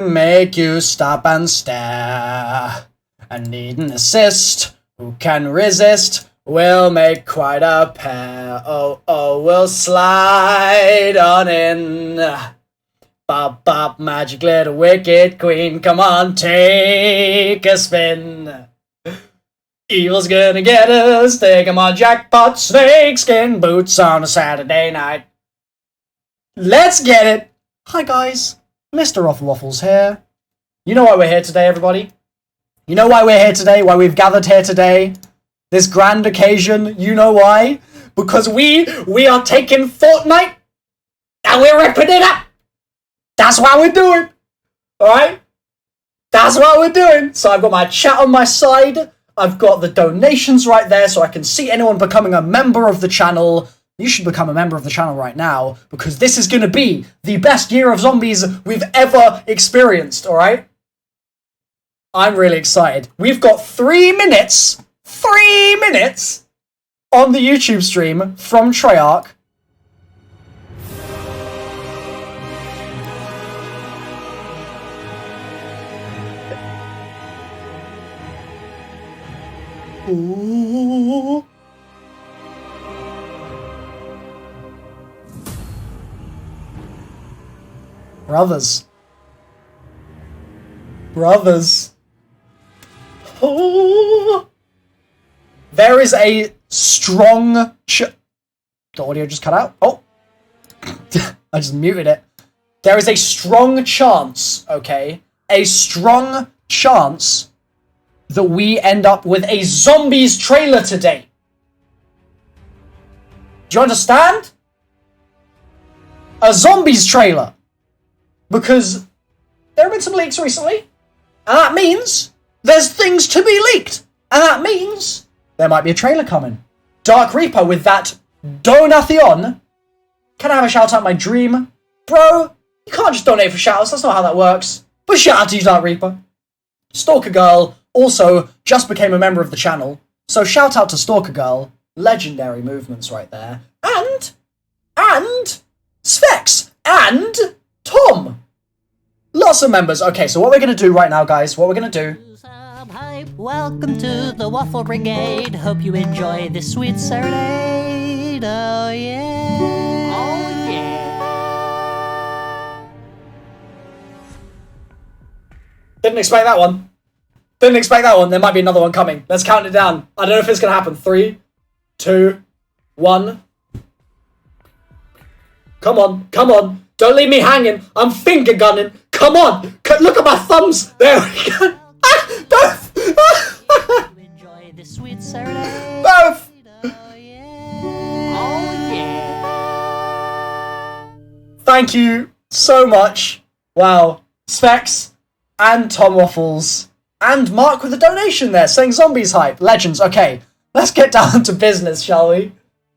make you stop and stare. I need an assist. Who can resist? We'll make quite a pair. Oh, oh, we'll slide on in. Bop, bop, magic little wicked queen. Come on, take a spin. Evil's gonna get us. Take 'em on jackpot, snakeskin boots on a Saturday night. Let's get it. Hi guys, MrRoflWaffles here. You know why we're here today, everybody? You know why we're here today? Why we've gathered here today? This grand occasion. You know why? Because we are taking Fortnite and we're ripping it up. That's what we're doing. Alright? That's what we're doing. So I've got my chat on my side. I've got the donations right there so I can see anyone becoming a member of the channel. You should become a member of the channel right now because this is going to be the best year of zombies we've ever experienced, alright? I'm really excited. We've got 3 minutes on the YouTube stream from TREYARCH. Ooh. Brothers. Oh. There is a strong the audio just cut out. Oh. I just muted it. There is a strong chance, okay? A strong chance that we end up with a zombies trailer today. Do you understand? A zombies trailer. Because there have been some leaks recently. And that means there's things to be leaked. And that means there might be a trailer coming. Dark Reaper with that donation. Can I have a shout out my dream? Bro, you can't just donate for shouts. That's not how that works. But shout out to you, Dark Reaper. Stalker Girl also just became a member of the channel. So shout out to Stalker Girl. Legendary movements right there. And Svex. And Tom. Lots of members. Okay, so what we're going to do right now, guys, Welcome to the Waffle Brigade. Hope you enjoy this sweet serenade. Oh, yeah. Oh, yeah. Didn't expect that one. There might be another one coming. Let's count it down. I don't know if it's going to happen. 3, 2, 1. Come on. Don't leave me hanging. I'm finger gunning. Come on. Look at my thumbs. There we go. Both. Enjoy this sweet serenade. Both. Oh, yeah. Oh, yeah. Thank you so much. Wow. Specs and Tom Waffles and Mark with a donation there saying zombies hype. Legends. Okay. Let's get down to business, shall we?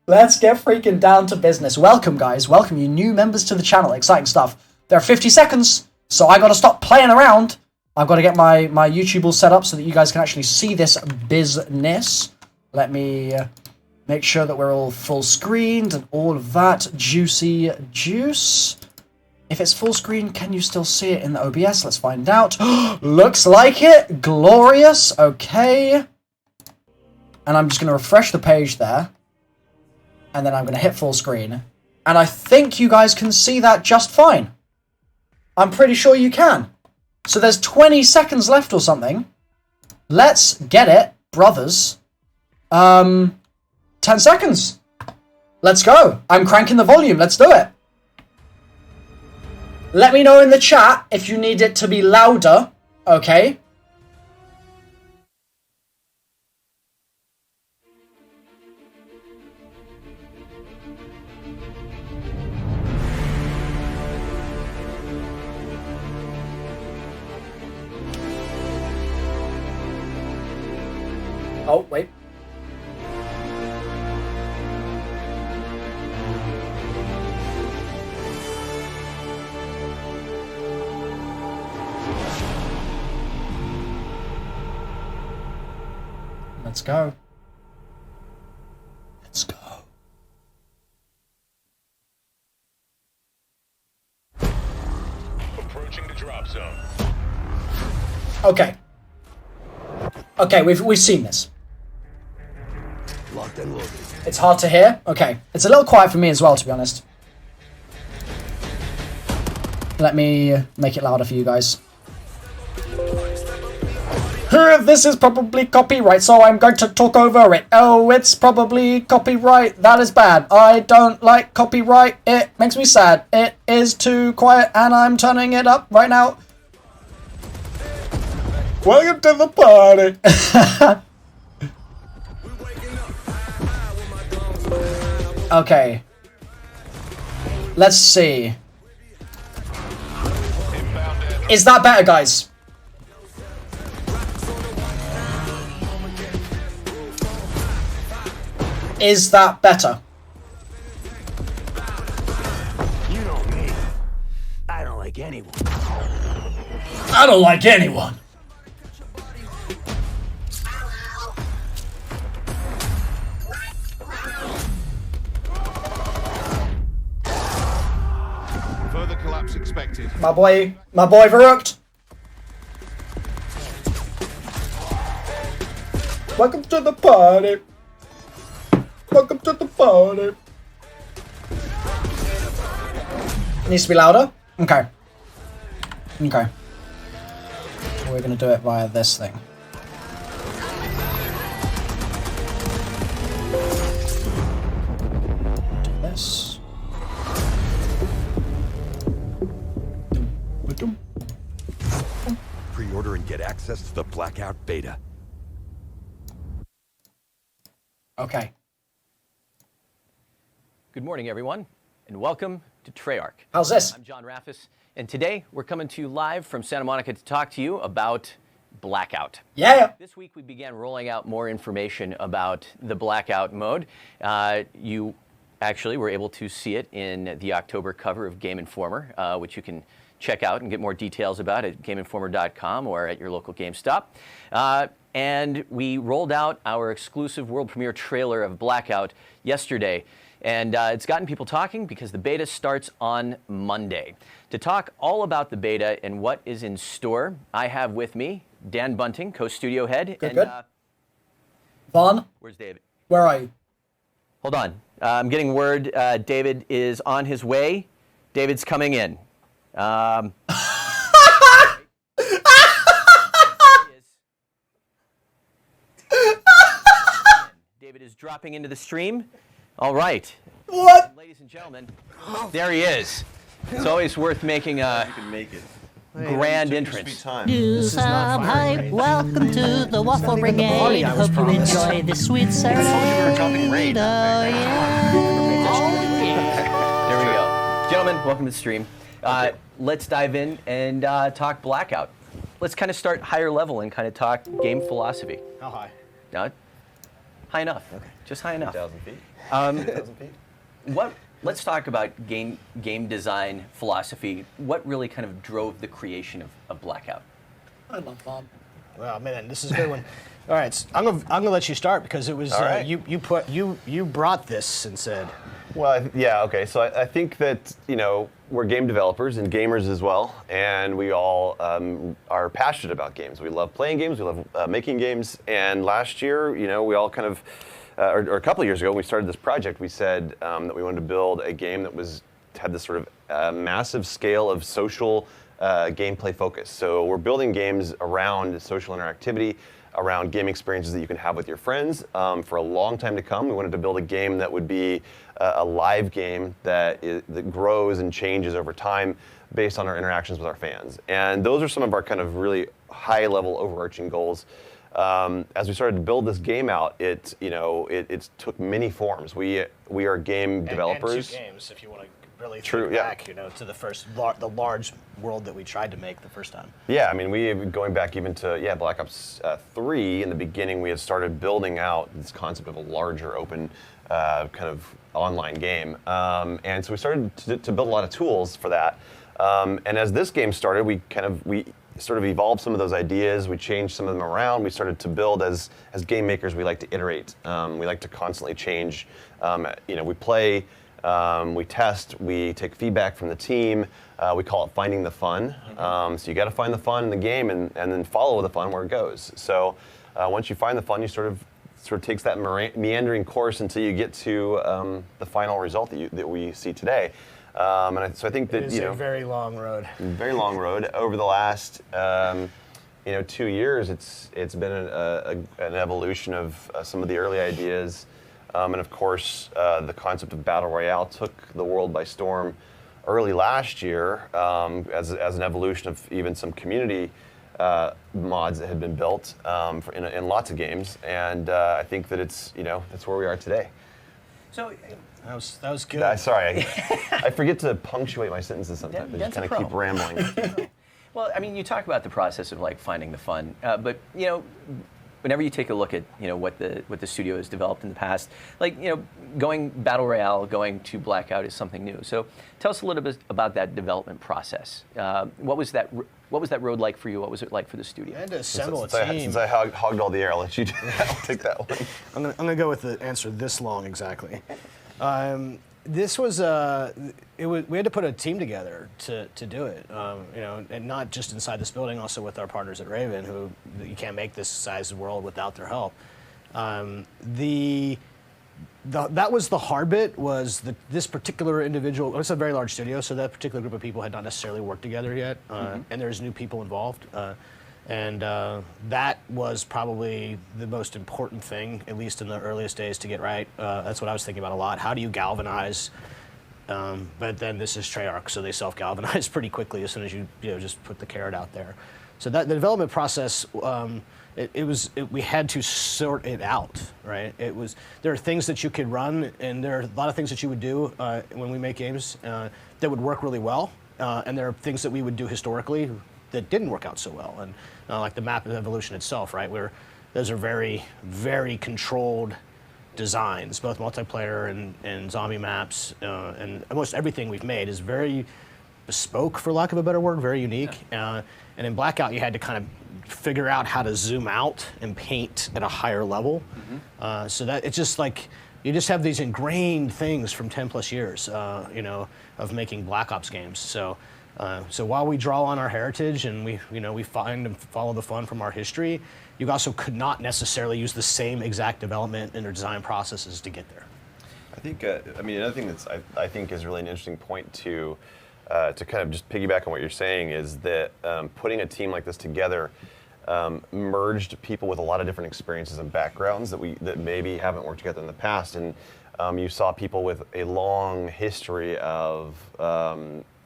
Let's get freaking down to business. Welcome, guys. Welcome, you new members to the channel. Exciting stuff. There are 50 seconds, so I gotta stop playing around. I've got to get my YouTube all set up so that you guys can actually see this business. Let me make sure that we're all full screened and all of that juicy juice. If it's full screen, can you still see it in the OBS? Let's find out. Looks like it. Glorious. Okay. And I'm just going to refresh the page there. And then I'm going to hit full screen. And I think you guys can see that just fine. I'm pretty sure you can. So there's 20 seconds left or something. Let's get it, brothers. 10 seconds. Let's go. I'm cranking the volume. Let's do it. Let me know in the chat if you need it to be louder. Okay. Oh, wait. Let's go. Let's go. Approaching the drop zone. Okay. Okay, we've seen this. Locked and loaded. It's hard to hear. Okay. It's a little quiet for me as well, to be honest. Let me make it louder for you guys. This is probably copyright, so I'm going to talk over it. Oh, it's probably copyright. That is bad. I don't like copyright. It makes me sad. It is too quiet, and I'm turning it up right now. Welcome to the party. Okay. Let's see. Is that better, guys? Is that better? You know me. I don't like anyone. I don't like anyone. Further collapse expected. My boy Varuked. Welcome to the party. Welcome to the party. Needs to be louder? Okay. Okay. We're gonna do it via this thing. Do this. Pre-order and get access to the Blackout beta. Okay. Good morning, everyone, and welcome to TREYARCH. How's this? I'm MrRoflWaffles, and today we're coming to you live from Santa Monica to talk to you about Blackout. Yeah. This week we began rolling out more information about the Blackout mode. You actually were able to see it in the October cover of Game Informer, which you can check out and get more details about at GameInformer.com or at your local GameStop. And we rolled out our exclusive world premiere trailer of Blackout yesterday. And it's gotten people talking because the beta starts on Monday. To talk all about the beta and what is in store, I have with me Dan Bunting, co-studio head. Good. Vaughn? Where's David? Where are you? Hold on. I'm getting word David is on his way. David's coming in. David is dropping into the stream. All right. What? Ladies and gentlemen, there he is. It's always worth making a grand entrance. Do some hype. Welcome to the Waffle Brigade. Hope you enjoy this sweet serenade. Oh, yeah. There we go. Gentlemen, welcome to the stream. Let's dive in and talk Blackout. Let's kind of start higher level and kind of talk game philosophy. How high? No, high enough. Okay. Just high enough. 1,000 feet. 1,000 feet. Let's talk about game design philosophy. What really kind of drove the creation of Blackout? I love Bob. Well, man, this is a good one. All right, so I'm gonna let you start because it was right. you brought this and said. Well, yeah, okay. So I think that, we're game developers and gamers as well, and we all are passionate about games. We love playing games, we love making games, and last year, we all kind of, or a couple of years ago, when we started this project, we said that we wanted to build a game that had this sort of massive scale of social gameplay focus. So we're building games around social interactivity, around game experiences that you can have with your friends for a long time to come. We wanted to build a game that would be a live game that grows and changes over time based on our interactions with our fans. And those are some of our kind of really high-level overarching goals. As we started to build this game out, it took many forms. We are game developers. And 2 games, if you want to really True, think yeah. back, to the large world that we tried to make the first time. Yeah, I mean, going back even to Black Ops 3. In the beginning, we had started building out this concept of a larger open kind of online game, and so we started to build a lot of tools for that. And as this game started, we sort of evolved some of those ideas. We changed some of them around. We started to build as game makers. We like to iterate. We like to constantly change. We play We test, we take feedback from the team. We call it finding the fun. So you got to find the fun in the game and then follow the fun where it goes. So once you find the fun, you sort of takes that meandering course until you get to the final result that we see today. So I think that it's a very long road. Very long road. Over the last 2 years, it's been an evolution of some of the early ideas, and of course the concept of battle royale took the world by storm early last year as an evolution of even some community mods that had been built in lots of games, and I think that that's where we are today. So that was good. Sorry, I forget to punctuate my sentences sometimes. I just kind of keep rambling. Well, I mean, you talk about the process of like finding the fun, but whenever you take a look at what the studio has developed in the past, like going battle royale, going to Blackout is something new. So tell us a little bit about that development process. What was that road like for you? What was it like for the studio? I had to assemble a team. team. Since I hogged all the air, I'll let you I'll take that one. I'm gonna go with the answer this long exactly. This was we had to put a team together to do it, and not just inside this building, also with our partners at Raven, who you can't make this size world without their help. That was the hard bit. Was this particular individual? It's a very large studio, so that particular group of people had not necessarily worked together yet, and there's new people involved. And that was probably the most important thing, at least in the earliest days, to get right. That's what I was thinking about a lot. How do you galvanize? But then this is TREYARCH, so they self-galvanize pretty quickly as soon as you just put the carrot out there. So that the development process, we had to sort it out, right? There are things that you could run, and there are a lot of things that you would do when we make games that would work really well, and there are things that we would do historically that didn't work out so well, and like the map evolution itself, right? Where those are very, very controlled designs, both multiplayer and zombie maps, and almost everything we've made is very bespoke, for lack of a better word, very unique. And in Blackout, you had to kind of figure out how to zoom out and paint at a higher level, so that it's just like you just have these ingrained things from 10 plus years, of making Black Ops games. So while we draw on our heritage and we find and follow the fun from our history, you also could not necessarily use the same exact development and or design processes to get there. I think another thing that's I think is really an interesting point to kind of just piggyback on what you're saying is that putting a team like this together merged people with a lot of different experiences and backgrounds that maybe haven't worked together in the past, and you saw people with a long history of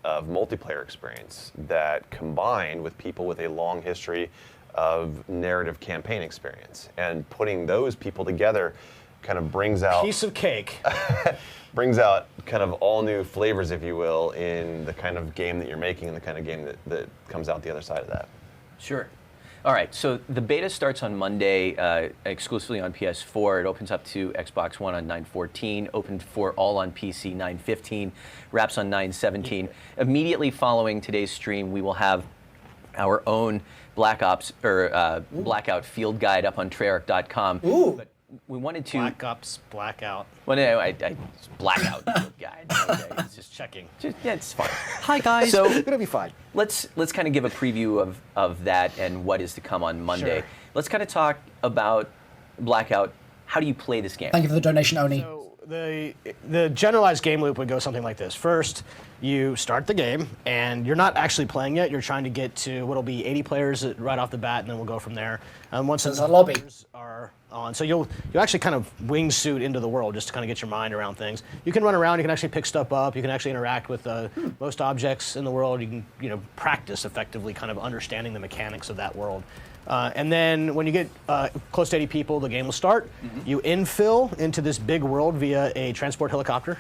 multiplayer experience that combined with people with a long history of narrative campaign experience, and putting those people together kind of brings out piece of cake. Brings out kind of all new flavors, if you will, in the kind of game that you're making and the kind of game that comes out the other side of that. Sure. All right, so the beta starts on Monday, exclusively on PS4. It opens up to Xbox One on 9/14, opened for all on PC 9/15, wraps on 9/17. Immediately following today's stream, we will have our own Blackout field guide up on TREYARCH.com. Ooh. But we wanted to Black Ops, Blackout. Well, no, it's Blackout field guide. Okay, it's Just checking. it's fine. Hi guys. So It's gonna be fine. let's kind of give a preview of that and what is to come on Monday. Sure. Let's kind of talk about Blackout. How do you play this game? Thank you for the donation, Oni. So the generalized game loop would go something like this. First, you start the game, and you're not actually playing yet. You're trying to get to what'll be 80 players right off the bat, and then we'll go from there. Once There's the a lobby. players are on, so you'll actually kind of wingsuit into the world just to kind of get your mind around things. You can run around. You can actually pick stuff up. You can actually interact with most objects in the world. You can practice effectively, kind of understanding the mechanics of that world. And then when you get close to 80 people, the game will start. You infill into this big world via a transport helicopter.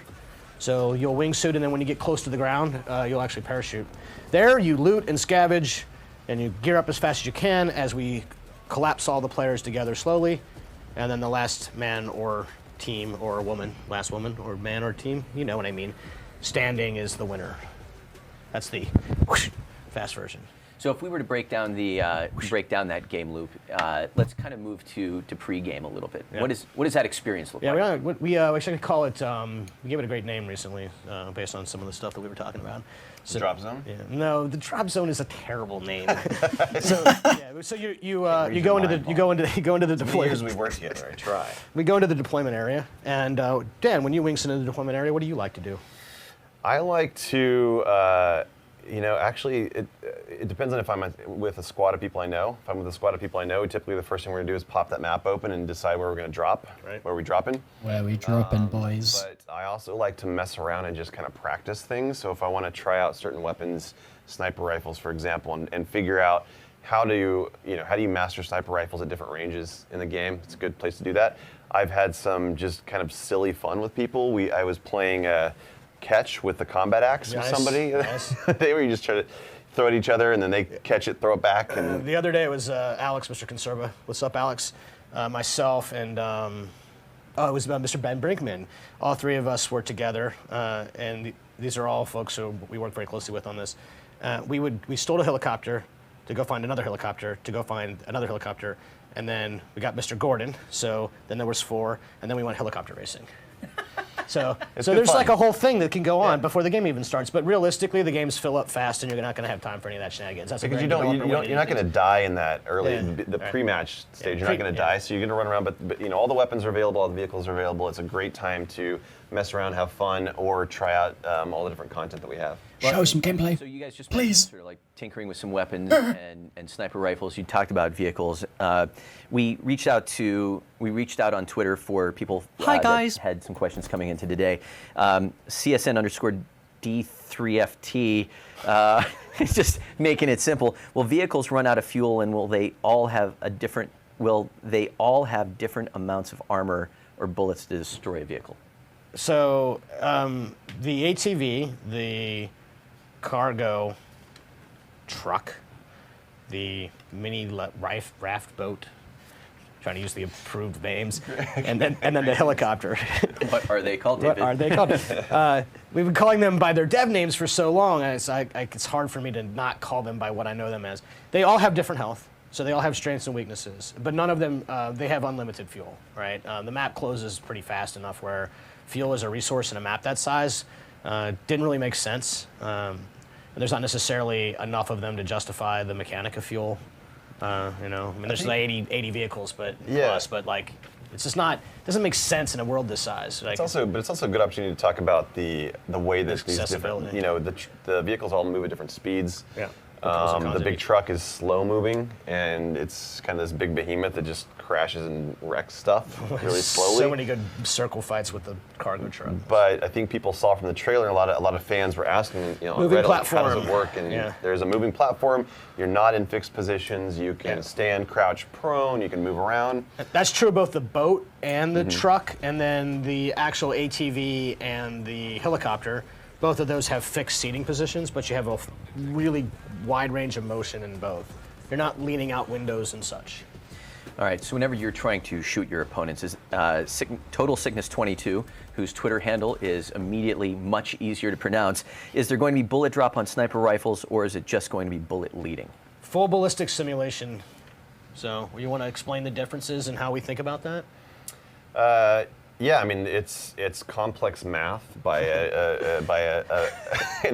So you'll wingsuit, and then when you get close to the ground, you'll actually parachute. There, you loot and scavenge, and you gear up as fast as you can as we collapse all the players together slowly. And then the last man or team or woman, last woman or man or team, you know what I mean, standing is the winner. That's the fast version. So if we were to break down that game loop, let's kind of move to pre-game a little bit. Yeah. What does that experience look like? Yeah, we actually call it. We gave it a great name recently, based on some of the stuff that we were talking about. So, Drop zone? Yeah. No, the drop zone is a terrible name. So you go into the deployment. Years we've worked together. I try. We go into the deployment area, and Dan, when you wings into the deployment area, what do you like to do? I like to, actually, it depends on if I'm with a squad of people I know. If I'm with a squad of people I know, typically the first thing we're going to do is pop that map open and decide where we're going to drop, where we dropping. Where we dropping, boys. But I also like to mess around and just kind of practice things. So if I want to try out certain weapons, sniper rifles, for example, and figure out how do you master sniper rifles at different ranges in the game, it's a good place to do that. I've had some just kind of silly fun with people. I was playing catch with the combat axe with somebody. Nice. They were just trying to throw at each other, and then they catch it, throw it back. And The other day it was Alex, Mr. Conserva. What's up, Alex? Myself, and it was Mr. Ben Brinkman. All three of us were together, and these are all folks who we work very closely with on this. We stole a helicopter to go find another helicopter, to go find another helicopter, and then we got Mr. Gordon. So then there was 4, and then we went helicopter racing. So there's like a whole thing that can go on before the game even starts. But realistically, the games fill up fast, and you're not going to have time for any of that shenanigans. That's because you're not going to die in that early the pre-match stage. You're not going to die, so you're going to run around. But all the weapons are available, all the vehicles are available. It's a great time to mess around, have fun, or try out all the different content that we have. Show some gameplay. So you guys just please, sort of like tinkering with some weapons and sniper rifles. You talked about vehicles. We reached out on Twitter for people Hi, guys. that had some questions coming into today. CSN_D3FT is just making it simple. Will vehicles run out of fuel, and will they all have different amounts of armor or bullets to destroy a vehicle? So the ATV, the cargo truck, the mini raft boat, trying to use the approved names, and then the helicopter. What are they called, David? What are they called? We've been calling them by their dev names for so long, it's hard for me to not call them by what I know them as. They all have different health, so they all have strengths and weaknesses, but none of them, they have unlimited fuel, right? The map closes pretty fast enough where fuel as a resource in a map that size didn't really make sense. And there's not necessarily enough of them to justify the mechanic of fuel. There's like 80 vehicles, but like it's just not, doesn't make sense in a world this size. Like, it's also a good opportunity to talk about the way that these different, the vehicles all move at different speeds. Yeah. The big truck is slow moving, and it's kind of this big behemoth that just crashes and wrecks stuff really slowly. So many good circle fights with the cargo truck. But I think people saw from the trailer, a lot of fans were asking, moving platform. How does it work? And there's a moving platform. You're not in fixed positions. You can stand, crouch, prone. You can move around. That's true of both the boat and the truck, and then the actual ATV and the helicopter. Both of those have fixed seating positions, but you have a really wide range of motion in both. You're not leaning out windows and such. All right, so whenever you're trying to shoot your opponents, is Total Sickness 22, whose Twitter handle is immediately much easier to pronounce, is there going to be bullet drop on sniper rifles, or is it just going to be bullet leading? Full ballistic simulation. So you want to explain the differences and how we think about that? Yeah, I mean it's complex math by an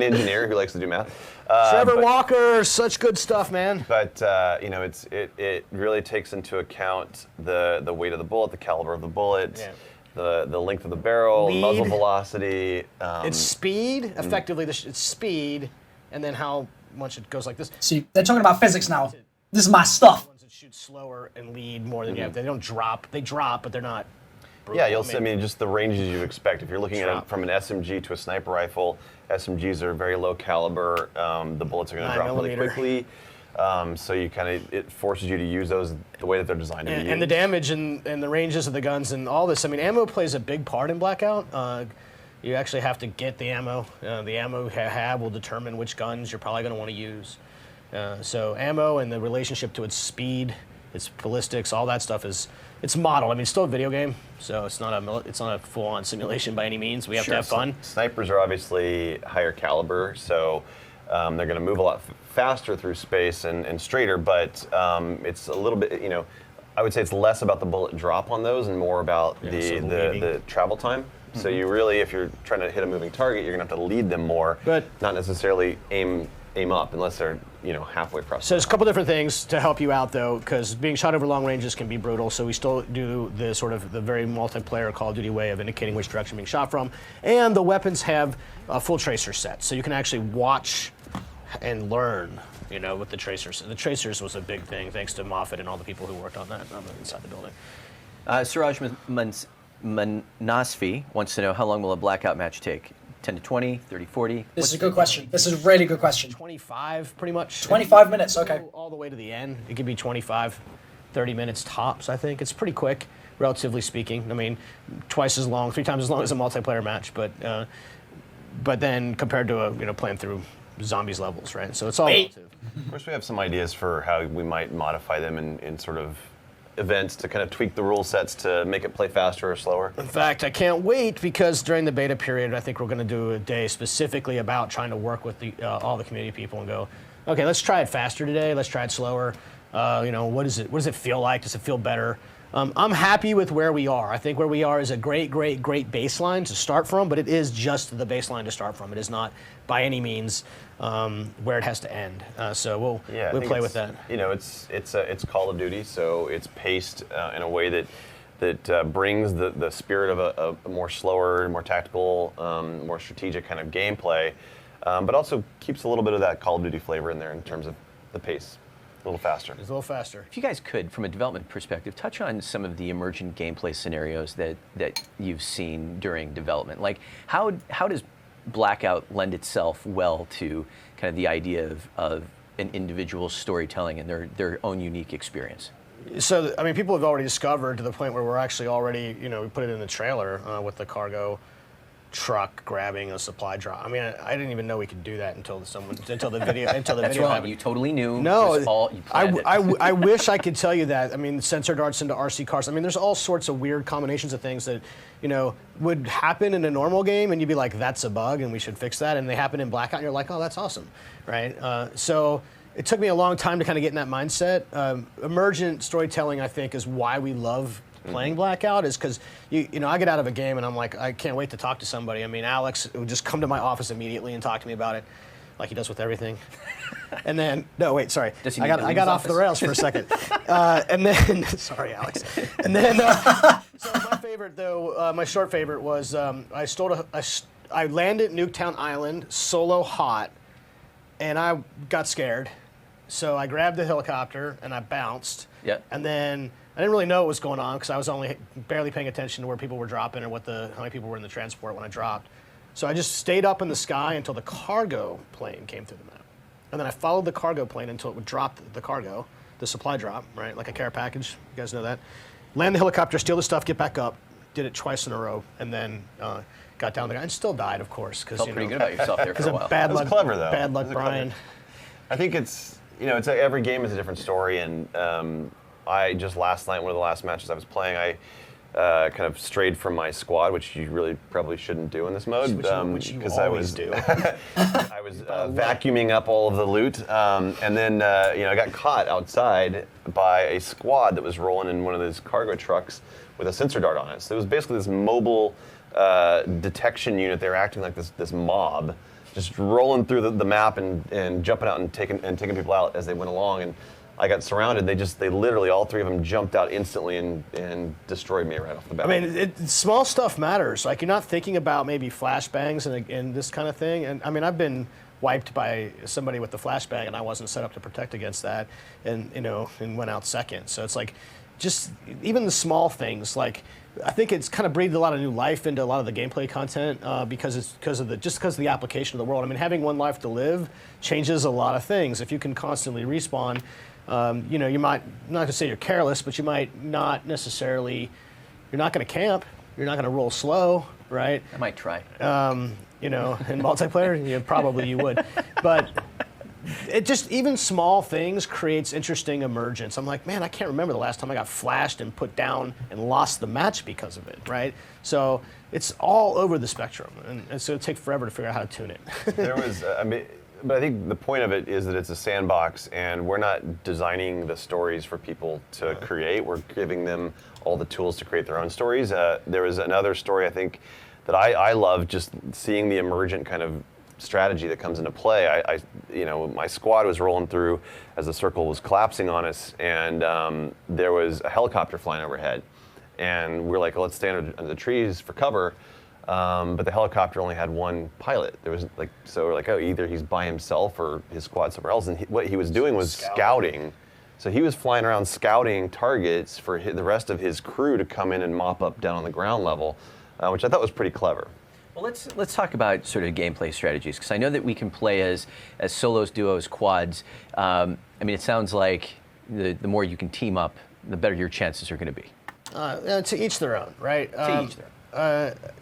engineer who likes to do math. Trevor Walker, such good stuff, man. But it really takes into account the weight of the bullet, the caliber of the bullet, the length of the barrel, muzzle velocity. It's speed, effectively. It's speed, and then how much it goes like this. See, they're talking about physics now. This is my stuff. Ones that shoot slower and lead more than you have. They don't drop. They drop, but they're not. Brutal. Yeah, you'll see. I mean, just the ranges you expect. If you're looking at it from an SMG to a sniper rifle, SMGs are very low caliber. The bullets are going to drop really quickly. So it forces you to use those the way that they're designed to be used. And the damage and the ranges of the guns and all this. I mean, ammo plays a big part in Blackout. You actually have to get the ammo. The ammo you have will determine which guns you're probably going to want to use. So ammo and the relationship to its speed, its ballistics, all that stuff it's modeled. I mean, it's still a video game, so it's not a full-on simulation by any means. We have to have fun. Snipers are obviously higher caliber, so They're going to move a lot faster through space and straighter, but it's a little bit, I would say it's less about the bullet drop on those and more about the travel time. So you really, if you're trying to hit a moving target, you're going to have to lead them more, not necessarily aim up unless they're halfway across. So there's a couple different things to help you out though, because being shot over long ranges can be brutal. So we still do the sort of the very multiplayer Call of Duty way of indicating which direction being shot from, and the weapons have a full tracer set, so you can actually watch and learn. With the tracers. The tracers was a big thing, thanks to Moffat and all the people who worked on that inside the building. Siraj Manasfi wants to know, how long will a Blackout match take? 10 to 20, 30, 40? This is a good question. This is a really good question. 25, pretty much. 25 minutes, okay. All the way to the end. It could be 25, 30 minutes tops, I think. It's pretty quick, relatively speaking. I mean, twice as long, 3 times as long as a multiplayer match, but then compared to playing through zombies levels, right? So it's all relative. Of course, we have some ideas for how we might modify them in sort of events to kind of tweak the rule sets to make it play faster or slower. In fact, I can't wait, because during the beta period, I think we're going to do a day specifically about trying to work with all the community people and go, okay, let's try it faster today. Let's try it slower. What does it feel like? Does it feel better? I'm happy with where we are. I think where we are is a great baseline to start from, but it is just the baseline to start from. It is not by any means where it has to end. So we'll play with that. It's Call of Duty, so it's paced in a way that brings the spirit of a more slower, more tactical, more strategic kind of gameplay, but also keeps a little bit of that Call of Duty flavor in there in terms of the pace. A little faster. It's a little faster. If you guys could, from a development perspective, touch on some of the emergent gameplay scenarios that you've seen during development. Like, how does Blackout lend itself well to kind of the idea of an individual storytelling and their own unique experience? So, I mean, people have already discovered to the point where we're actually already, we put it in the trailer with the cargo truck grabbing a supply drop. I mean, I didn't even know we could do that until the video. That's video wrong. happened. You totally knew. No, I wish I could tell you that. I mean, sensor darts into RC cars. I mean, there's all sorts of weird combinations of things that would happen in a normal game, and you'd be like, "That's a bug, and we should fix that." And they happen in Blackout, and you're like, "Oh, that's awesome," right? So it took me a long time to kind of get in that mindset. Emergent storytelling, I think, is why we love playing Blackout, is because I get out of a game and I'm like, I can't wait to talk to somebody. I mean, Alex would just come to my office immediately and talk to me about it, like he does with everything. And then I got off the rails for a second. And then sorry, Alex. And then so my favorite though, my short favorite was I landed Nuketown Island solo hot, and I got scared, so I grabbed the helicopter and I bounced. Yeah. And then I didn't really know what was going on because I was only barely paying attention to where people were dropping or how many people were in the transport when I dropped. So I just stayed up in the sky until the cargo plane came through the map. And then I followed the cargo plane until it would drop the cargo, the supply drop, right? Like a care package, you guys know that. Land the helicopter, steal the stuff, get back up. Did it twice in a row, and then got down there and still died, of course. Felt pretty good about yourself there for a while. Bad luck, clever, though. Bad luck, Brian. I think it's every game is a different story, and I just last night, one of the last matches I was playing, I kind of strayed from my squad, which you really probably shouldn't do in this mode. Which you always do. I was vacuuming up all of the loot, and then I got caught outside by a squad that was rolling in one of those cargo trucks with a sensor dart on it. So it was basically this mobile detection unit. They were acting like this mob, just rolling through the map and jumping out and taking people out as they went along. And I got surrounded. They literally, all three of them jumped out instantly and destroyed me right off the bat. I mean, small stuff matters. Like, you're not thinking about maybe flashbangs and this kind of thing. And I mean, I've been wiped by somebody with the flashbang, and I wasn't set up to protect against that, and went out second. So it's like, just even the small things. Like, I think it's kind of breathed a lot of new life into a lot of the gameplay content because of the application of the world. I mean, having one life to live changes a lot of things. If you can constantly respawn. You might, not going to say you're careless, but you might not necessarily, you're not going to camp, you're not going to roll slow, right? I might try. In multiplayer, probably you would. But it just, even small things creates interesting emergence. I'm like, man, I can't remember the last time I got flashed and put down and lost the match because of it, right? So it's all over the spectrum, and so it'll take forever to figure out how to tune it. There was, But I think the point of it is that it's a sandbox, and we're not designing the stories for people to create. We're giving them all the tools to create their own stories. There was another story I think that I love, just seeing the emergent kind of strategy that comes into play. My squad was rolling through as the circle was collapsing on us, and there was a helicopter flying overhead, and we're like, let's stand under the trees for cover. But the helicopter only had one pilot. So we're like, oh, either he's by himself or his squad somewhere else. And what he was doing was scouting. So he was flying around scouting targets for the rest of his crew to come in and mop up down on the ground level, which I thought was pretty clever. Well, let's talk about sort of gameplay strategies, because I know that we can play as solos, duos, quads. I mean, it sounds like the more you can team up, the better your chances are going to be. To each their own, right? To each their own.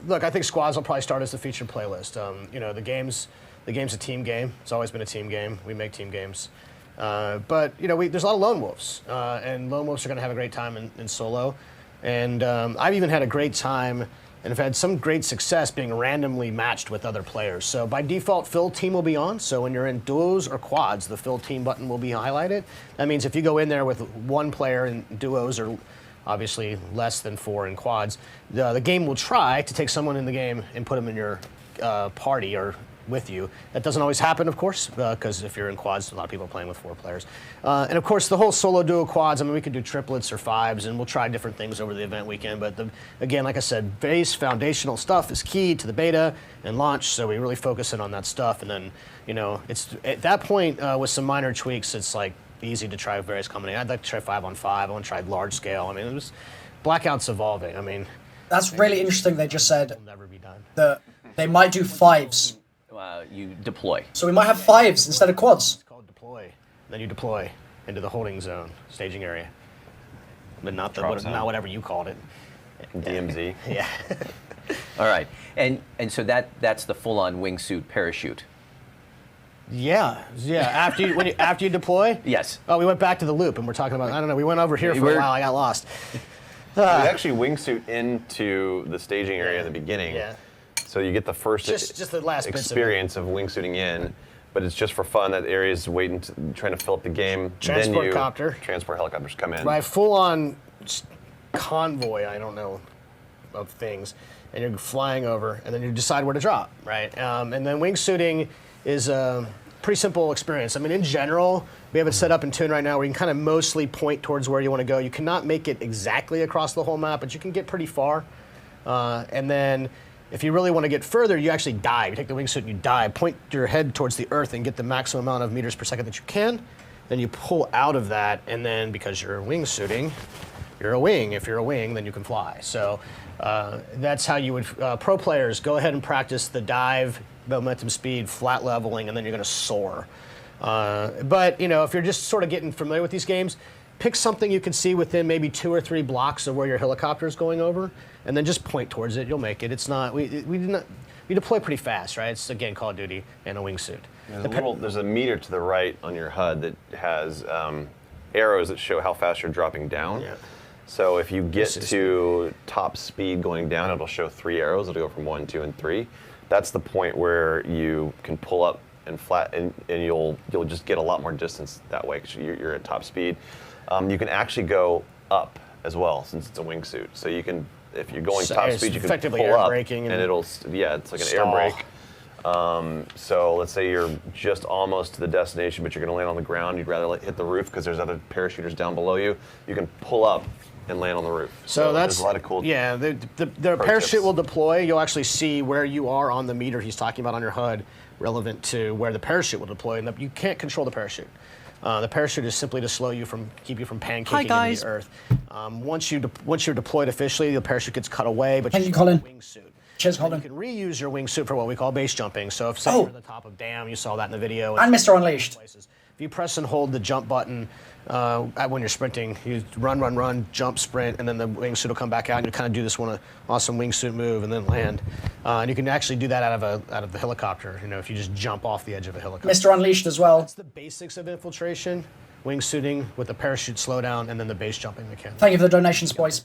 Look, I think squads will probably start as the featured playlist. The game's a team game. It's always been a team game. We make team games. But there's a lot of lone wolves, and lone wolves are going to have a great time in solo. And I've even had a great time, and have had some great success being randomly matched with other players. So by default, fill team will be on. So when you're in duos or quads, the fill team button will be highlighted. That means if you go in there with one player in duos or obviously less than 4 in quads, the game will try to take someone in the game and put them in your party or with you. That doesn't always happen, of course, because if you're in quads, a lot of people are playing with 4 players. And of course, the whole solo duo quads, I mean, we could do triplets or 5s, and we'll try different things over the event weekend. But again, like I said, base foundational stuff is key to the beta and launch, so we really focus in on that stuff. And then, it's at that point, with some minor tweaks, it's like easy to try various combinations. I'd like to try 5-on-5. I want to try large scale. I mean, Blackout's evolving. I mean, that's really interesting. They just said it'll never be done. that they might do 5s. You deploy. So we might have 5s instead of quads. It's called deploy. Then you deploy into the holding zone, staging area, but not whatever you called it. DMZ. Yeah. All right, and so that's the full-on wingsuit parachute. Yeah. After you deploy. Yes. Oh, we went back to the loop, and we're talking about. I don't know. We went over here for a while. I got lost. We actually wingsuit into the staging area in the beginning. Yeah. So you get the first just the last experience of wingsuiting in, but it's just for fun. That area is trying to fill up the game. Transport copter. Transport helicopters come in. Right, full-on convoy, I don't know, of things, and you're flying over, and then you decide where to drop, right? And then wingsuiting is a pretty simple experience. I mean, in general, we have it set up in Tune right now where you can kind of mostly point towards where you want to go. You cannot make it exactly across the whole map, but you can get pretty far. And then if you really want to get further, you actually dive. You take the wingsuit and you dive, point your head towards the earth and get the maximum amount of meters per second that you can. Then you pull out of that, and then because you're wingsuiting, you're a wing. If you're a wing, then you can fly. So that's how you would, pro players, go ahead and practice the dive, momentum speed, flat leveling, and then you're going to soar. But if you're just sort of getting familiar with these games, pick something you can see within maybe 2 or 3 blocks of where your helicopter is going over, and then just point towards it. You'll make it. It's not we deploy pretty fast, right? It's again Call of Duty and a wingsuit. There's a meter to the right on your HUD that has arrows that show how fast you're dropping down. Yeah. So if you get to top speed going down, it'll show 3 arrows. It'll go from 1, 2, and 3. That's the point where you can pull up and flat, and you'll just get a lot more distance that way because you're at top speed. You can actually go up as well since it's a wingsuit. So you can, if you're going top speed, you can effectively pull air up, braking and it's like an stall. air brake. So let's say you're just almost to the destination, but you're going to land on the ground. You'd rather hit the roof because there's other parachuters down below you. You can pull up and land on the roof. So that's there's a lot of cool. Yeah, the parachute tips. will deploy. You'll actually see where you are on the meter he's talking about on your HUD, relevant to where the parachute will deploy. And you can't control the parachute. The parachute is simply to keep you from pancaking into the earth. Once you're deployed officially, the parachute gets cut away, but Thank you you, Colin. have a wingsuit. Cheers, You Colin. can reuse your wingsuit for what we call base jumping. So if say you're at the top of dam, you saw that in the video. And Mr. Unleashed. Places. If you press and hold the jump button when you're sprinting, you run, jump, sprint, and then the wingsuit will come back out, and you kind of do this awesome wingsuit move and then land. And you can actually do that out of the helicopter. If you just jump off the edge of a helicopter. Mr. Unleashed as well. That's the basics of infiltration. Wingsuiting with the parachute slowdown, and then the base jumping mechanic. Thank you for the donations, boys.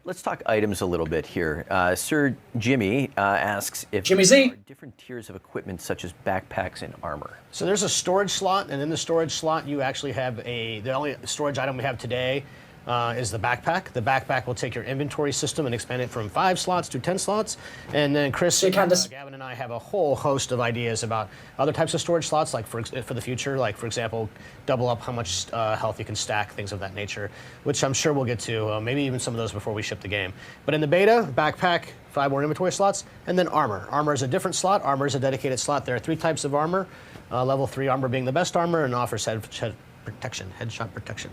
Let's talk items a little bit here. Sir Jimmy asks if Jimmy there Z. are different tiers of equipment such as backpacks and armor. So there's a storage slot, and in the storage slot, you actually have the only storage item we have today is the backpack. The backpack will take your inventory system and expand it from 5 slots to 10 slots. And then Chris, Gavin, and I have a whole host of ideas about other types of storage slots, like for the future, like for example, double up how much health you can stack, things of that nature, which I'm sure we'll get to, maybe even some of those before we ship the game. But in the beta, backpack, 5 more inventory slots, and then armor. Armor is a different slot. Armor is a dedicated slot. There are 3 types of armor, level 3 armor being the best armor, and offers headshot protection. Headshot protection.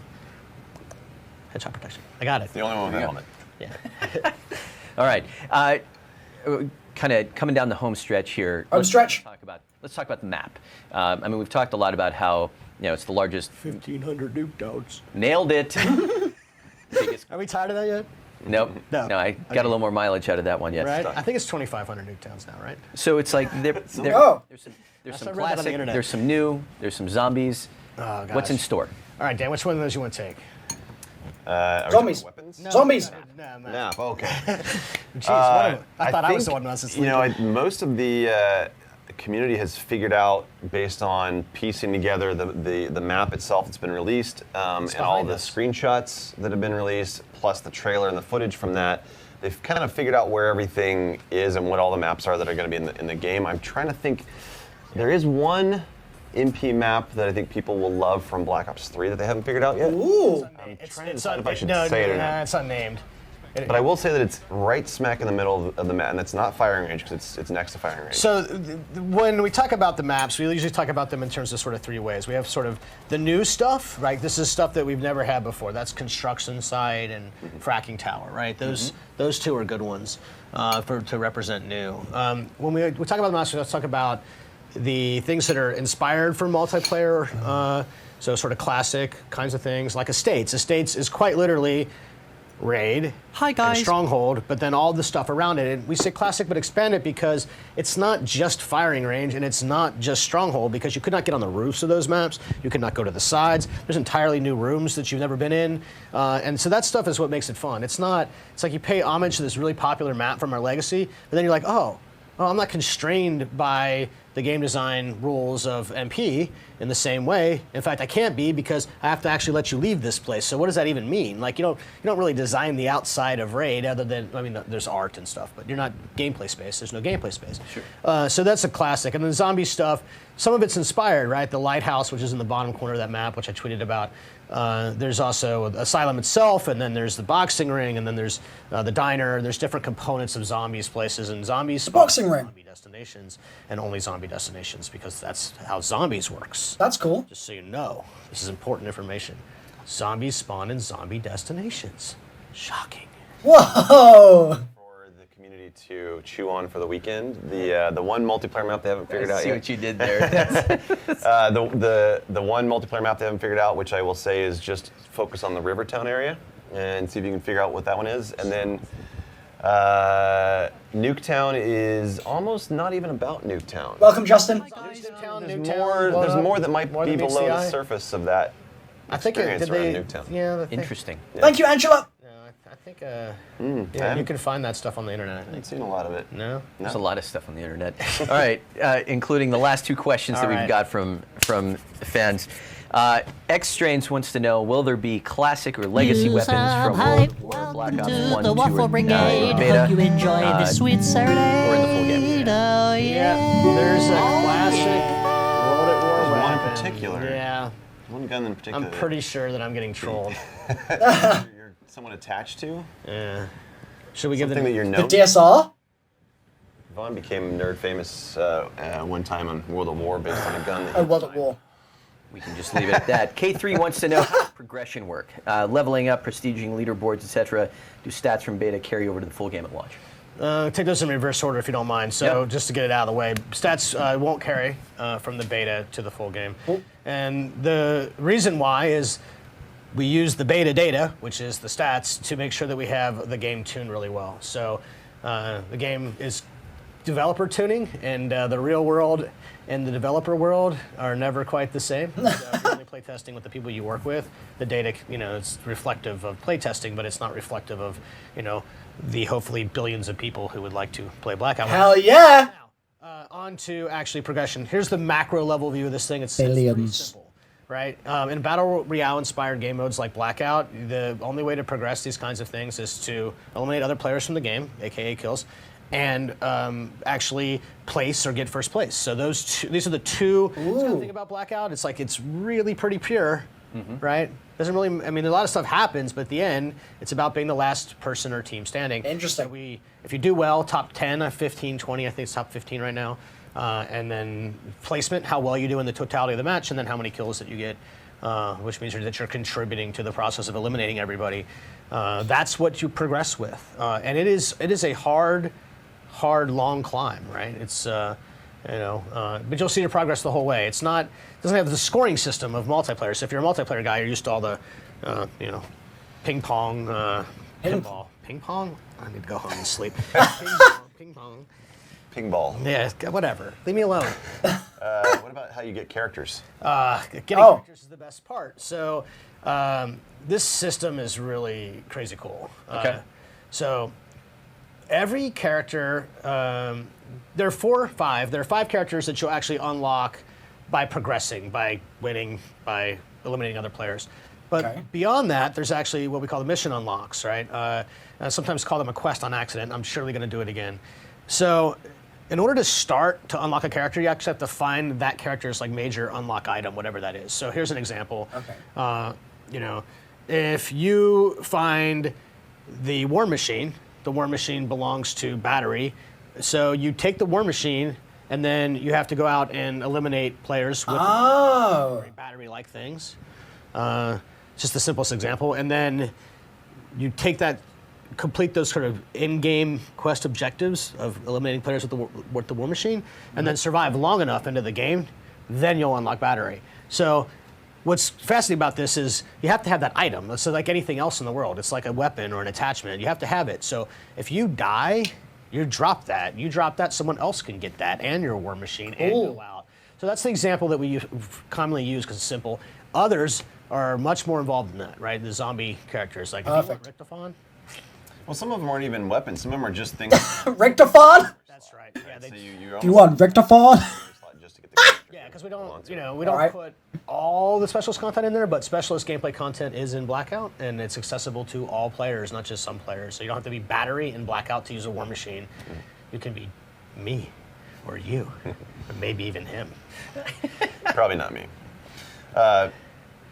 I got it. The only one with a helmet. Yeah. All right. Kind of coming down the home stretch here. Let's talk about the map. I mean, we've talked a lot about how it's the largest. 1,500 Nuketowns. Nailed it. Are we tired of that yet? Nope. No. I got a little more mileage out of that one yet. Right. I think it's 2,500 Nuketowns now, right? So it's like there's some I read that on the classic, internet. there's some new, there's some zombies. Oh, What's in gosh. store? All right, Dan. Which one of those you want to take? Zombies. Weapons? Zombies. No. Nap. Okay. Jeez, I thought I was the one who was asleep. Most of the community has figured out, based on piecing together the map itself that's been released, and all the screenshots that have been released, plus the trailer and the footage from that. They've kind of figured out where everything is and what all the maps are that are going to be in the game. I'm trying to think. There is one MP map that I think people will love from Black Ops 3 that they haven't figured out yet. Ooh. I'm trying to decide if I should say it or not. It's unnamed. But I will say that it's right smack in the middle of the map, and it's not firing range because it's next to firing range. So when we talk about the maps, we usually talk about them in terms of sort of 3 ways. We have sort of the new stuff, right? This is stuff that we've never had before. That's construction site and fracking tower, right? Those 2 are good ones to represent new. When we talk about the maps, let's talk about the things that are inspired for multiplayer. So sort of classic kinds of things, like Estates. Estates is quite literally Raid, Hi, guys. and Stronghold, but then all the stuff around it. And we say classic, but expand it because it's not just firing range and it's not just Stronghold, because you could not get on the roofs of those maps. You could not go to the sides. There's entirely new rooms that you've never been in. And so that stuff is what makes it fun. It's like you pay homage to this really popular map from our legacy, but then you're like, oh, I'm not constrained by the game design rules of MP in the same way. In fact, I can't be, because I have to actually let you leave this place. So what does that even mean? Like, you don't really design the outside of Raid, other than, I mean, there's art and stuff, but you're not gameplay space. There's no gameplay space. Sure. So that's a classic. And then zombie stuff, some of it's inspired, right? The lighthouse, which is in the bottom corner of that map, which I tweeted about. There's also Asylum itself, and then there's the boxing ring, and then there's the diner. There's different components of zombies places, and zombies. The boxing ring. Zombie destinations, and only zombie destinations, because that's how zombies works. That's cool. Just so you know, this is important information. Zombies spawn in zombie destinations. Shocking. Whoa. For the community to chew on for the weekend, the one multiplayer map they haven't figured out See yet. what you did there. The one multiplayer map they haven't figured out, which I will say is just focus on the Rivertown area and see if you can figure out what that one is. And then Nuketown is almost not even about Nuketown. Welcome, Justin. There's more that might be below the surface of that experience around Nuketown. Yeah. Interesting. Thank you, Angela. I think. Yeah, you can find that stuff on the internet. I I haven't think. seen a lot of it. No. There's a lot of stuff on the internet. All right, including the last 2 questions that All we've right. got from fans. X Strains wants to know: will there be classic or legacy Use weapons some from hype. World War Welcome Black Ops to 1, the 2, Waffle or, Brigade. beta, Hope you enjoy this sweet Saturday. or in the full game? Oh, Yeah. There's a classic World at War There's one in weapon. particular. Yeah. One gun in particular. I'm pretty sure that I'm getting trolled. you're somewhat attached to. Yeah. Should we give Something that you're The known. DSR. Vaughn became nerd famous one time on World of War based on a gun. That Oh, he World at War. We can just leave it at that. K3 wants to know progression work, leveling up, prestiging leaderboards, etc. Do stats from beta carry over to the full game at launch? Take those in reverse order if you don't mind. So Yep. just to get it out of the way, stats won't carry from the beta to the full game. Cool. And the reason why is we use the beta data, which is the stats, to make sure that we have the game tuned really well. So the game is developer tuning, and the real world and the developer world are never quite the same. So we only play playtesting with the people you work with, the data, it's reflective of playtesting, but it's not reflective of, the hopefully billions of people who would like to play Blackout. Hell yeah! Now, on to actually progression. Here's the macro level view of this thing. It's pretty simple, right? In Battle Royale-inspired game modes like Blackout, the only way to progress these kinds of things is to eliminate other players from the game, aka kills, and actually place or get first place. So these are the two. That's the kind of thing about Blackout. It's like it's really pretty pure, right? Doesn't really. I mean, a lot of stuff happens, but at the end, it's about being the last person or team standing. Interesting. So if you do well, top 10, 15, 20. I think it's top 15 right now. And then placement, how well you do in the totality of the match, and then how many kills that you get, which means that you're contributing to the process of eliminating everybody. That's what you progress with, and it is a hard, long climb, right? It's but you'll see your progress the whole way. It doesn't have the scoring system of multiplayer. So if you're a multiplayer guy, you're used to all the, ping pong, pinball, ping pong. I need to go home and sleep. Ping pong. Ping ball. Yeah, whatever. Leave me alone. What about how you get characters? Getting characters is the best part. So this system is really crazy cool. Okay. So every character, there are 5 characters that you'll actually unlock by progressing, by winning, by eliminating other players. But beyond that, there's actually what we call the mission unlocks, right? I sometimes call them a quest on accident. I'm surely going to do it again. So in order to start to unlock a character, you actually have to find that character's major unlock item, whatever that is. So here's an example. If you find the War Machine belongs to Battery. So you take the War Machine, and then you have to go out and eliminate players with Battery-like things. Just the simplest example. And then you take that, complete those sort of in-game quest objectives of eliminating players with the War Machine, and then survive long enough into the game, then you'll unlock Battery. So what's fascinating about this is you have to have that item. So like anything else in the world, it's like a weapon or an attachment. You have to have it. So if you die, you drop that. You drop that, someone else can get that and your War Machine and go out. So that's the example that we commonly use because it's simple. Others are much more involved in that, right? The zombie characters. Like if you want Richtophon. Well, some of them aren't even weapons. Some of them are just things. Richtophon? That's right. Yeah, So Do you want Richtophon? just to get the yeah, because we don't, we don't put all the specialist content in there, but specialist gameplay content is in Blackout, and it's accessible to all players, not just some players. So you don't have to be Battery in Blackout to use a War Machine. You can be me, or you, or maybe even him. Probably not me.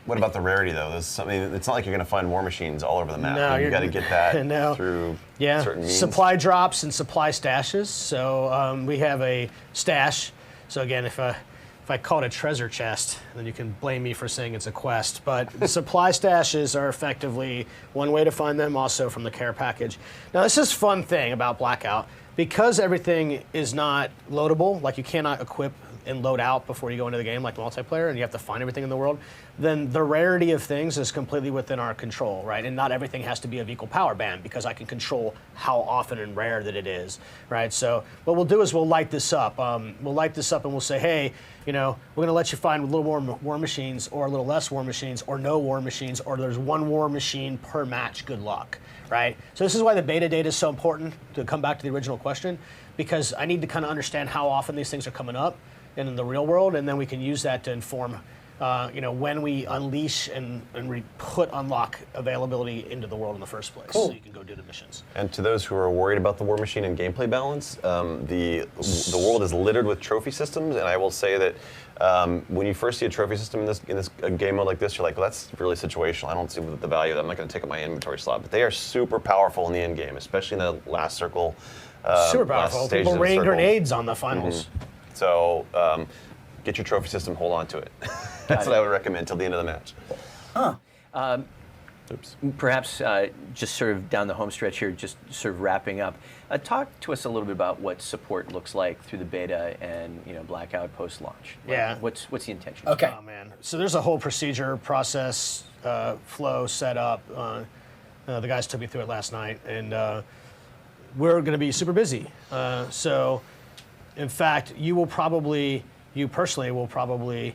What about the rarity, though? There's something. It's not like you're going to find War Machines all over the map. No, you got to get that through Yeah, certain means. supply drops and supply stashes. So we have a stash. So again, if I call it a treasure chest, then you can blame me for saying it's a quest. But the supply stashes are effectively one way to find them, also from the care package. Now, this is a fun thing about Blackout. Because everything is not loadable, like you cannot equip and load out before you go into the game like multiplayer, and you have to find everything in the world, then the rarity of things is completely within our control, right? And not everything has to be of equal power band because I can control how often and rare that it is, right? So what we'll do is we'll light this up. We'll light this up and we'll say, hey, we're going to let you find a little more War Machines or a little less War Machines or no War Machines, or there's one War Machine per match, good luck, right? So this is why the beta data is so important, to come back to the original question, because I need to kind of understand how often these things are coming up in the real world, and then we can use that to inform when we unleash and put unlock availability into the world in the first place, so you can go do the missions. And to those who are worried about the War Machine and gameplay balance, the world is littered with trophy systems, and I will say that when you first see a trophy system in this game mode like this, you're like, well, that's really situational. I don't see the value of that. I'm not going to take up my inventory slot. But they are super powerful in the end game, especially in the last circle. Super powerful. People rain grenades on the finals. So get your trophy system, hold on to it. That's what I would recommend till the end of the match. Oops. Perhaps just sort of down the home stretch here, just sort of wrapping up, talk to us a little bit about what support looks like through the beta and Blackout post-launch. Yeah. What's the intention? Okay. Oh man. So there's a whole procedure, process, flow set up. The guys took me through it last night, and we're going to be super busy. So, in fact, you personally will probably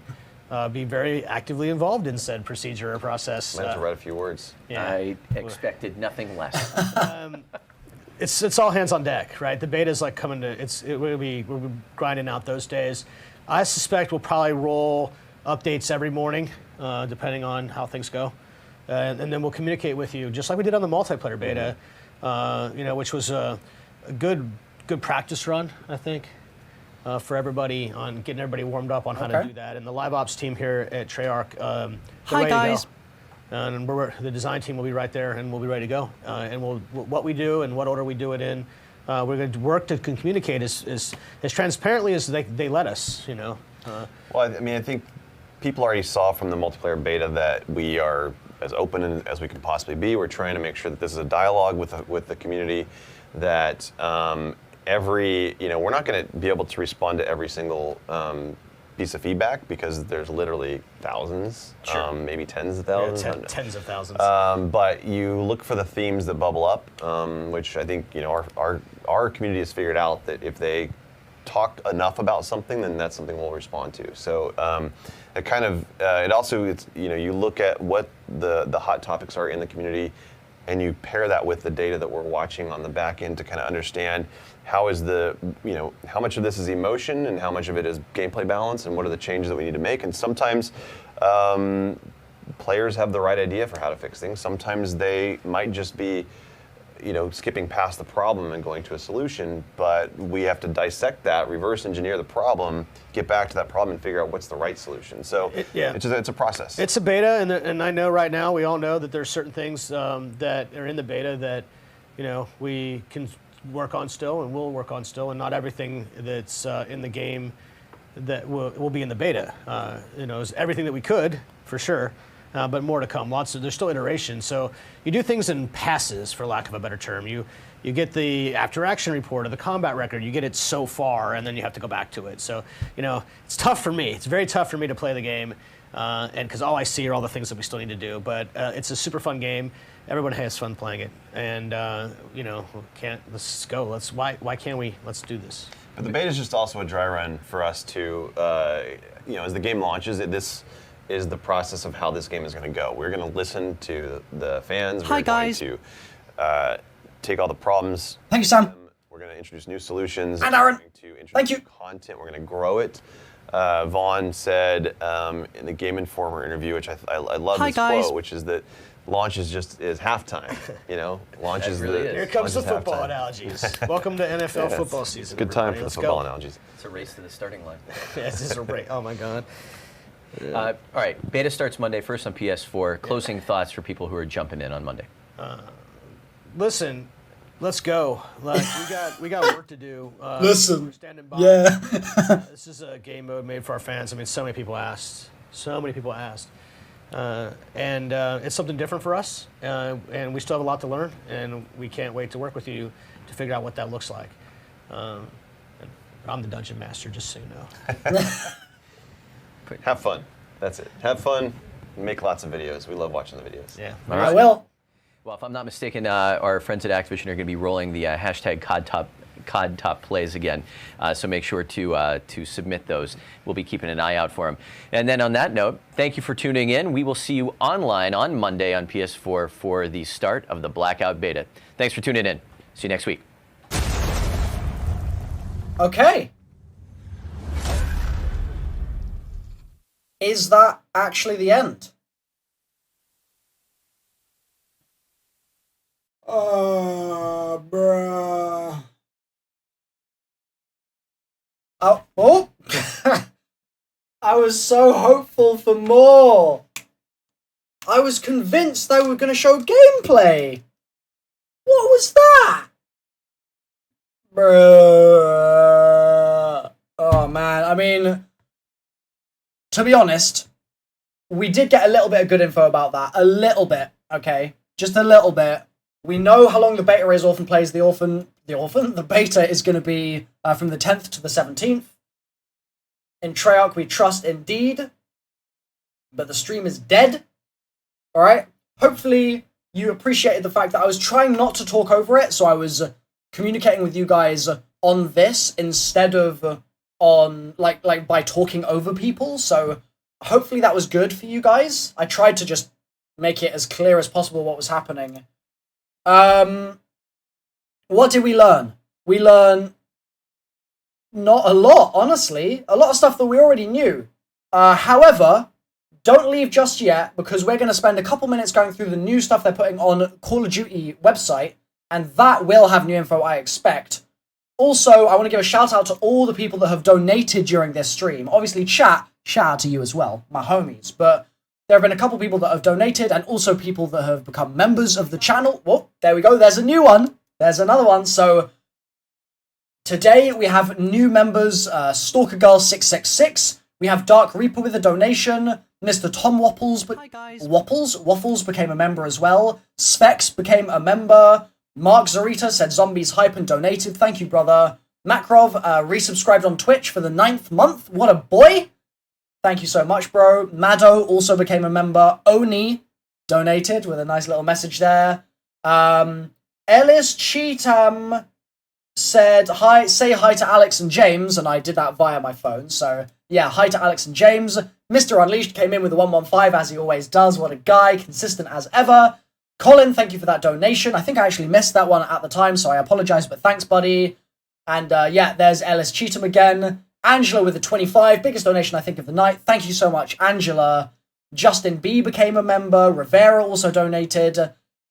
be very actively involved in said procedure or process. Might have to write a few words. Yeah. I expected nothing less. It's all hands on deck, right? The beta's like coming to, we're grinding out those days. I suspect we'll probably roll updates every morning, depending on how things go. And then we'll communicate with you, just like we did on the multiplayer beta, which was a good practice run, I think, for everybody on getting everybody warmed up on how to do that. And the live ops team here at TREYARCH, they're ready to go. And the design team will be right there, and we'll be ready to go. And what we do and what order we do it in, we're going to work to communicate as transparently as they let us. Well, I mean, I think people already saw from the multiplayer beta that we are as open as we can possibly be. We're trying to make sure that this is a dialogue with the community. That we're not going to be able to respond to every single piece of feedback because there's literally thousands, maybe tens of thousands. Yeah, tens of thousands. But you look for the themes that bubble up, which I think our community has figured out that if they talk enough about something, then that's something we'll respond to. So you look at what the hot topics are in the community, and you pair that with the data that we're watching on the back end to kind of understand how much of this is emotion and how much of it is gameplay balance and what are the changes that we need to make. And sometimes players have the right idea for how to fix things. Sometimes they might just be skipping past the problem and going to a solution, but we have to dissect that, reverse engineer the problem, get back to that problem and figure out what's the right solution. So it's a process. It's a beta, and I know right now, we all know that there's certain things that are in the beta that we can work on still and will work on still, and not everything that's in the game that will be in the beta. Is everything that we could, for sure. But more to come. There's still iteration. So you do things in passes, for lack of a better term. You get the after action report or the combat record. You get it so far, and then you have to go back to it. So it's tough for me. It's very tough for me to play the game, and because all I see are all the things that we still need to do. But it's a super fun game. Everyone has fun playing it, and let's go. Why can't we? Let's do this. But the beta is just also a dry run for us to, as the game launches, this is the process of how this game is going to go. We're going to listen to the fans. We're going to take all the problems. Thank you, Sam. We're going to introduce new solutions. And Aaron. We're going to introduce Thank you. content. We're going to grow it. Vaughn said in the Game Informer interview, which I love this quote, which is that launch is halftime. Launch is really the. is. Here comes the football halftime. analogies. Welcome to NFL football season. Good time everybody. for the Let's football go. analogies. It's a race to the starting line. This is a break. Oh my God. All right, beta starts Monday, first on PS4. Closing thoughts for people who are jumping in on Monday. Listen, let's go. We got work to do. Listen. We're standing by. Yeah. This is a game mode made for our fans. I mean, so many people asked. And it's something different for us. And we still have a lot to learn. And we can't wait to work with you to figure out what that looks like. I'm the dungeon master, just so you know. Have fun. That's it. Have fun. Make lots of videos. We love watching the videos. Yeah. All right. I will. Well, if I'm not mistaken, our friends at Activision are going to be rolling the hashtag COD Top Plays again. So make sure to submit those. We'll be keeping an eye out for them. And then on that note, thank you for tuning in. We will see you online on Monday on PS4 for the start of the Blackout beta. Thanks for tuning in. See you next week. Okay. Is that actually the end? Bruh. Oh. I was so hopeful for more. I was convinced they were going to show gameplay. What was that? Bruh. Oh, man. I mean, to be honest, we did get a little bit of good info about that. A little bit, okay? Just a little bit. We know how long the beta is. Orphan plays the beta is going to be from the 10th to the 17th. In Treyarch, we trust indeed. But the stream is dead. Alright? Hopefully, you appreciated the fact that I was trying not to talk over it, so I was communicating with you guys on this instead of on, like by talking over people. So, hopefully that was good for you guys. I tried to just make it as clear as possible what was happening. What did we learn? We learned not a lot, honestly. A lot of stuff that we already knew. However, don't leave just yet, because we're going to spend a couple minutes going through the new stuff they're putting on Call of Duty website, and that will have new info, I expect. Also, I want to give a shout out to all the people that have donated during this stream. Obviously, chat, shout out to you as well, my homies. But there have been a couple people that have donated, and also people that have become members of the channel. Whoa, there we go. There's a new one. There's another one. So today we have new members, Stalker Girl 666. We have Dark Reaper with a donation. Mr. Tom Waffles, Hi, guys. Waffles became a member as well. Specs became a member. Mark Zarita said zombies hype and donated. Thank you, brother. Makrov resubscribed on Twitch for the 9th month. What a boy. Thank you so much, bro. Mado also became a member. Oni donated with a nice little message there. Ellis Cheatham said, hi, say hi to Alex and James, and I did that via my phone. So, yeah, hi to Alex and James. Mr. Unleashed came in with a 115, as he always does. What a guy, consistent as ever. Colin, thank you for that donation. I think I actually missed that one at the time, so I apologize, but thanks, buddy. And yeah, there's Ellis Cheatham again. Angela with a 25, biggest donation, I think, of the night. Thank you so much, Angela. Justin B became a member. Rivera also donated.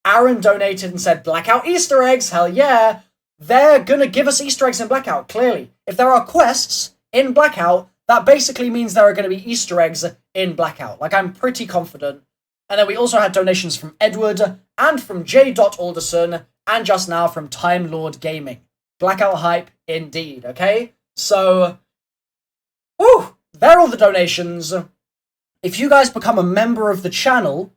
Aaron donated and said, Blackout Easter eggs, hell yeah. They're gonna give us Easter eggs in Blackout, clearly. If there are quests in Blackout, that basically means there are going to be Easter eggs in Blackout. Like, I'm pretty confident. And then we also had donations from Edward and from J. Alderson and just now from Time Lord Gaming. Blackout hype indeed, okay? So, whew, they're all the donations. If you guys become a member of the channel,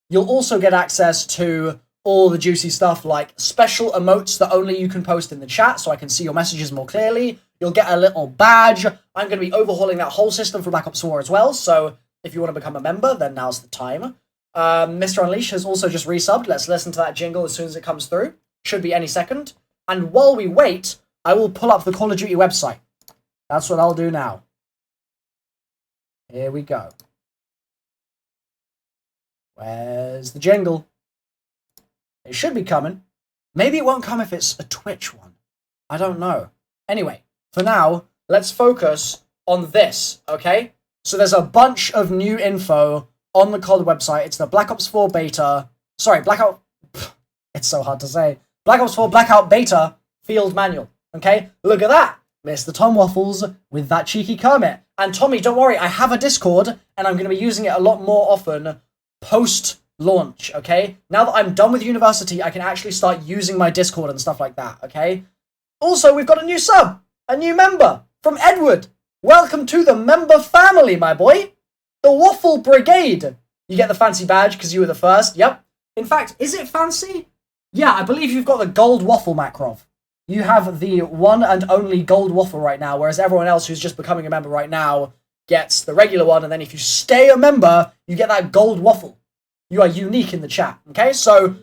you'll also get access to all the juicy stuff like special emotes that only you can post in the chat so I can see your messages more clearly. You'll get a little badge. I'm going to be overhauling that whole system for Black Ops 4 as well, so if you want to become a member, then now's the time. Mr. Unleash has also just resubbed. Let's listen to that jingle as soon as it comes through. Should be any second. And while we wait, I will pull up the Call of Duty website. That's what I'll do now. Here we go. Where's the jingle? It should be coming. Maybe it won't come if it's a Twitch one. I don't know. Anyway, for now, let's focus on this, okay? So there's a bunch of new info on the COD website. It's the Black Ops 4 beta. Sorry, Blackout... It's so hard to say. Black Ops 4 Blackout beta field manual, okay? Look at that. Mr. Tom Waffles with that cheeky Kermit. And Tommy, don't worry, I have a Discord, and I'm going to be using it a lot more often post-launch, okay? Now that I'm done with university, I can actually start using my Discord and stuff like that, okay? Also, we've got a new sub, a new member from Edward. Welcome to the member family, my boy. The Waffle Brigade. You get the fancy badge because you were the first. Yep. In fact, is it fancy? Yeah, I believe you've got the gold waffle, Makrov. You have the one and only gold waffle right now, whereas everyone else who's just becoming a member right now gets the regular one, and then if you stay a member, you get that gold waffle. You are unique in the chat, okay? So...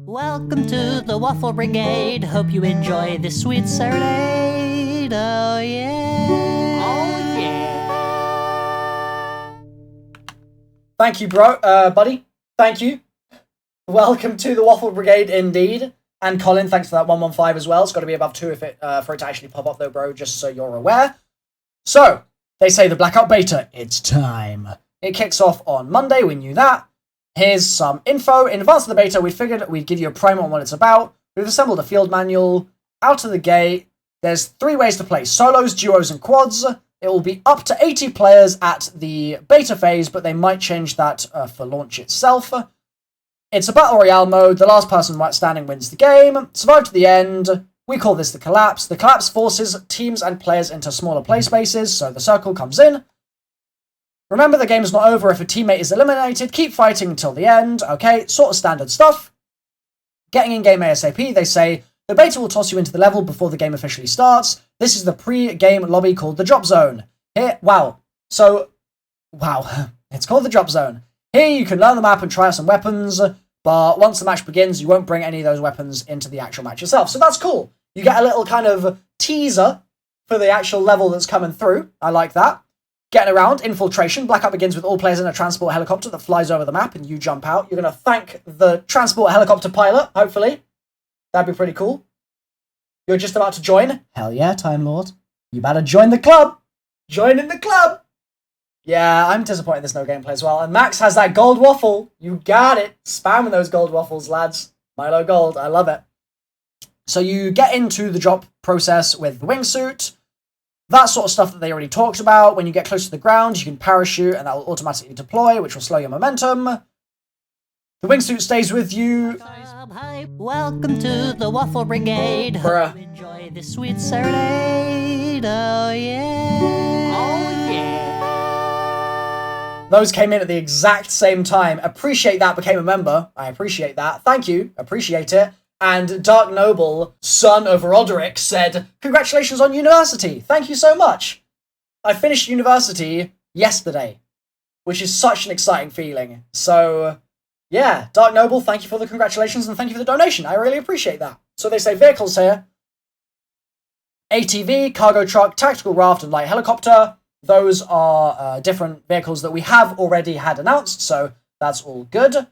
Welcome to the Waffle Brigade. Hope you enjoy this sweet serenade. Oh, yeah. Oh, yeah. Thank you, buddy. Thank you. Welcome to the Waffle Brigade, indeed. And Colin, thanks for that 115 as well. It's got to be above 2 if for it to actually pop up, though, bro, just so you're aware. So, they say the Blackout beta, it's time. It kicks off on Monday, we knew that. Here's some info. In advance of the beta, we figured we'd give you a primer on what it's about. We've assembled a field manual. Out of the gate, there's 3 ways to play. Solos, duos, and quads. It will be up to 80 players at the beta phase, but they might change that for launch itself. It's a Battle Royale mode. The last person standing wins the game. Survive to the end. We call this the Collapse. The Collapse forces teams and players into smaller play spaces, so the circle comes in. Remember, the game's not over if a teammate is eliminated. Keep fighting until the end. Okay, sort of standard stuff. Getting in-game ASAP, they say, the beta will toss you into the level before the game officially starts. This is the pre-game lobby called the Drop Zone. Here, wow. It's called the Drop Zone. Here you can learn the map and try out some weapons, but once the match begins, you won't bring any of those weapons into the actual match yourself. So that's cool. You get a little kind of teaser for the actual level that's coming through. I like that. Getting around, infiltration. Blackout begins with all players in a transport helicopter that flies over the map and you jump out. You're going to thank the transport helicopter pilot, hopefully. That'd be pretty cool. You're just about to join. Hell yeah, Time Lord. You better join the club. Join in the club. Yeah, I'm disappointed there's no gameplay as well. And Max has that gold waffle. You got it. Spamming those gold waffles, lads. Milo Gold. I love it. So you get into the drop process with the wingsuit. That sort of stuff that they already talked about. When you get close to the ground, you can parachute and that will automatically deploy, which will slow your momentum. The wingsuit stays with you. Welcome to the Waffle Brigade. Hope you enjoy this sweet serenade. Oh yeah. Oh yeah. Those came in at the exact same time. Appreciate that, became a member. I appreciate that. Thank you. Appreciate it. And Dark Noble, son of Roderick, said, congratulations on university. Thank you so much. I finished university yesterday, which is such an exciting feeling. So, yeah, Dark Noble, thank you for the congratulations and thank you for the donation. I really appreciate that. So they say vehicles here. ATV, cargo truck, tactical raft, and light helicopter. Those are different vehicles that we have already had announced, so that's all good.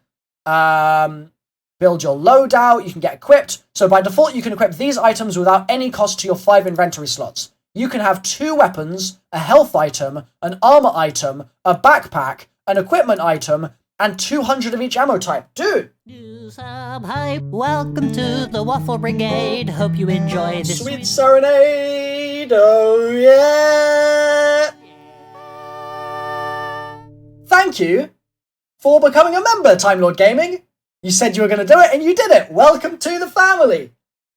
Build your loadout, you can get equipped. So by default, you can equip these items without any cost to your 5 inventory slots. You can have 2 weapons, a health item, an armor item, a backpack, an equipment item, and 200 of each ammo type. Dude! Do some hype. Welcome to the Waffle Brigade. Hope you enjoy this Sweet serenade, oh yeah! Thank you for becoming a member, Time Lord Gaming. You said you were going to do it, and you did it. Welcome to the family.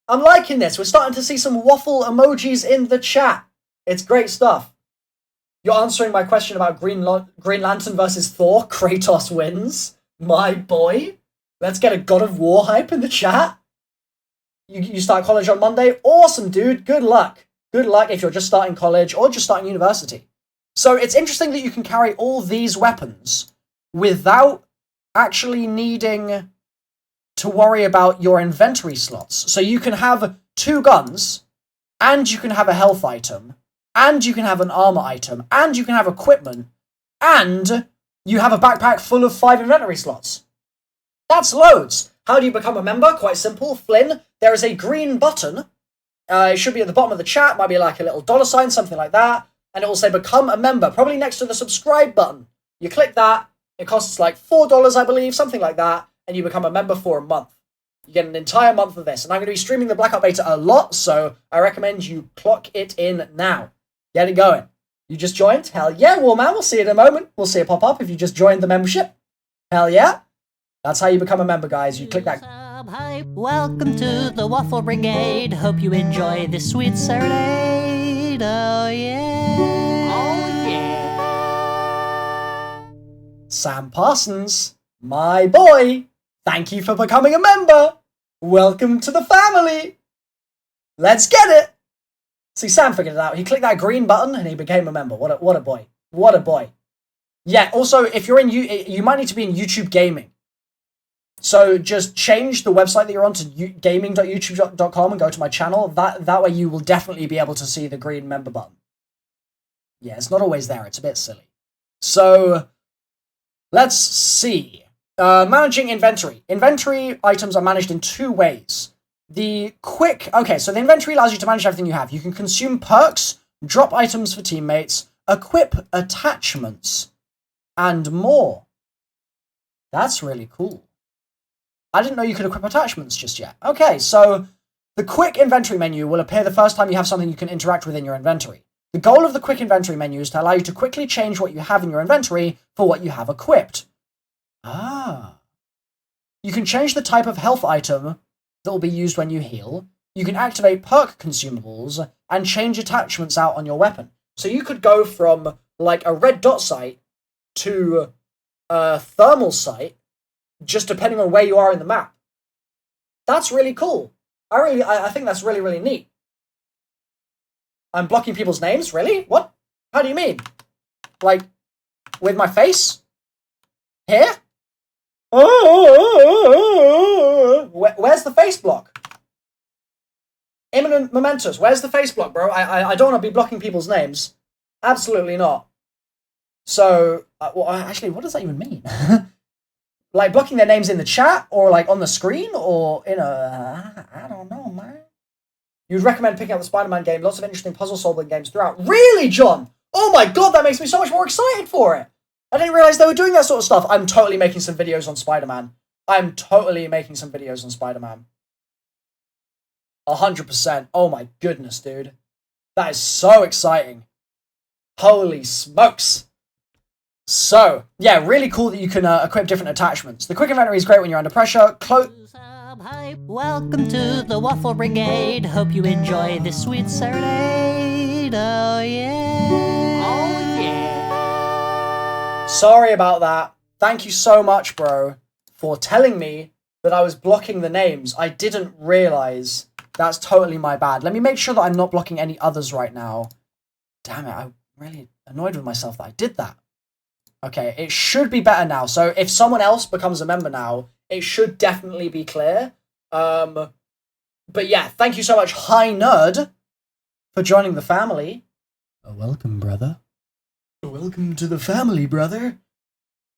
I'm liking this. We're starting to see some waffle emojis in the chat. It's great stuff. You're answering my question about Green Lantern versus Thor. Kratos wins. My boy. Let's get a God of War hype in the chat. You start college on Monday. Awesome, dude. Good luck. Good luck if you're just starting college or just starting university. So it's interesting that you can carry all these weapons without actually needing to worry about your inventory slots. So you can have 2 guns, and you can have a health item, and you can have an armor item, and you can have equipment, and you have a backpack full of 5 inventory slots. That's loads. How do you become a member? Quite simple. Flynn, there is a green button. It should be at the bottom of the chat. Might be like a little $, something like that. And it will say become a member, probably next to the subscribe button. You click that. It costs like $4, I believe, something like that, and you become a member for a month. You get an entire month of this, and I'm going to be streaming the Blackout beta a lot, so I recommend you clock it in now. Get it going. You just joined? Hell yeah, Warman. We'll see it in a moment. We'll see it pop up if you just joined the membership. Hell yeah. That's how you become a member, guys. You click that. Welcome to the Waffle Brigade. Hope you enjoy this sweet serenade. Oh yeah. Oh yeah. Sam Parsons, my boy. Thank you for becoming a member. Welcome to the family. Let's get it. See, Sam figured it out. He clicked that green button and he became a member. What a boy. What a boy. Yeah, also, if you're in you might need to be in YouTube Gaming. So just change the website that you're on to gaming.youtube.com and go to my channel. That way you will definitely be able to see the green member button. Yeah, it's not always there. It's a bit silly. So let's see. Managing inventory. Inventory items are managed in 2 ways. So the inventory allows you to manage everything you have. You can consume perks, drop items for teammates, equip attachments, and more. That's really cool. I didn't know you could equip attachments just yet. Okay, so the quick inventory menu will appear the first time you have something you can interact with in your inventory. The goal of the quick inventory menu is to allow you to quickly change what you have in your inventory for what you have equipped. You can change the type of health item that will be used when you heal. You can activate perk consumables and change attachments out on your weapon. So you could go from like a red dot sight to a thermal sight, just depending on where you are in the map. That's really cool. I think that's really, really neat. I'm blocking people's names? Really? What? How do you mean? Like, with my face? Here? Where's the face block? Imminent Mementos, where's the face block, bro? I don't want to be blocking people's names. Absolutely not. So, actually, what does that even mean? Like blocking their names in the chat or like on the screen or in a... I don't know, man. You'd recommend picking up the Spider-Man game. Lots of interesting puzzle-solving games throughout. Really, John? Oh my god, that makes me so much more excited for it. I didn't realize they were doing that sort of stuff. I'm totally making some videos on Spider-Man. 100%. Oh my goodness, dude. That is so exciting. Holy smokes. So, yeah, really cool that you can equip different attachments. The quick inventory is great when you're under pressure. Welcome to the Waffle Brigade. Hope you enjoy this sweet serenade. Oh, yeah. Oh, yeah. Sorry about that. Thank you so much, bro, for telling me that I was blocking the names. I didn't realize. That's totally my bad. Let me make sure that I'm not blocking any others right now. Damn it, I'm really annoyed with myself that I did that. Okay, it should be better now. So if someone else becomes a member now, it should definitely be clear. But yeah, thank you so much, High Nerd, for joining the family. Welcome, brother. Welcome to the family, brother.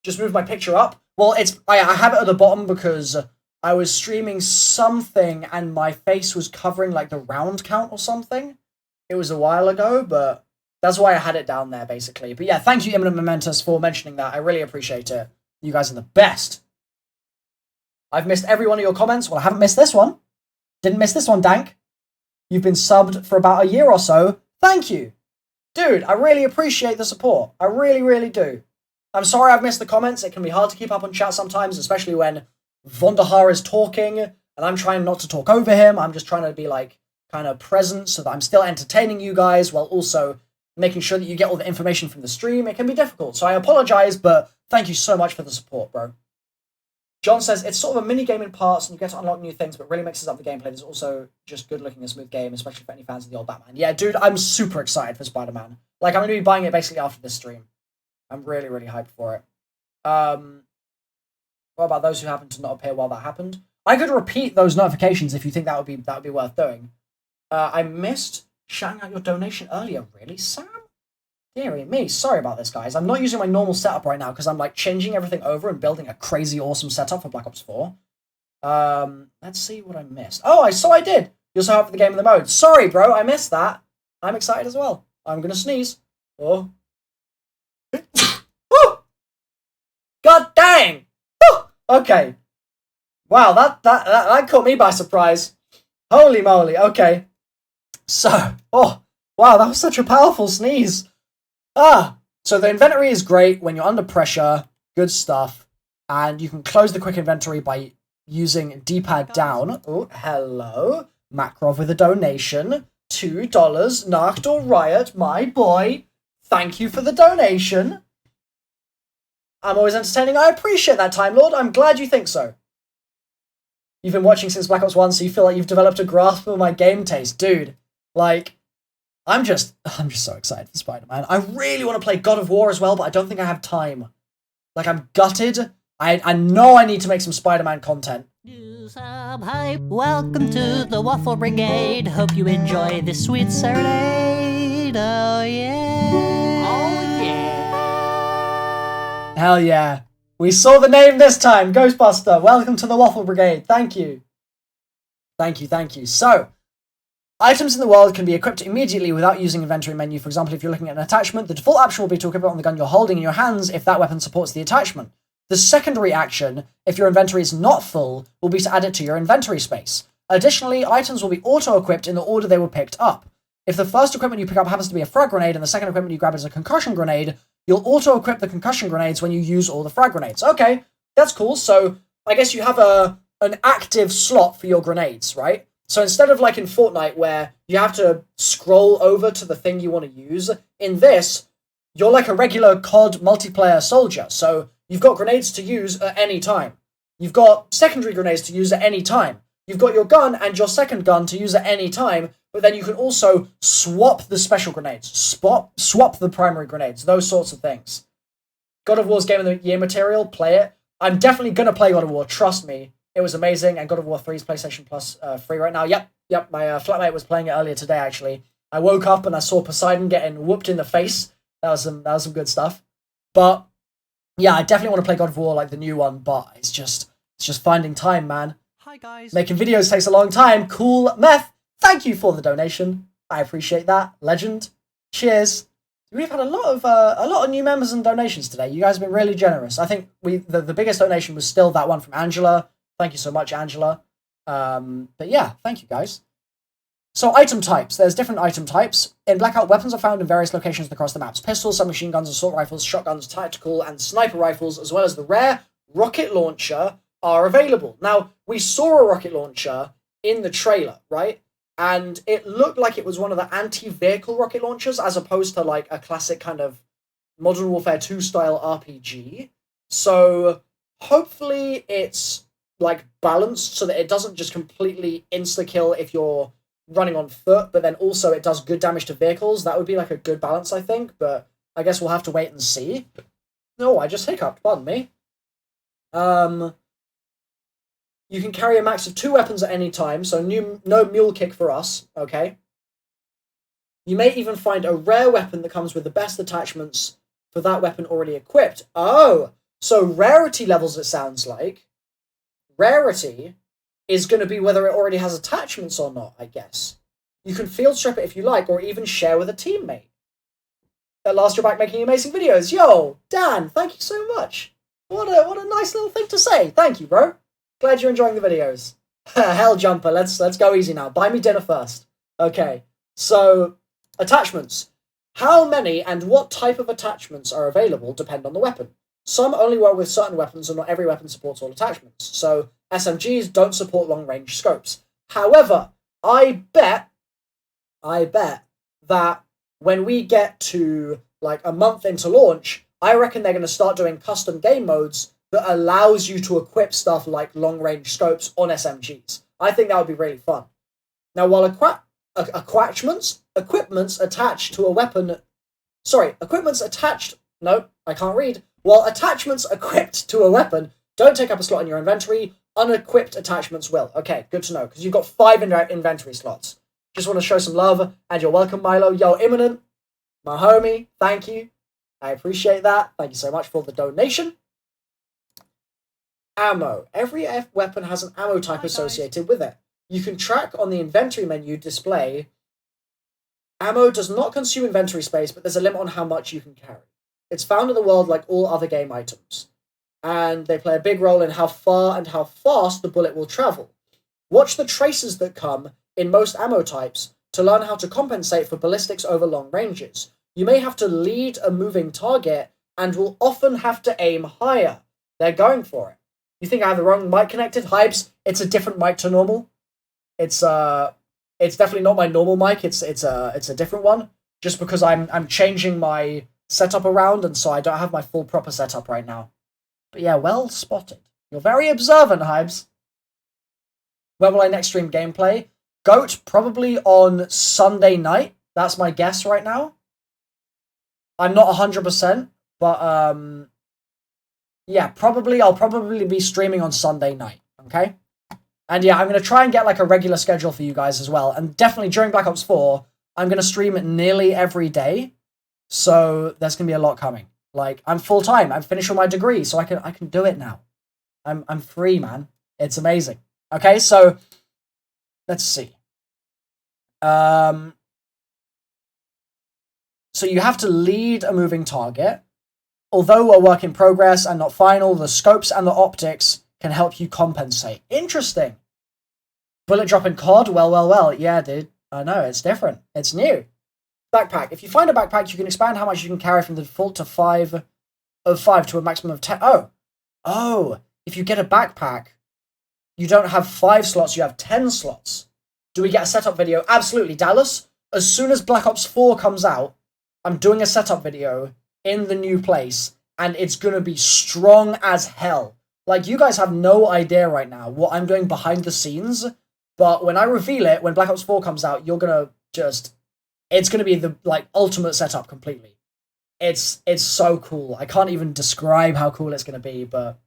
Just move my picture up. Well, I have it at the bottom because I was streaming something and my face was covering like the round count or something. It was a while ago, but that's why I had it down there, basically. But yeah, thank you, Imminent Momentous, for mentioning that. I really appreciate it. You guys are the best. I've missed every one of your comments. Well, I haven't missed this one. Didn't miss this one, Dank. You've been subbed for about a year or so. Thank you. Dude, I really appreciate the support. I really, really do. I'm sorry I've missed the comments. It can be hard to keep up on chat sometimes, especially when Vondahar is talking, and I'm trying not to talk over him. I'm just trying to be, like, kind of present so that I'm still entertaining you guys while also making sure that you get all the information from the stream. It can be difficult, so I apologize, but thank you so much for the support, bro. John says, it's sort of a mini-game in parts, and you get to unlock new things, but really mixes up the gameplay. It's also just good-looking and smooth game, especially for any fans of the old Batman. Yeah, dude, I'm super excited for Spider-Man. Like, I'm going to be buying it basically after this stream. I'm really, really hyped for it. What about those who happen to not appear while that happened? I could repeat those notifications if you think that would be worth doing. I missed shouting out your donation earlier. Really, Sam? Deary me. Sorry about this, guys. I'm not using my normal setup right now because I'm like changing everything over and building a crazy awesome setup for Black Ops 4. Let's see what I missed. Oh, I did. You also have the game of the mode. Sorry, bro. I missed that. I'm excited as well. I'm gonna sneeze. Oh. God dang! Okay. Wow, that caught me by surprise. Holy moly, okay. So, wow, that was such a powerful sneeze. So the inventory is great when you're under pressure, good stuff, and you can close the quick inventory by using D-pad down. Oh, hello. Makrov with a donation. $2. Narkdor Riot, my boy. Thank you for the donation. I'm always entertaining. I appreciate that, Time Lord. I'm glad you think so. You've been watching since Black Ops 1, so you feel like you've developed a grasp of my game taste. Dude, like, I'm just so excited for Spider-Man. I really want to play God of War as well, but I don't think I have time. Like, I'm gutted. I know I need to make some Spider-Man content. Welcome to the Waffle Brigade. Hope you enjoy this sweet serenade. Oh, yeah. Oh, yeah. Hell yeah. We saw the name this time. Ghostbuster. Welcome to the Waffle Brigade. Thank you. Thank you. So, items in the world can be equipped immediately without using inventory menu. For example, if you're looking at an attachment, the default option will be to equip it on the gun you're holding in your hands if that weapon supports the attachment. The secondary action, if your inventory is not full, will be to add it to your inventory space. Additionally, items will be auto-equipped in the order they were picked up. If the first equipment you pick up happens to be a frag grenade and the second equipment you grab is a concussion grenade, you'll auto-equip the concussion grenades when you use all the frag grenades. Okay, that's cool. So I guess you have an active slot for your grenades, right? So instead of like in Fortnite where you have to scroll over to the thing you want to use, in this, you're like a regular COD multiplayer soldier. So you've got grenades to use at any time. You've got secondary grenades to use at any time. You've got your gun and your second gun to use at any time, but then you can also swap the special grenades, swap the primary grenades, those sorts of things. God of War's Game of the Year material, play it. I'm definitely going to play God of War, trust me. It was amazing, and God of War 3 is PlayStation Plus free right now. Yep, my flatmate was playing it earlier today, actually. I woke up and I saw Poseidon getting whooped in the face. That was some good stuff. But yeah, I definitely want to play God of War, like the new one, but it's just finding time, man. Hi guys. Making videos takes a long time. Cool Meth, thank you for the donation. I appreciate that. Legend. Cheers. We've had a lot of new members and donations today. You guys have been really generous. I think the biggest donation was still that one from Angela. Thank you so much, Angela. But yeah, thank you guys. So item types. There's different item types. In Blackout, weapons are found in various locations across the maps. Pistols, submachine guns, assault rifles, shotguns, tactical, and sniper rifles, as well as the rare rocket launcher, are available. Now, we saw a rocket launcher in the trailer, right? And it looked like it was one of the anti-vehicle rocket launchers, as opposed to like a classic kind of Modern Warfare 2 style RPG. So hopefully it's like balanced so that it doesn't just completely insta-kill if you're running on foot, but then also it does good damage to vehicles. That would be like a good balance, I think, but I guess we'll have to wait and see. No, I just hiccuped, pardon me. You can carry a max of 2 weapons at any time, so no mule kick for us, okay? You may even find a rare weapon that comes with the best attachments for that weapon already equipped. Oh, so rarity levels, it sounds like. Rarity is going to be whether it already has attachments or not, I guess. You can field strip it if you like, or even share with a teammate. At last, you're back making amazing videos. Yo, Dan, thank you so much. What a nice little thing to say. Thank you, bro. Glad you're enjoying the videos. Hell jumper, let's go easy now. Buy me dinner first. Okay, so attachments. How many and what type of attachments are available depend on the weapon. Some only work with certain weapons, and not every weapon supports all attachments. So SMGs don't support long-range scopes. However, I bet that when we get to like a month into launch, I reckon they're going to start doing custom game modes that allows you to equip stuff like long-range scopes on SMGs. I think that would be really fun. Now, while equipments attached to a weapon... Sorry, equipments attached... No, I can't read. While attachments equipped to a weapon don't take up a slot in your inventory, unequipped attachments will. Okay, good to know, because you've got 5 inventory slots. Just want to show some love, and you're welcome, Milo. Yo, Imminent, my homie, thank you. I appreciate that. Thank you so much for the donation. Ammo. Every weapon has an ammo type associated with it. You can track on the inventory menu display. Ammo does not consume inventory space, but there's a limit on how much you can carry. It's found in the world like all other game items, and they play a big role in how far and how fast the bullet will travel. Watch the traces that come in most ammo types to learn how to compensate for ballistics over long ranges. You may have to lead a moving target and will often have to aim higher. They're going for it. You think I have the wrong mic connected? Hypes, it's a different mic to normal. It's definitely not my normal mic. It's a different one. Just because I'm changing my setup around, and so I don't have my full proper setup right now. But yeah, well spotted. You're very observant, Hypes. When will I next stream gameplay? Goat, probably on Sunday night. That's my guess right now. I'm not 100%, but yeah, I'll probably be streaming on Sunday night, okay? And yeah, I'm going to try and get like a regular schedule for you guys as well. And definitely during Black Ops 4, I'm going to stream it nearly every day. So there's going to be a lot coming. Like, I'm full-time. I'm finished with my degree, so I can do it now. I'm free, man. It's amazing. Okay, so let's see. So you have to lead a moving target. Although a work in progress and not final, the scopes and the optics can help you compensate. Interesting. Bullet drop in COD? Well. Yeah, dude. I know, it's different. It's new. Backpack. If you find a backpack, you can expand how much you can carry from the default to 5 to a maximum of 10. Oh, if you get a backpack, you don't have 5 slots, you have 10 slots. Do we get a setup video? Absolutely, Dallas. As soon as Black Ops 4 comes out, I'm doing a setup video in the new place, and it's gonna be strong as hell. Like, you guys have no idea right now what I'm doing behind the scenes, but when I reveal it, when Black Ops 4 comes out, you're gonna just... It's gonna be the, like, ultimate setup completely. It's so cool. I can't even describe how cool it's gonna be, but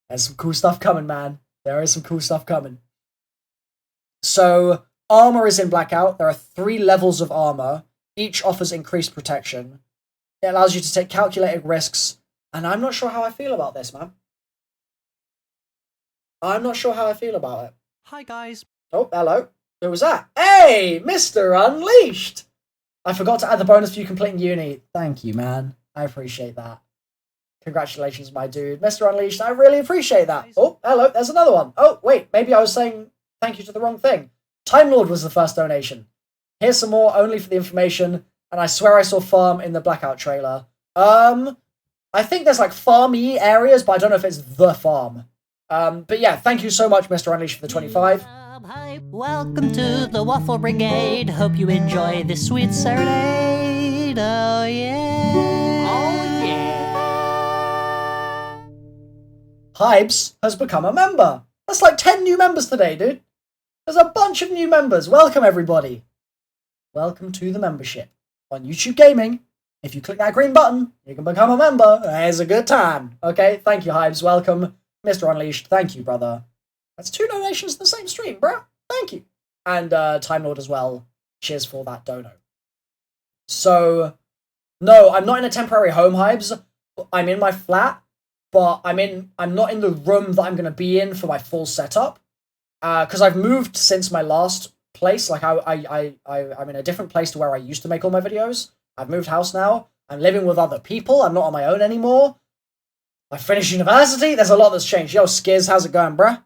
there's some cool stuff coming, man. There is some cool stuff coming. So, armor is in Blackout. There are 3 levels of armor. Each offers increased protection. It allows you to take calculated risks And I'm not sure how I feel about this, man. I'm not sure how I feel about it. Hi, guys. Oh, hello. Who was that? Hey, Mr. Unleashed! I forgot to add the bonus for you completing uni. Thank you, man. I appreciate that. Congratulations, my dude. Mr. Unleashed, I really appreciate that. Oh, hello, there's another one. Oh, wait, maybe I was saying thank you to the wrong thing. Time Lord was the first donation. Here's some more only for the information, and I swear I saw farm in the Blackout trailer. I think there's like farmy areas, but I don't know if it's the farm. But yeah, thank you so much, Mr. Unleashed, for the 25. Welcome to the Waffle Brigade. Hope you enjoy this sweet serenade. Oh, yeah. Oh, yeah. Hybes has become a member. That's like 10 new members today, dude. There's a bunch of new members. Welcome, everybody. Welcome to the membership. On YouTube Gaming, if you click that green button, you can become a member. It's a good time. Okay, thank you, Hybes. Welcome. Mr. Unleashed, thank you, brother. That's 2 donations in the same stream, bro. Thank you. And Time Lord as well. Cheers for that dono. So, no, I'm not in a temporary home, Hybes. I'm in my flat, but I'm not in the room that I'm going to be in for my full setup. Because I've moved since my last place. Like, I'm in a different place to where I used to make all my videos. I've moved house now. I'm living with other people. I'm not on my own anymore. I finished university. There's a lot that's changed. Yo, Skiz, how's it going, bruh?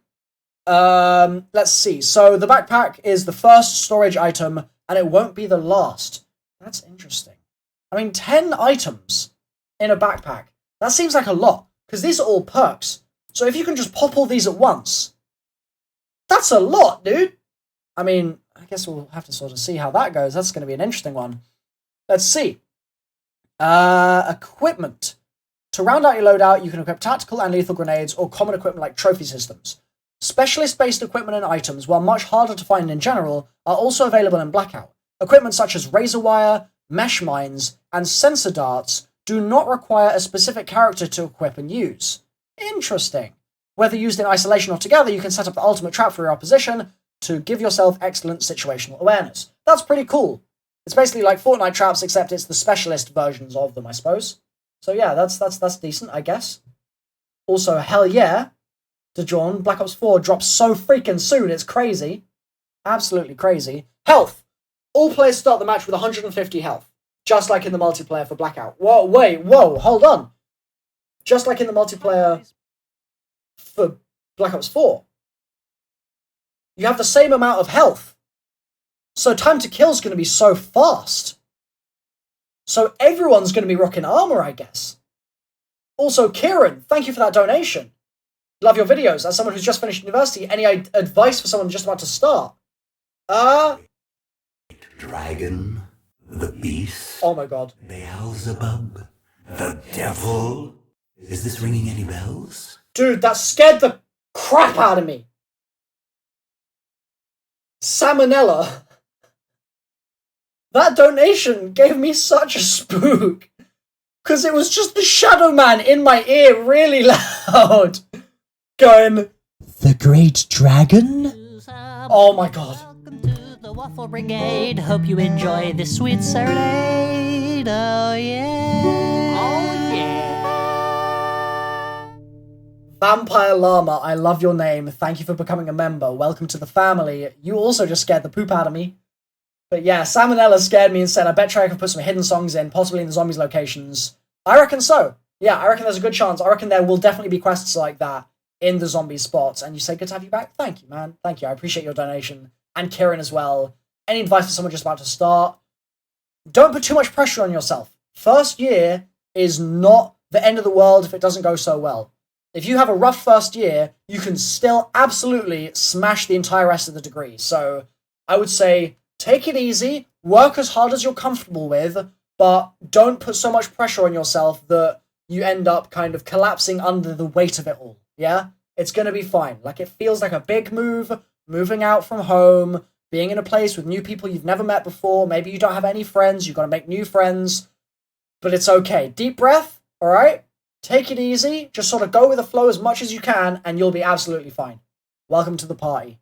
Let's see. So the backpack is the first storage item, and it won't be the last. That's interesting. I mean, 10 items in a backpack. That seems like a lot, because these are all perks. So if you can just pop all these at once, that's a lot, dude. I mean, I guess we'll have to sort of see how that goes. That's going to be an interesting one. Let's see. Equipment. To round out your loadout, you can equip tactical and lethal grenades or common equipment like trophy systems. Specialist-based equipment and items, while much harder to find in general, are also available in Blackout. Equipment such as razor wire, mesh mines, and sensor darts do not require a specific character to equip and use. Interesting. Whether used in isolation or together, you can set up the ultimate trap for your opposition to give yourself excellent situational awareness. That's pretty cool. It's basically like Fortnite traps, except it's the specialist versions of them, I suppose. So yeah, that's decent, I guess. Also, hell yeah, DeJohn, Black Ops 4 drops so freaking soon, it's crazy. Absolutely crazy. Health. All players start the match with 150 health, just like in the multiplayer for Blackout. Whoa, hold on. Just like in the multiplayer for Black Ops 4. You have the same amount of health. So time to kill is going to be so fast. So everyone's going to be rocking armor, I guess. Also, Kieran, thank you for that donation. Love your videos. As someone who's just finished university, any advice for someone just about to start? Dragon, the beast, Oh my god. Beelzebub, the devil. Is this ringing any bells? Dude, that scared the crap out of me. Salmonella. That donation gave me such a spook. Because it was just the Shadow Man in my ear really loud. Going, The Great Dragon? oh my god. Welcome to the Waffle Brigade. Hope you enjoy this sweet serenade. Oh, yeah. Oh, yeah. Vampire Llama, I love your name. Thank you for becoming a member. Welcome to the family. You also just scared the poop out of me. But yeah, Salmonella scared me and said, I bet Trey can put some hidden songs in, possibly in the zombies locations. I reckon so. Yeah, I reckon there's a good chance. I reckon there will definitely be quests like that in the zombie spots. And you say, good to have you back? Thank you, man. Thank you. I appreciate your donation. And Kieran as well. Any advice for someone just about to start? Don't put too much pressure on yourself. First year is not the end of the world if it doesn't go so well. If you have a rough first year, you can still absolutely smash the entire rest of the degree. So I would say, take it easy, work as hard as you're comfortable with, but don't put so much pressure on yourself that you end up kind of collapsing under the weight of it all, yeah? It's gonna be fine. Like, it feels like a big move, moving out from home, being in a place with new people you've never met before, maybe you don't have any friends, you've gotta make new friends, but it's okay. Deep breath, alright? Take it easy, just sort of go with the flow as much as you can, and you'll be absolutely fine. Welcome to the party.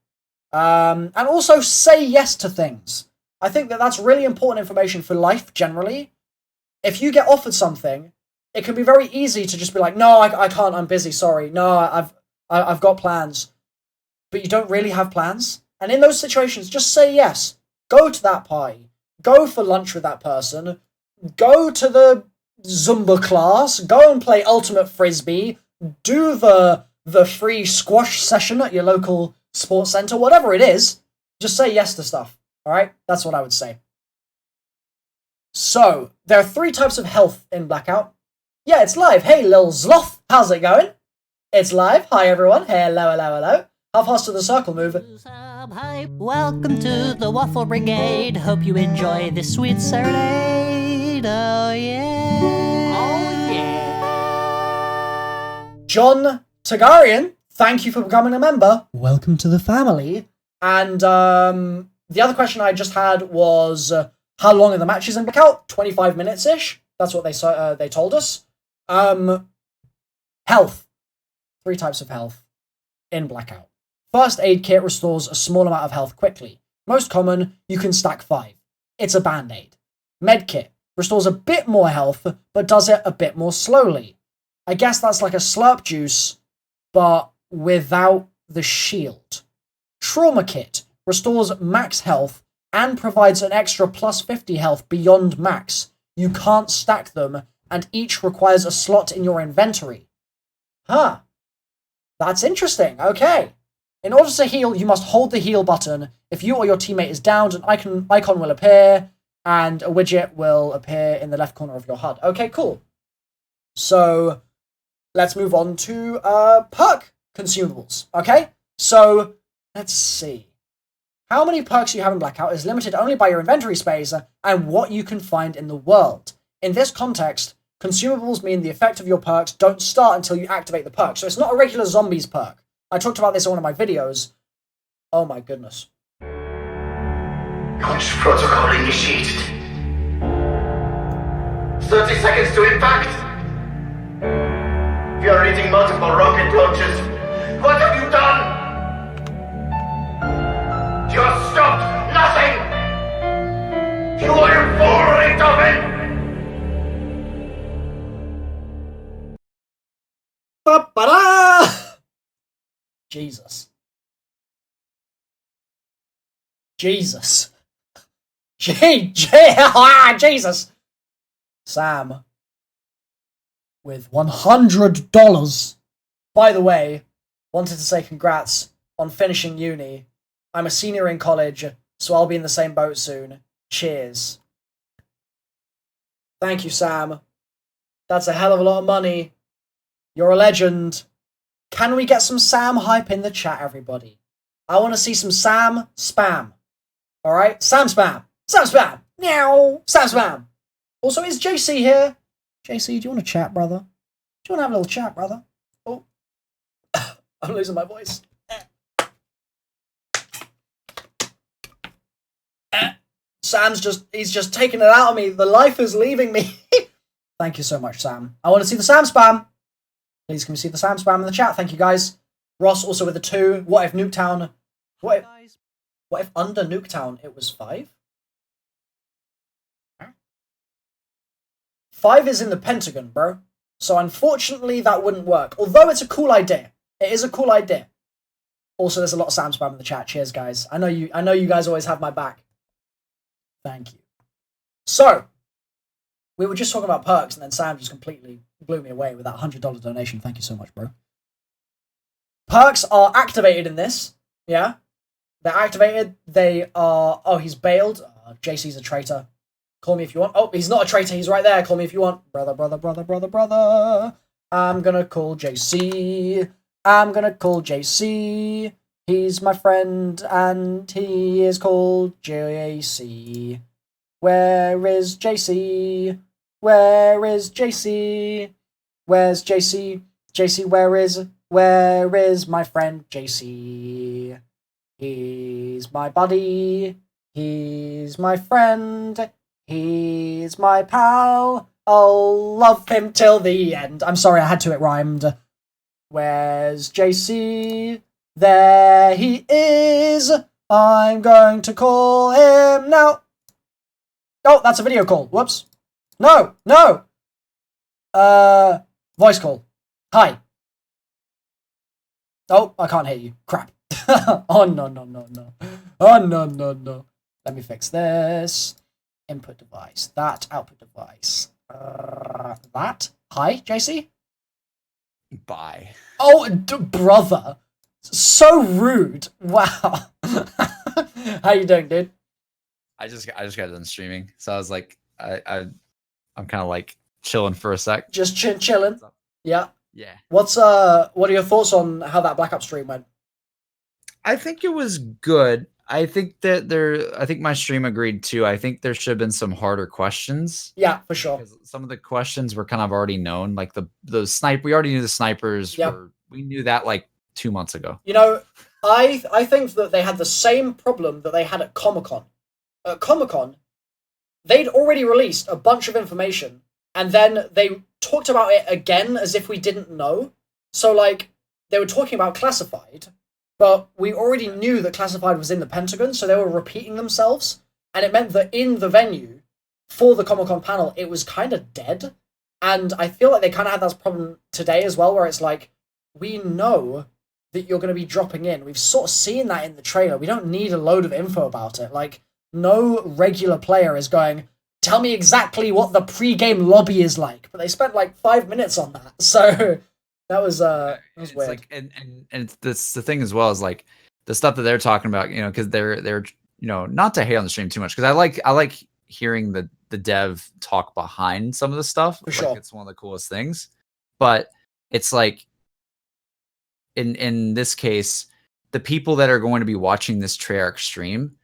And also say yes to things. I think that that's really important information for life generally. If you get offered something it can be very easy to just be like, no, I can't, I'm busy, sorry. No, I've got plans. But you don't really have plans. And in those situations, just say yes. Go to that party. Go for lunch with that person. Go to the Zumba class. Go and play Ultimate Frisbee. Do the free squash session at your local sports center. Whatever it is, just say yes to stuff. Alright? That's what I would say. So, there are 3 types of health in Blackout. Yeah, it's live. Hey, Lil Zloth. How's it going? It's live. Hi, everyone. Hello, hello, hello. How fast does the circle move? Welcome to the Waffle Brigade. Hope you enjoy this sweet serenade. Oh, yeah. Oh, yeah. John Tagarian, thank you for becoming a member. Welcome to the family. And the other question I just had was, how long are the matches in Blackout? 25 minutes-ish. That's what they told us. Health. 3 types of health in Blackout. First aid kit restores a small amount of health quickly. Most common, you can stack 5. It's a band-aid. Med kit restores a bit more health, but does it a bit more slowly. I guess that's like a slurp juice, but without the shield. Trauma kit restores max health and provides an extra plus 50 health beyond max. You can't stack them, and each requires a slot in your inventory. Huh. That's interesting. Okay. In order to heal, you must hold the heal button. If you or your teammate is downed, an icon will appear, and a widget will appear in the left corner of your HUD. Okay, cool. So, let's move on to perk consumables. Okay? So, let's see. How many perks you have in Blackout is limited only by your inventory space and what you can find in the world. In this context, consumables mean the effect of your perks don't start until you activate the perk. So it's not a regular zombies perk. I talked about this in one of my videos. Oh my goodness. Launch protocol initiated. 30 seconds to impact. We are reading multiple rocket launches. What have you done? You have stopped nothing! You are a fool, Beethoven! Ba-ba-da! Jesus. Jesus. Jesus. Sam. With $100. By the way, wanted to say congrats on finishing uni. I'm a senior in college, so I'll be in the same boat soon. Cheers. Thank you, Sam. That's a hell of a lot of money. You're a legend. Can we get some Sam hype in the chat, everybody? I want to see some Sam spam. Alright? Sam spam. Sam spam. Meow. Sam spam. Also, is JC here? JC, do you want to chat, brother? Do you want to have a little chat, brother? Oh. I'm losing my voice. He's just taking it out of me. The life is leaving me. Thank you so much, Sam. I want to see the Sam spam. Please, can we see the Sam spam in the chat? Thank you, guys. Ross also with a 2. What if Nuketown... What if under Nuketown it was 5? 5 is in the Pentagon, bro. So unfortunately that wouldn't work. Although it's a cool idea. It is a cool idea. Also, there's a lot of Sam spam in the chat. Cheers, guys. I know you guys always have my back. Thank you. So, we were just talking about perks, and then Sam just completely blew me away with that $100 donation. Thank you so much, bro. Perks are activated in this. Yeah? They're activated. They are... Oh, he's bailed. JC's a traitor. Call me if you want. Oh, he's not a traitor. He's right there. Call me if you want. Brother, brother, brother, brother, brother. I'm gonna call JC. I'm gonna call JC. He's my friend, and he is called JC. Where is JC? Where is JC? Where's JC? JC, where is my friend JC? He's my buddy. He's my friend. He's my pal. I'll love him till the end. I'm sorry, I had to, it rhymed. Where's JC? There he is. I'm going to call him now. Oh, that's a video call. Whoops. No, no. Voice call. Hi. Oh, I can't hear you. Crap. Oh, no. Oh, no. Let me fix this. Input device. That. Output device. That. Hi, JC? Bye. Oh, brother. So rude. Wow. How you doing, dude? I just got done streaming, so I was like, I'm kind of like chilling for a sec. Just chilling. Yeah. Yeah. What are your thoughts on how that Blackout stream went? I think it was good. I think my stream agreed too. I think there should have been some harder questions. Yeah, for sure. Because some of the questions were kind of already known, like the snipe. We already knew the snipers. Yep. We knew that like 2 months ago. You know, I think that they had the same problem that they had at Comic-Con. At Comic-Con, they'd already released a bunch of information, and then they talked about it again as if we didn't know. So, like, they were talking about Classified, but we already knew that Classified was in the Pentagon, so they were repeating themselves, and it meant that in the venue, for the Comic-Con panel, it was kind of dead, and I feel like they kind of had that problem today as well, where it's like, we know that you're going to be dropping in. We've sort of seen that in the trailer. We don't need a load of info about it. Like, no regular player is going, tell me exactly what the pre-game lobby is like. But they spent like 5 minutes on that. So that was weird. Like, and it's the thing as well is like the stuff that they're talking about, you know, because they're not to hate on the stream too much, because I like hearing the dev talk behind some of the stuff. For sure. It's one of the coolest things. But it's like in this case, the people that are going to be watching this Treyarch stream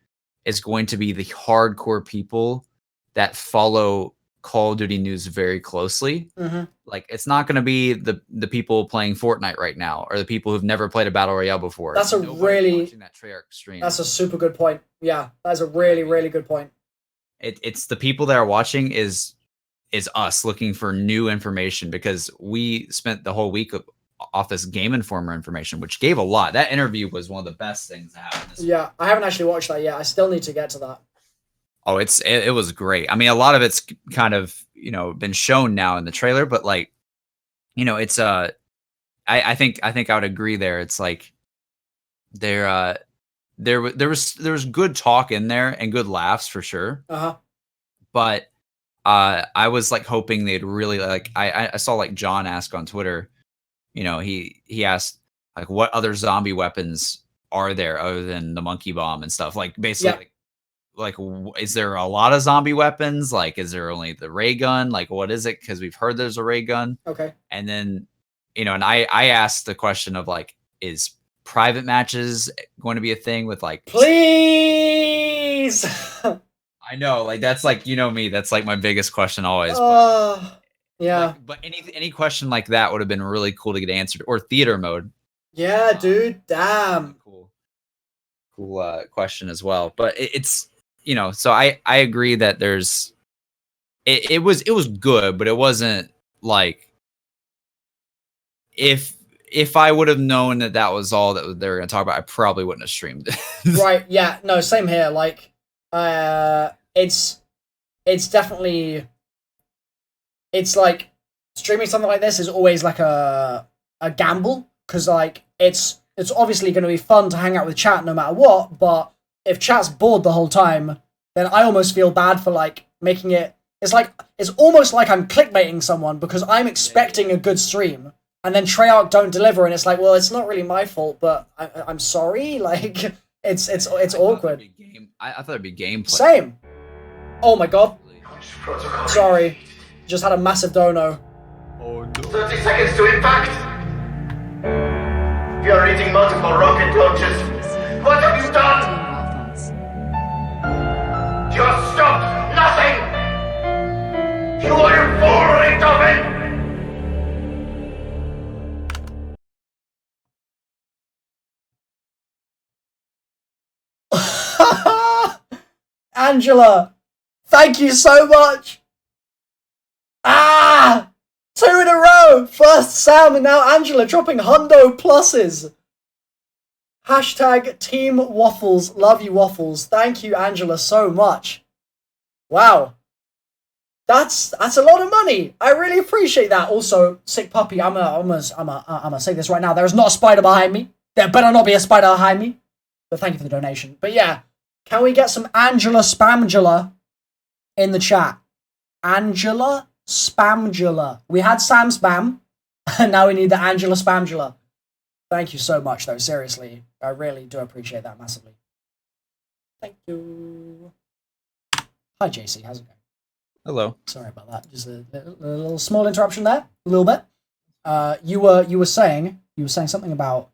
is going to be the hardcore people that follow Call of Duty news very closely. Mm-hmm. Like, it's not going to be the people playing Fortnite right now, or the people who've never played a battle royale before. That's watching that Treyarch stream. That's a super good point. Yeah, that's a really good point. It's the people that are watching is us looking for new information, because we spent the whole week off this Game Informer information, which gave a lot. That interview was one of the best things that happened this week. I haven't actually watched that yet. I still need to get to that. Oh, it was great. I mean, a lot of it's kind of, been shown now in the trailer, but like, it's I think I would agree there. It's like there was good talk in there and good laughs for sure. Uh-huh. But I was like hoping they'd really like I saw like John ask on Twitter, he asked like, what other zombie weapons are there other than the monkey bomb and stuff? Like, basically, like is there a lot of zombie weapons? Like, is there only the ray gun? Like, what is it? Because we've heard there's a ray gun. Okay. And then, and I asked the question of like, is private matches going to be a thing with like, please? I know, like, that's like, me, that's like my biggest question always. Yeah. Like, but any question like that would have been really cool to get answered. Or theater mode. Yeah, dude. Damn. Cool question as well. But it's, so I agree that there's, it was good, but it wasn't like, if I would have known that was all that they were going to talk about, I probably wouldn't have streamed it. Right. Yeah. No, same here. Like, it's definitely, it's like streaming something like this is always like a gamble, because like it's obviously going to be fun to hang out with chat no matter what, but if chat's bored the whole time, then I almost feel bad for like making it. It's almost like I'm clickbaiting someone, because I'm expecting a good stream, and then Treyarch don't deliver, and it's like, well, it's not really my fault, but I'm sorry. Like, it's awkward. I thought it'd be gameplay. Same. Oh my god. Sorry. Just had a massive dono. Oh no. 30 seconds to impact. We are eating multiple rocket launches. What have you done? Just stop. Nothing. You are full of it. Angela, thank you so much. 2 in a row. First Sam and now Angela dropping hundo pluses. Hashtag Team Waffles. Love you, Waffles. Thank you, Angela, so much. Wow. That's a lot of money. I really appreciate that. Also, sick puppy. I'm gonna say this right now. There is not a spider behind me. There better not be a spider behind me. But thank you for the donation. But yeah, can we get some Angela Spamgula in the chat? Angela Spamgula. We had Sam Spam, and now we need the Angela Spamgula. Thank you so much, though. Seriously, I really do appreciate that massively. Thank you. Hi, JC. How's it going? Hello. Sorry about that. Just a little small interruption there. A little bit. You were saying something about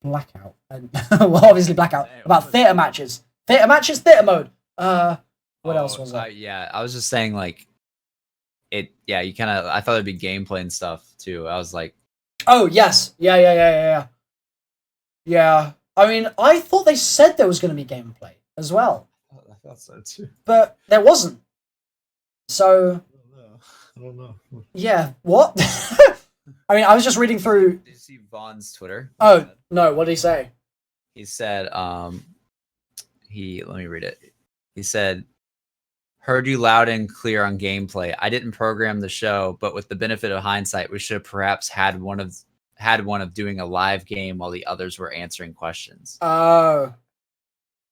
Blackout, and well, obviously Blackout, about theater matches, theater mode. What else was that? Yeah, I was just saying like it. Yeah, you kind of. I thought it'd be gameplay and stuff too. I was like, oh yes, yeah. I mean, I thought they said there was going to be gameplay as well. I thought so too, but there wasn't. So I don't know. Yeah, what? I mean, I was just reading through. Did you see Vaughn's Twitter? Oh no, what did he say? He said, let me read it. He said, "Heard you loud and clear on gameplay. I didn't program the show, but with the benefit of hindsight, we should have perhaps had one of doing a live game while the others were answering questions." Oh,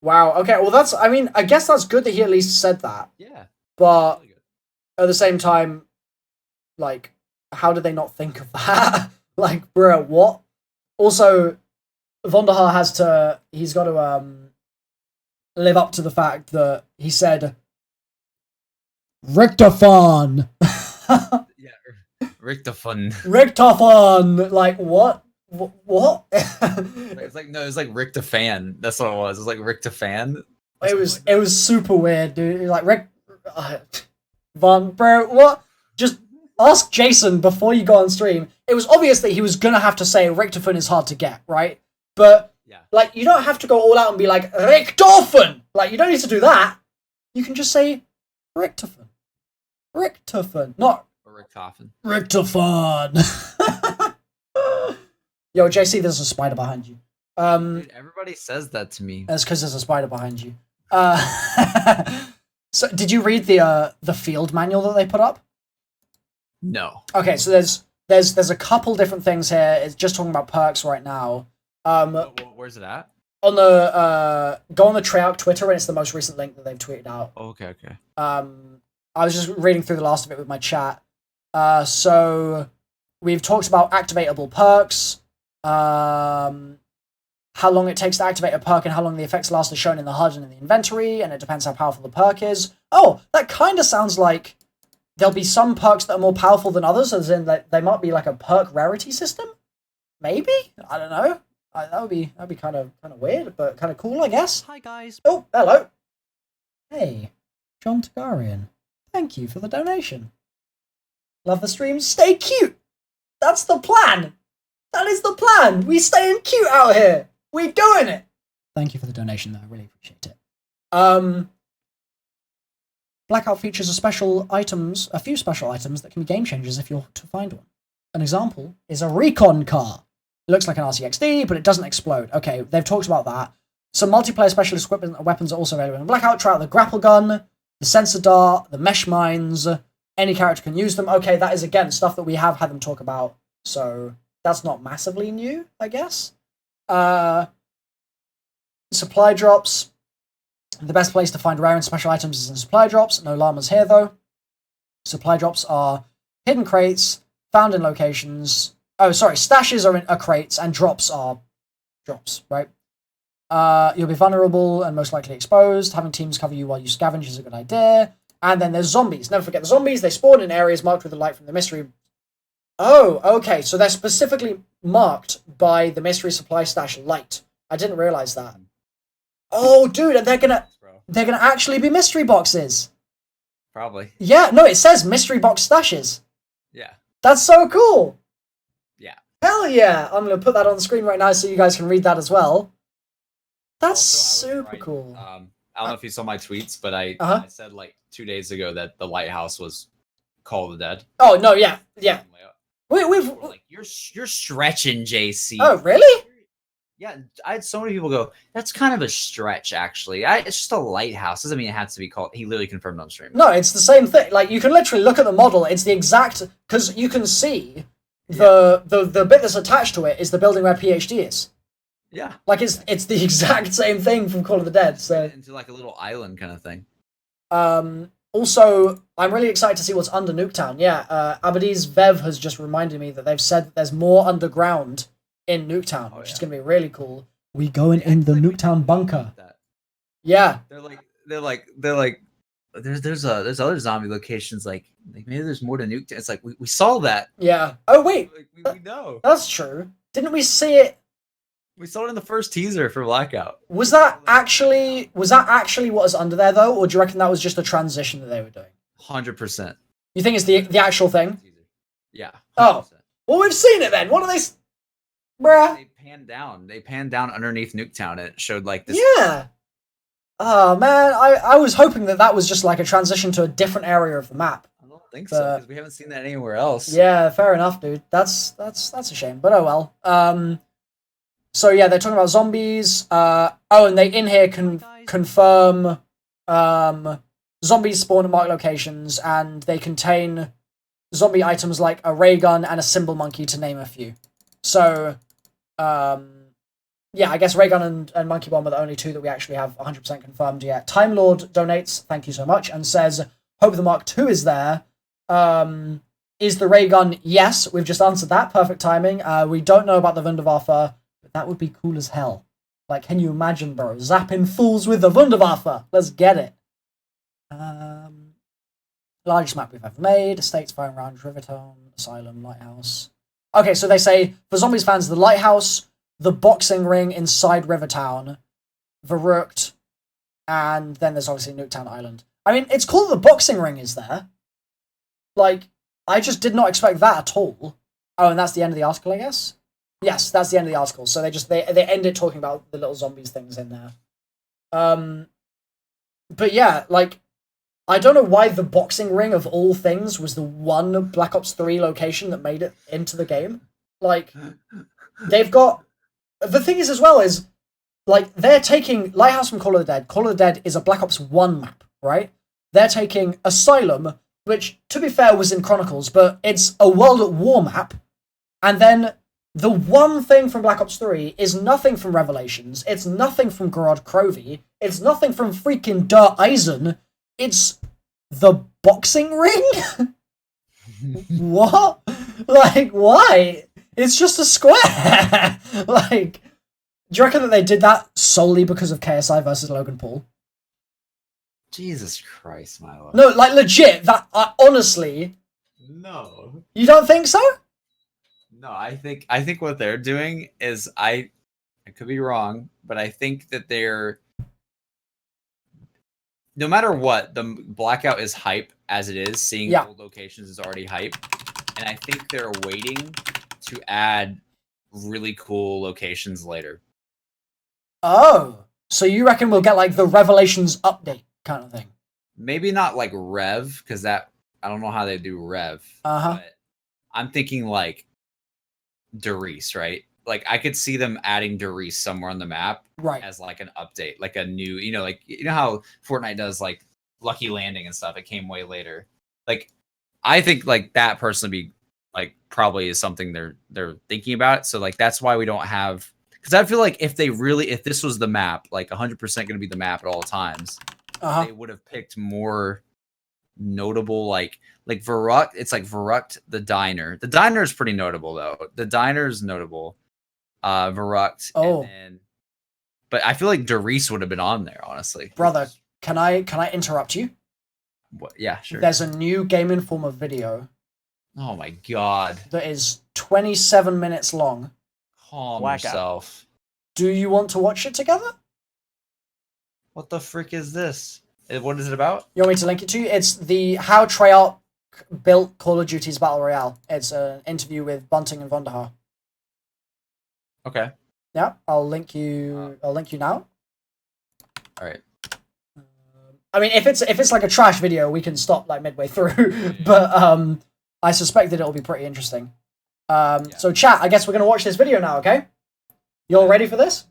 wow. Okay, well I mean, I guess that's good that he at least said that. Yeah. But at the same time, like, how did they not think of that? Like, bro, what? Also, Vonderhaar he's got to live up to the fact that he said Richtophon. Yeah, Richtophon. Richtophon. Like, what? What? It's like no, it was like Richtofan. That's what it was. It was like Richtofan. It was super weird, dude. Like Rick Von, bro, what? Just ask Jason before you go on stream. It was obvious that he was gonna have to say Richtophon is hard to get, right? But yeah, like you don't have to go all out and be like Richtophon. Like you don't need to do that. You can just say Richtophon. Richtophon, not Richtophon. Richtophon. Yo, JC, there's a spider behind you. Dude, everybody says that to me. That's because there's a spider behind you. So, did you read the field manual that they put up? No. Okay, so there's a couple different things here. It's just talking about perks right now. Where's it at? On the go on the TREYARCH Twitter, and it's the most recent link that they've tweeted out. Oh, okay. I was just reading through the last of it with my chat. So we've talked about activatable perks. How long it takes to activate a perk and how long the effects last are shown in the HUD and in the inventory, and it depends how powerful the perk is. Oh, that kind of sounds like there'll be some perks that are more powerful than others, as in that they might be like a perk rarity system? Maybe? I don't know. That'd be kind of weird, but kind of cool, I guess. Hi, guys. Oh, hello. Hey, John Tagarian. Thank you for the donation. Love the stream. Stay cute. That's the plan. That is the plan. We staying cute out here. We doing it. Thank you for the donation, though. I really appreciate it. Blackout features a few special items that can be game changers if you're to find one. An example is a recon car. It looks like an RCXD, but it doesn't explode. Okay, they've talked about that. Some multiplayer specialist weapons are also available in Blackout. Try out the grapple gun, the sensor dart, the mesh mines. Any character can use them. Okay, that is, again, stuff that we have had them talk about. So that's not massively new, I guess. Supply drops. The best place to find rare and special items is in supply drops. No llamas here, though. Supply drops are hidden crates, found in locations. Oh, sorry, stashes are crates, and drops are drops, right? You'll be vulnerable and most likely exposed. Having teams cover you while you scavenge is a good idea. And then there's zombies. Never forget the zombies. They spawn in areas marked with the light from the mystery. Oh, okay, so they're specifically marked by the mystery supply stash light. I didn't realize that. Oh, dude, and they're gonna actually be mystery boxes. Probably. Yeah, no, it says mystery box stashes. Yeah. That's so cool. Yeah. Hell yeah! I'm gonna put that on the screen right now so you guys can read that as well. That's Also, super cool. I don't know if you saw my tweets, but I said like 2 days ago that the lighthouse was Call of the Dead. Oh no, yeah. We've like you're stretching, JC. Oh really? Yeah, I had so many people go, that's kind of a stretch, actually. It's just a lighthouse. Doesn't mean it has to be called. He literally confirmed on stream. No, it's the same thing. Like, you can literally look at the model. It's the exact... Because you can see the bit that's attached to it is the building where PhD is. Yeah. Like, it's the exact same thing from Call of the Dead. So into like a little island kind of thing. Also, I'm really excited to see what's under Nuketown. Yeah, Abadi's Vev has just reminded me that they've said that there's more underground in Nuketown, which is going to be really cool. We going in the Nuketown bunker. Yeah. They're like there's other zombie locations like maybe there's more to Nuketown. It's like we saw that. Yeah. Oh wait. Like, we know. That's true. Didn't we see it? We saw it in the first teaser for Blackout. Was that actually what was under there though, or do you reckon that was just a transition that they were doing? 100%. You think it's the actual thing? Yeah. 100%. Oh. Well, we've seen it then. What are they? Bruh. They panned down underneath Nuketown and it showed like this. Yeah. Oh man, I was hoping that was just like a transition to a different area of the map. I don't think so because we haven't seen that anywhere else. Yeah, fair enough, dude. That's a shame, but oh well. So yeah, they're talking about zombies. And they in here can confirm zombies spawn at marked locations, and they contain zombie items like a ray gun and a symbol monkey, to name a few. So, yeah, I guess ray gun and monkey bomb are the only two that we actually have 100% confirmed yet. Time Lord donates, thank you so much, and says, "Hope the Mark II is there." Is the ray gun? Yes, we've just answered that. Perfect timing. We don't know about the Wunderwaffe. That would be cool as hell. Like, can you imagine, bro? Zapping fools with the Wunderwaffe. Let's get it. Largest map we've ever made. Estates, Firing Range, Rivertown, Asylum, Lighthouse. Okay, so they say, for Zombies fans, the Lighthouse, the boxing ring inside Rivertown, Verrucht, and then there's obviously Nuketown Island. I mean, it's cool the boxing ring is there. Like, I just did not expect that at all. Oh, and that's the end of the article, I guess? Yes, that's the end of the article. So they end it talking about the little zombies things in there. But yeah, like, I don't know why the boxing ring of all things was the one Black Ops 3 location that made it into the game. Like, they've got... The thing is as well is, like, they're taking Lighthouse from Call of the Dead. Call of the Dead is a Black Ops 1 map, right? They're taking Asylum, which, to be fair, was in Chronicles, but it's a World at War map. And then the one thing from Black Ops 3 is nothing from Revelations. It's nothing from Gorod Krovi. It's nothing from freaking Der Eisen. It's the boxing ring? What? Like, why? It's just a square. Like, do you reckon that they did that solely because of KSI versus Logan Paul? Jesus Christ, Milo. No, like, legit, that, honestly... No. You don't think so? No, I think what they're doing is, I could be wrong, but I think that they're... No matter what, the Blackout is hype as it is. Seeing old locations is already hype. And I think they're waiting to add really cool locations later. Oh. So you reckon we'll get, like, the Revelations update kind of thing? Maybe not, like, Rev, because that... I don't know how they do Rev. Uh-huh. But I'm thinking, like, Doris, right? Like, I could see them adding Doris somewhere on the map, right, as like an update, like a new, like, you know how Fortnite does like Lucky Landing and stuff. It came way later. Like, I think like that personally be like probably is something they're thinking about. So like that's why we don't have, because I feel like if this was the map, like 100% going to be the map at all times, they would have picked more notable like Verrucht. It's like Verrucht the diner. The diner is pretty notable though. The diner is notable. Verrucht. Oh. But I feel like Doris would have been on there, honestly. Brother, can I interrupt you? What? Yeah, sure. There's a new Game Informer video. Oh my god. That is 27 minutes long. Calm yourself. Do you want to watch it together? What the frick is this? What is it about? You want me to link it to you? It's the How Treyarch Built Call of Duty's Battle Royale. It's an interview with Bunting and Vonderhaar. Okay. Yeah, I'll link you. I'll link you now. All right. I mean, if it's like a trash video, we can stop like midway through. But I suspect that it'll be pretty interesting. So chat, I guess we're gonna watch this video now, okay? You all ready for this?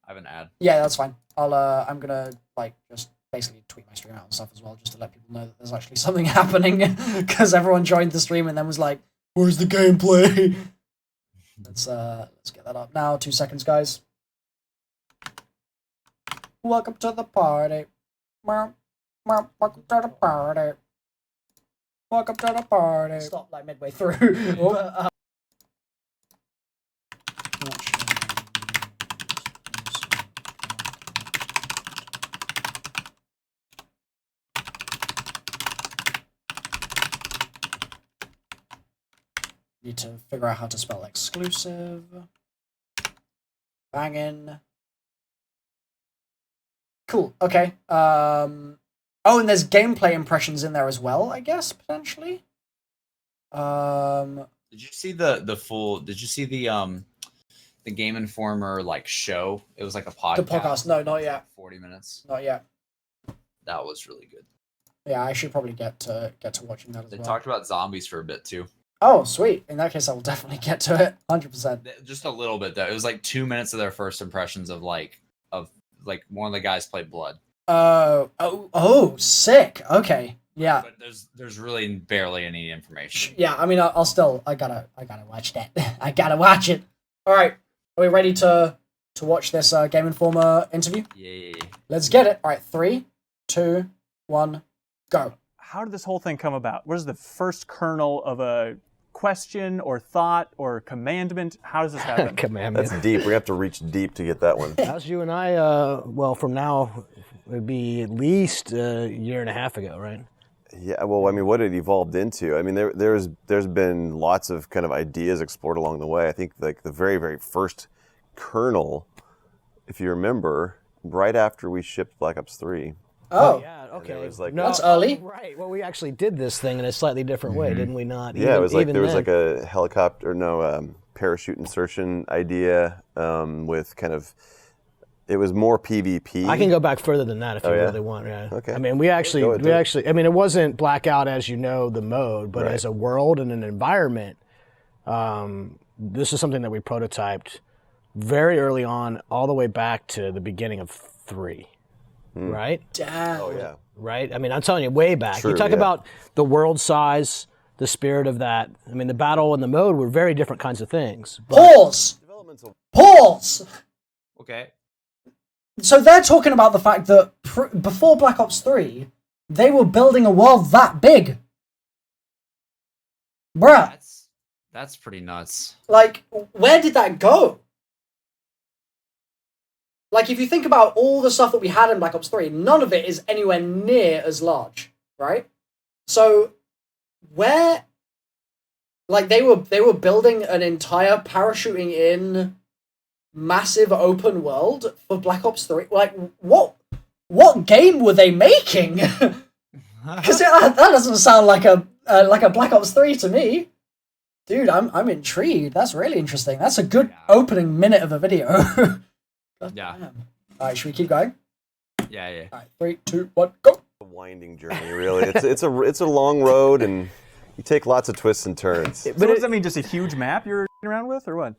I have an ad. Yeah, that's fine. I'm gonna like just basically tweet my stream out and stuff as well, just to let people know that there's actually something happening, because everyone joined the stream and then was like, "Where's the gameplay?" Let's get that up now. 2 seconds, guys. Welcome to the party. Welcome to the party. Welcome to the party. Stop like midway through. But, need to figure out how to spell exclusive. Bangin'. Cool. Okay. Oh, and there's gameplay impressions in there as well, I guess, potentially. Did you see the full? Did you see the Game Informer like show? It was like a podcast. The podcast? No, not yet. 40 minutes. Not yet. That was really good. Yeah, I should probably get to watching that as They well. talked about zombies for a bit too. Oh, sweet. In that case, I will definitely get to it. 100%. Just a little bit though. It was like 2 minutes of their first impressions of one of the guys played Blood. Oh, sick. Okay. Yeah. But there's really barely any information. Yeah, I mean, I gotta watch that. I gotta watch it. All right. Are we ready to watch this Game Informer interview? Yeah. Let's get it. All right. 3, 2, 1, go. How did this whole thing come about? What is the first kernel of a question or thought or commandment? How does this happen? Commandment. That's deep. We have to reach deep to get that one. How's you and I, well, from now, it would be at least a year and a half ago, right? Yeah, well, I mean, what it evolved into, I mean, there's been lots of kind of ideas explored along the way. I think like the very, very first kernel, if you remember, right after we shipped Black Ops 3. Oh, yeah, okay. It was like, no, that's early. Right. Well, we actually did this thing in a slightly different way, didn't we not? Yeah, it was like there was then. like a helicopter, parachute insertion idea with kind of, it was more PvP. I can go back further than that if you yeah? really want. Yeah. Okay. I mean, we actually, I mean, it wasn't Blackout as you know the mode, but Right. as a world and an environment, this is something that we prototyped very early on, all the way back to the beginning of 3, right? Damn. Oh, yeah. Right? I mean, I'm telling you, way back. True, you talk yeah. about the world size, the spirit of that. I mean, the battle and the mode were very different kinds of things. But Pause. Pause. Okay. So they're talking about the fact that before Black Ops 3, they were building a world that big. Bruh. That's pretty nuts. Like, where did that go? Like, if you think about all the stuff that we had in Black Ops 3, none of it is anywhere near as large, right? So, where... Like, they were building an entire parachuting in massive open world for Black Ops 3. Like, what game were they making? Because that doesn't sound like a Black Ops 3 to me. Dude, I'm intrigued. That's really interesting. That's a good opening minute of a video. Yeah. All right, should we keep going? Yeah. All right, 3, 2, 1, go. A winding journey, really. It's a long road, and you take lots of twists and turns. But what does that mean? Just a huge map you're around with, or what?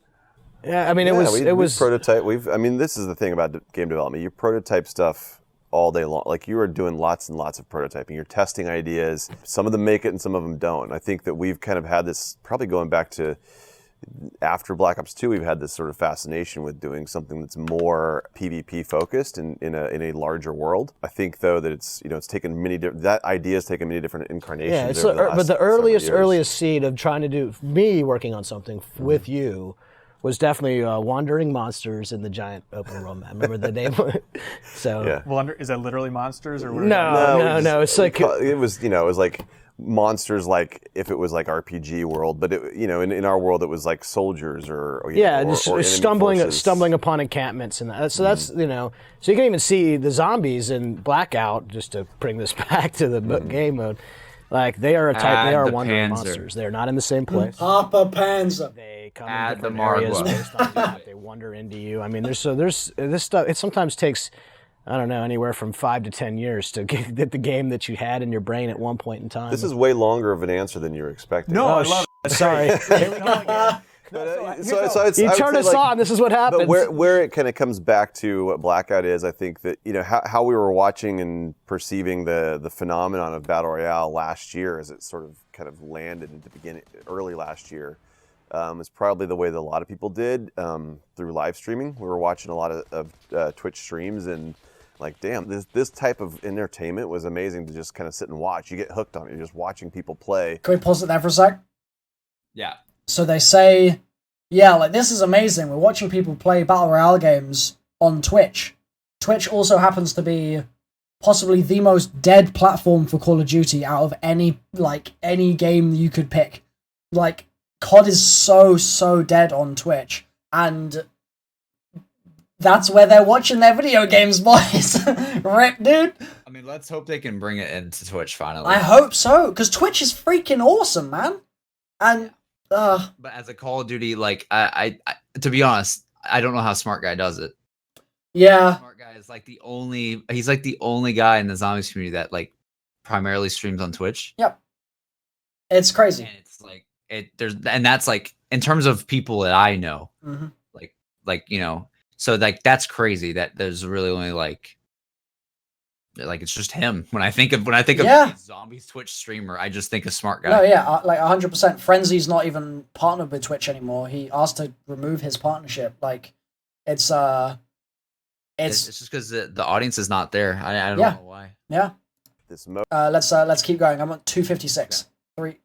yeah, I mean, it was prototype. I mean, this is the thing about game development. You prototype stuff all day long. Like, you are doing lots and lots of prototyping. You're testing ideas. Some of them make it and some of them don't. I think that we've kind of had this, probably going back to after Black Ops 2, we've had this sort of fascination with doing something that's more PvP focused in a larger world. I think though that it's taken that idea has taken many different incarnations. yeah. It's over the last but the several years. earliest seed of trying to do me working on something with you was definitely Wandering Monsters in the giant open world map. Remember the name? So Yeah. Well, is that literally monsters or what? no. It's like it was like monsters, like if it was like RPG world, but in our world it was like soldiers or just enemy stumbling forces. upon encampments and that. So that's so you can even see the zombies in Blackout. Just to bring this back to the game mode, like they are they are the wandering Panzer. monsters. They're not in the same place. Papa Panzer. They come Add in the different areas Margwa. based on what they wander into you. I mean, there's this stuff. It sometimes takes, I don't know, anywhere from 5 to 10 years to get the game that you had in your brain at one point in time. This is way longer of an answer than you were expecting. No, I love it. Sorry. Here we go again. You turned us on. This is what happens. But where it kind of comes back to what Blackout is, I think that how we were watching and perceiving the phenomenon of Battle Royale last year as it sort of kind of landed at the beginning, early last year, is probably the way that a lot of people did through live streaming. We were watching a lot of Twitch streams and like, damn, this type of entertainment was amazing to just kind of sit and watch. You get hooked on it. You're just watching people play. Can we pause it there for a sec? Yeah. So they say, yeah, like, this is amazing. We're watching people play Battle Royale games on Twitch. Twitch also happens to be possibly the most dead platform for Call of Duty out of any game you could pick. Like, COD is so dead on Twitch. And that's where they're watching their video games, boys. Rip, dude. I mean, let's hope they can bring it into Twitch finally. I hope so, because Twitch is freaking awesome, man. And but as a Call of Duty, like I to be honest, I don't know how Smart Guy does it. Yeah. Smart Guy is like he's like the only guy in the zombies community that like primarily streams on Twitch. Yep. It's crazy. And it's like that's like in terms of people that I know, like so like that's crazy that there's really only like it's just him. When I think of zombies Twitch streamer, I just think of Smart Guy. No, yeah, like 100%. Frenzy's not even partnered with Twitch anymore. He asked to remove his partnership. Like, it's just because the audience is not there. I don't know why. Yeah. This mode. Let's keep going. I'm at 256. 3,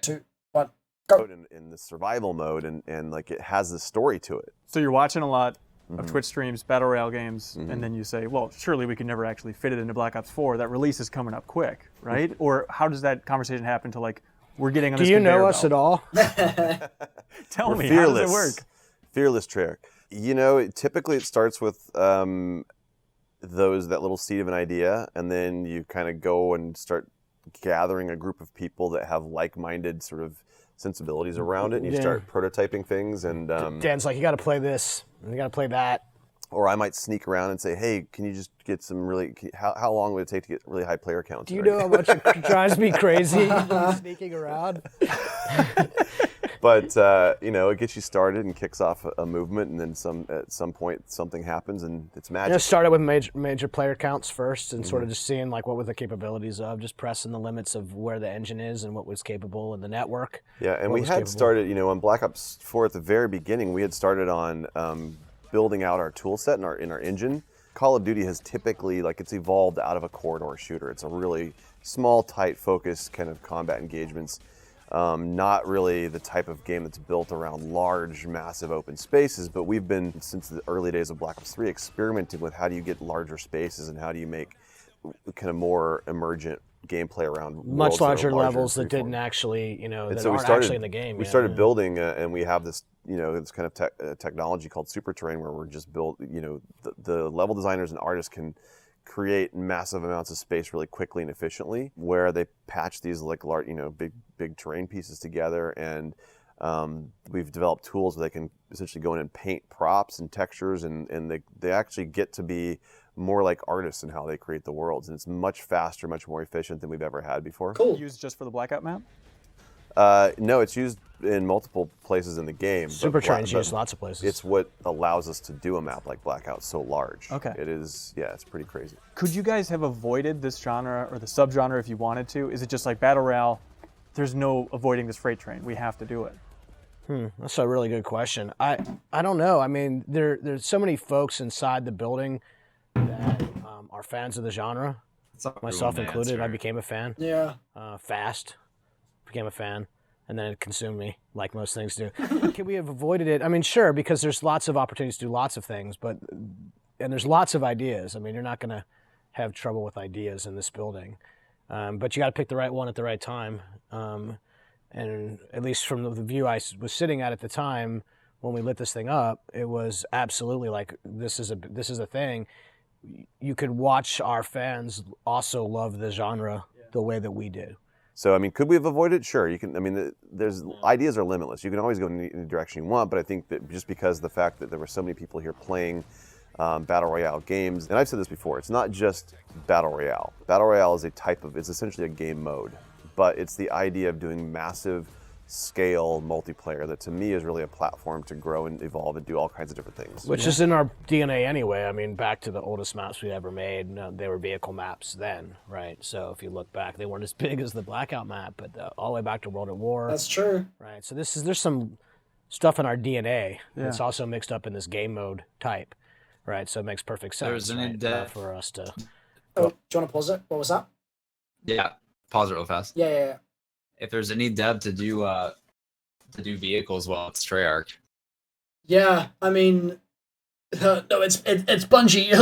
2, 1, go. In the survival mode, and like it has the story to it. So you're watching a lot of Twitch streams, Battle Royale games, and then you say, well, surely we could never actually fit it into Black Ops 4. That release is coming up quick, right? Or how does that conversation happen to, like, we're getting on this conveyor belt? Do you know us at all? Tell me, fearless. how does it work? Fearless TREYARCH. Typically it starts with that little seed of an idea, and then you kind of go and start gathering a group of people that have like-minded sort of sensibilities around it, and you start prototyping things. And Dan's like, you got to play this, and you got to play that. Or I might sneak around and say, hey, can you just get some how long would it take to get really high player counts? Do you know how much it drives me crazy sneaking around? But it gets you started and kicks off a movement, and then at some point something happens and it's magic. Just started with major player counts first, and sort of just seeing like what were the capabilities of, just pressing the limits of where the engine is and what was capable in the network. Yeah, and we had started, on Black Ops 4 at the very beginning, we had started on building out our tool set in our engine. Call of Duty has typically, it's evolved out of a corridor shooter. It's a really small, tight, focused kind of combat engagements. Not really the type of game that's built around large, massive open spaces, but we've been, since the early days of Black Ops 3, experimenting with how do you get larger spaces and how do you make kind of more emergent gameplay around much larger levels that didn't actually, that so aren't actually in the game. We started building, and we have this, this kind of technology called super terrain where we're just built, the level designers and artists can create massive amounts of space really quickly and efficiently, where they patch these large, big terrain pieces together, and we've developed tools where they can essentially go in and paint props and textures, and they actually get to be more like artists in how they create the worlds, and it's much faster, much more efficient than we've ever had before. Cool. Used just for the Blackout map? No, it's used in multiple places in the game. Super terrain's used lots of places. It's what allows us to do a map like Blackout so large. Okay. It is, it's pretty crazy. Could you guys have avoided this genre or the subgenre if you wanted to? Is it just like Battle Royale, there's no avoiding this freight train, we have to do it? That's a really good question. I don't know. I mean, there's so many folks inside the building that are fans of the genre, myself included. I became a fan. Yeah. Fast. Became a fan, and then it consumed me, like most things do. Can we have avoided it? I mean, sure, because there's lots of opportunities to do lots of things, and there's lots of ideas. I mean, you're not going to have trouble with ideas in this building, but you got to pick the right one at the right time. And at least from the view I was sitting at the time when we lit this thing up, it was absolutely like this is a thing. You could watch our fans also love the genre the way that we did. So, I mean, could we have avoided it? Sure. You can. I mean, ideas are limitless. You can always go in any direction you want, but I think that just because of the fact that there were so many people here playing Battle Royale games, and I've said this before, it's not just Battle Royale. Battle Royale is it's essentially a game mode, but it's the idea of doing massive scale multiplayer that to me is really a platform to grow and evolve and do all kinds of different things. Which is in our DNA anyway. I mean, back to the oldest maps we ever made, they were vehicle maps then, right? So if you look back, they weren't as big as the Blackout map, but all the way back to World at War. That's true. Right. So there's some stuff in our DNA that's also mixed up in this game mode type, right? So it makes perfect sense for us to. Oh, do you want to pause it? What was that? Yeah, pause it real fast. Yeah. If there's any dev to do vehicles, well, it's Treyarch. Yeah, I mean, no, it's Bungie.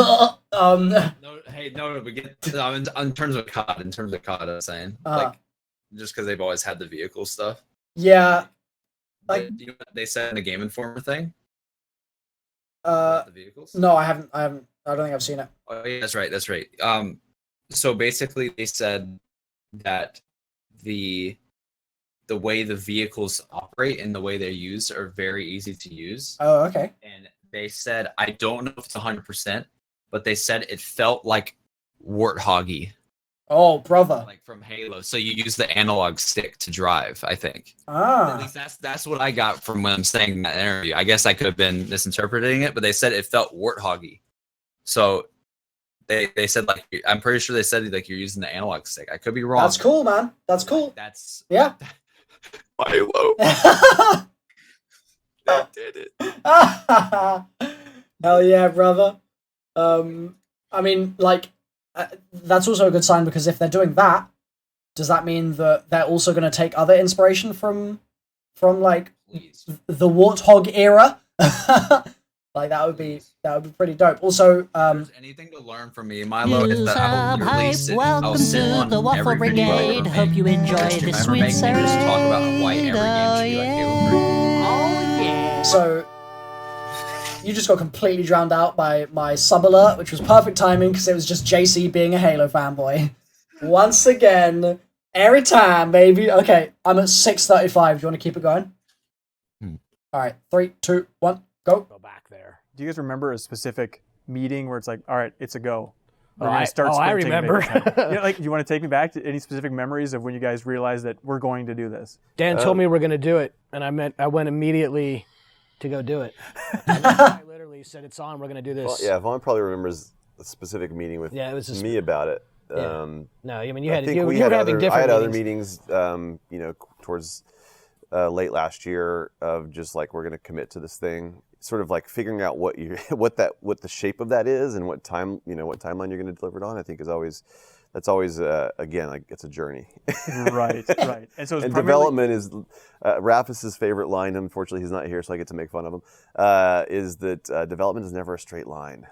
No, we get in terms of COD. I was saying, like, just because they've always had the vehicle stuff. Yeah, like you know what they said in the Game Informer thing. The vehicles? No, I haven't. I don't think I've seen it. Oh yeah, that's right. So basically, they said that the way the vehicles operate and the way they're used are very easy to use. Oh, okay. And they said, I don't know if it's 100%, but they said it felt like Warthoggy. Oh, brother. Like from Halo. So you use the analog stick to drive, I think. Ah. At least that's what I got from when I'm saying that interview. I guess I could have been misinterpreting it, but they said it felt Warthoggy. So they said, like, I'm pretty sure they said, like, you're using the analog stick. I could be wrong. That's cool, man. That's cool. That's yeah. Halo. They did it. Hell yeah, brother. I mean, like, that's also a good sign, because if they're doing that, does that mean that they're also going to take other inspiration from like the Warthog era? Like that would be pretty dope. Also, if there's anything to learn from me, Milo, is that I'll literally sit to the Waffle every video I Brigade. ever Hope make, you enjoy every the stream I ever sweet make, and just talk about why every game should be like Halo 3. Oh yeah. So you just got completely drowned out by my sub alert, which was perfect timing because it was just JC being a Halo fanboy. Once again, every time, baby. Okay, I'm at 6:35. Do you want to keep it going? All right, 3, 2, 1, go. Go back there. Do you guys remember a specific meeting where it's like, all right, it's a go? I remember. Like, do you want to take me back to any specific memories of when you guys realized that we're going to do this? Dan told me we're going to do it, and I went immediately to go do it. I literally said, it's on, we're going to do this. Well, yeah, Vaughn probably remembers a specific meeting with me about it. No, I mean, you had I had other meetings, towards late last year of just like, we're going to commit to this thing, sort of like figuring out what the shape of that is and what timeline you're going to deliver it on. I think that's always again, like, it's a journey. Right. And so development is Rafis's favorite line. Unfortunately, he's not here, so I get to make fun of him. Is that development is never a straight line.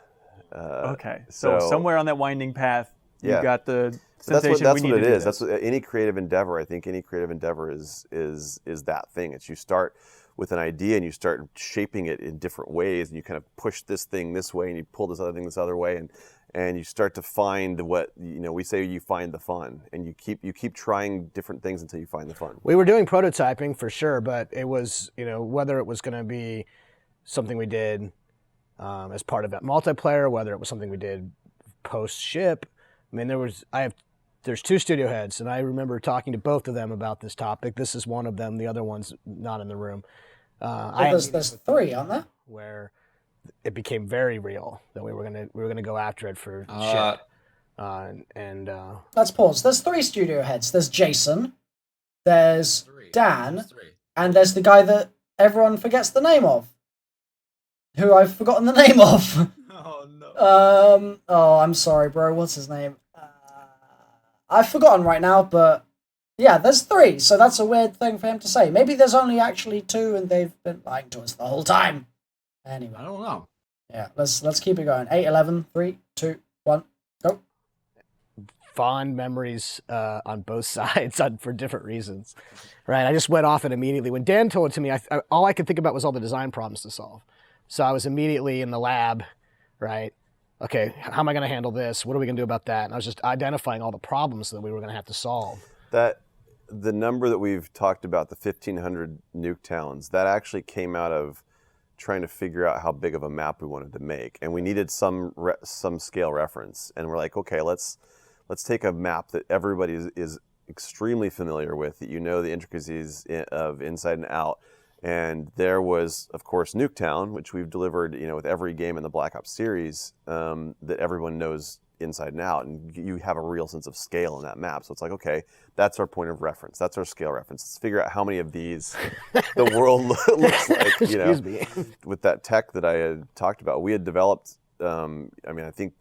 Okay, so somewhere on that winding path, you've got the sensation. That's what it is. That's what, any creative endeavor. I think any creative endeavor is that thing. It's you start with an idea and you start shaping it in different ways, and you kind of push this thing this way and you pull this other thing this other way, and you start to find what, we say, you find the fun, and you keep trying different things until you find the fun. We were doing prototyping for sure, but it was, whether it was going to be something we did as part of that multiplayer, whether it was something we did post ship. I mean, there's 2 studio heads, and I remember talking to both of them about this topic. This is one of them. The other one's not in the room. There's 3, aren't there? Where it became very real that we were gonna go after it for ship. Let's pause. There's 3 studio heads. There's Jason, there's Dan, and there's the guy that everyone forgets the name of, who I've forgotten the name of. Oh no. I'm sorry, bro. What's his name? I've forgotten right now, but yeah, there's 3, so that's a weird thing for him to say. Maybe there's only actually 2, and they've been lying to us the whole time. Anyway, I don't know. Yeah, let's keep it going. 8, 11, 3, 2, 1, go. Fond memories on both sides for different reasons, right? I just went off it immediately. When Dan told it to me, all I could think about was all the design problems to solve. So I was immediately in the lab, right? Okay, how am I going to handle this? What are we going to do about that? And I was just identifying all the problems that we were going to have to solve. The number that we've talked about, the 1,500 nuke towns, that actually came out of trying to figure out how big of a map we wanted to make, and we needed some scale reference. And we're like, okay, let's take a map that everybody is extremely familiar with, that you know the intricacies of Inside and Out. And there was, of course, Nuketown, which we've delivered, with every game in the Black Ops series, that everyone knows inside and out, and you have a real sense of scale in that map. So it's like, okay, that's our point of reference. That's our scale reference. Let's figure out how many of these the world looks like, Excuse me. With that tech that I had talked about. We had developed, I think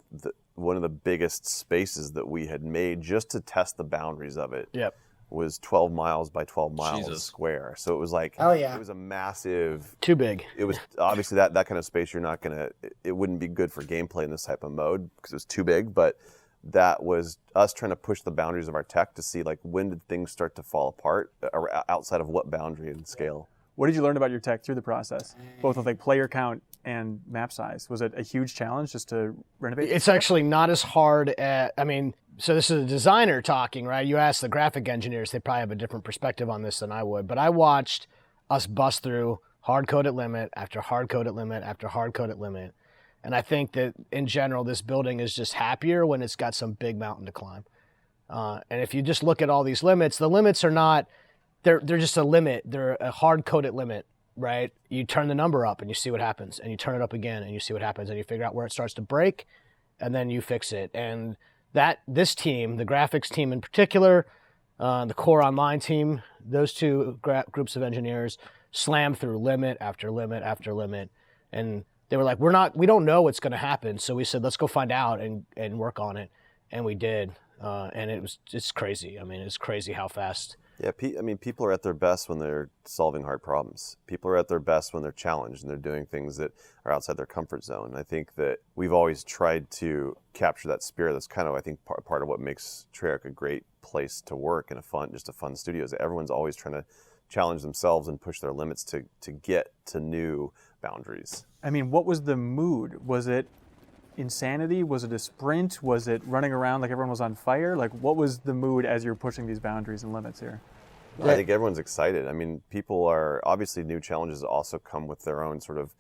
one of the biggest spaces that we had made just to test the boundaries of it. Yep. Was 12 miles by 12 miles Jesus. square. So it was like, Oh, yeah. it was a massive, Too big. it was obviously that kind of space it wouldn't be good for gameplay in this type of mode because it was too big, but that was us trying to push the boundaries of our tech to see like when did things start to fall apart or outside of what boundary and scale. What did you learn about your tech through the process, both with like player count and map size? Was it a huge challenge just to renovate? It's actually not as hard so this is a designer talking, right? You ask the graphic engineers, they probably have a different perspective on this than I would, but I watched us bust through hard code at limit after hard code at limit after hard code at limit. And I think that in general, this building is just happier when it's got some big mountain to climb. And if you just look at all these limits, the limits are not, they're just a limit. They're a hard coded limit, right? You turn the number up and you see what happens, and you turn it up again and you see what happens, and you figure out where it starts to break, and then you fix it. And this team, the graphics team in particular, the core online team, those two groups of engineers slammed through limit after limit after limit. And they were like, we don't know what's going to happen. So we said, let's go find out and work on it. And we did. And it's crazy. I mean, it's crazy how fast. Yeah, people are at their best when they're solving hard problems. People are at their best when they're challenged and they're doing things that are outside their comfort zone. And I think that we've always tried to capture that spirit. That's kind of, I think, part of what makes Treyarch a great place to work and a fun studio, is that everyone's always trying to challenge themselves and push their limits to get to new boundaries. I mean, what was the mood? Was it insanity? Was it a sprint? Was it running around like everyone was on fire? Like, what was the mood as you're pushing these boundaries and limits here? I think everyone's excited. I mean, people are, obviously new challenges also come with their own sort of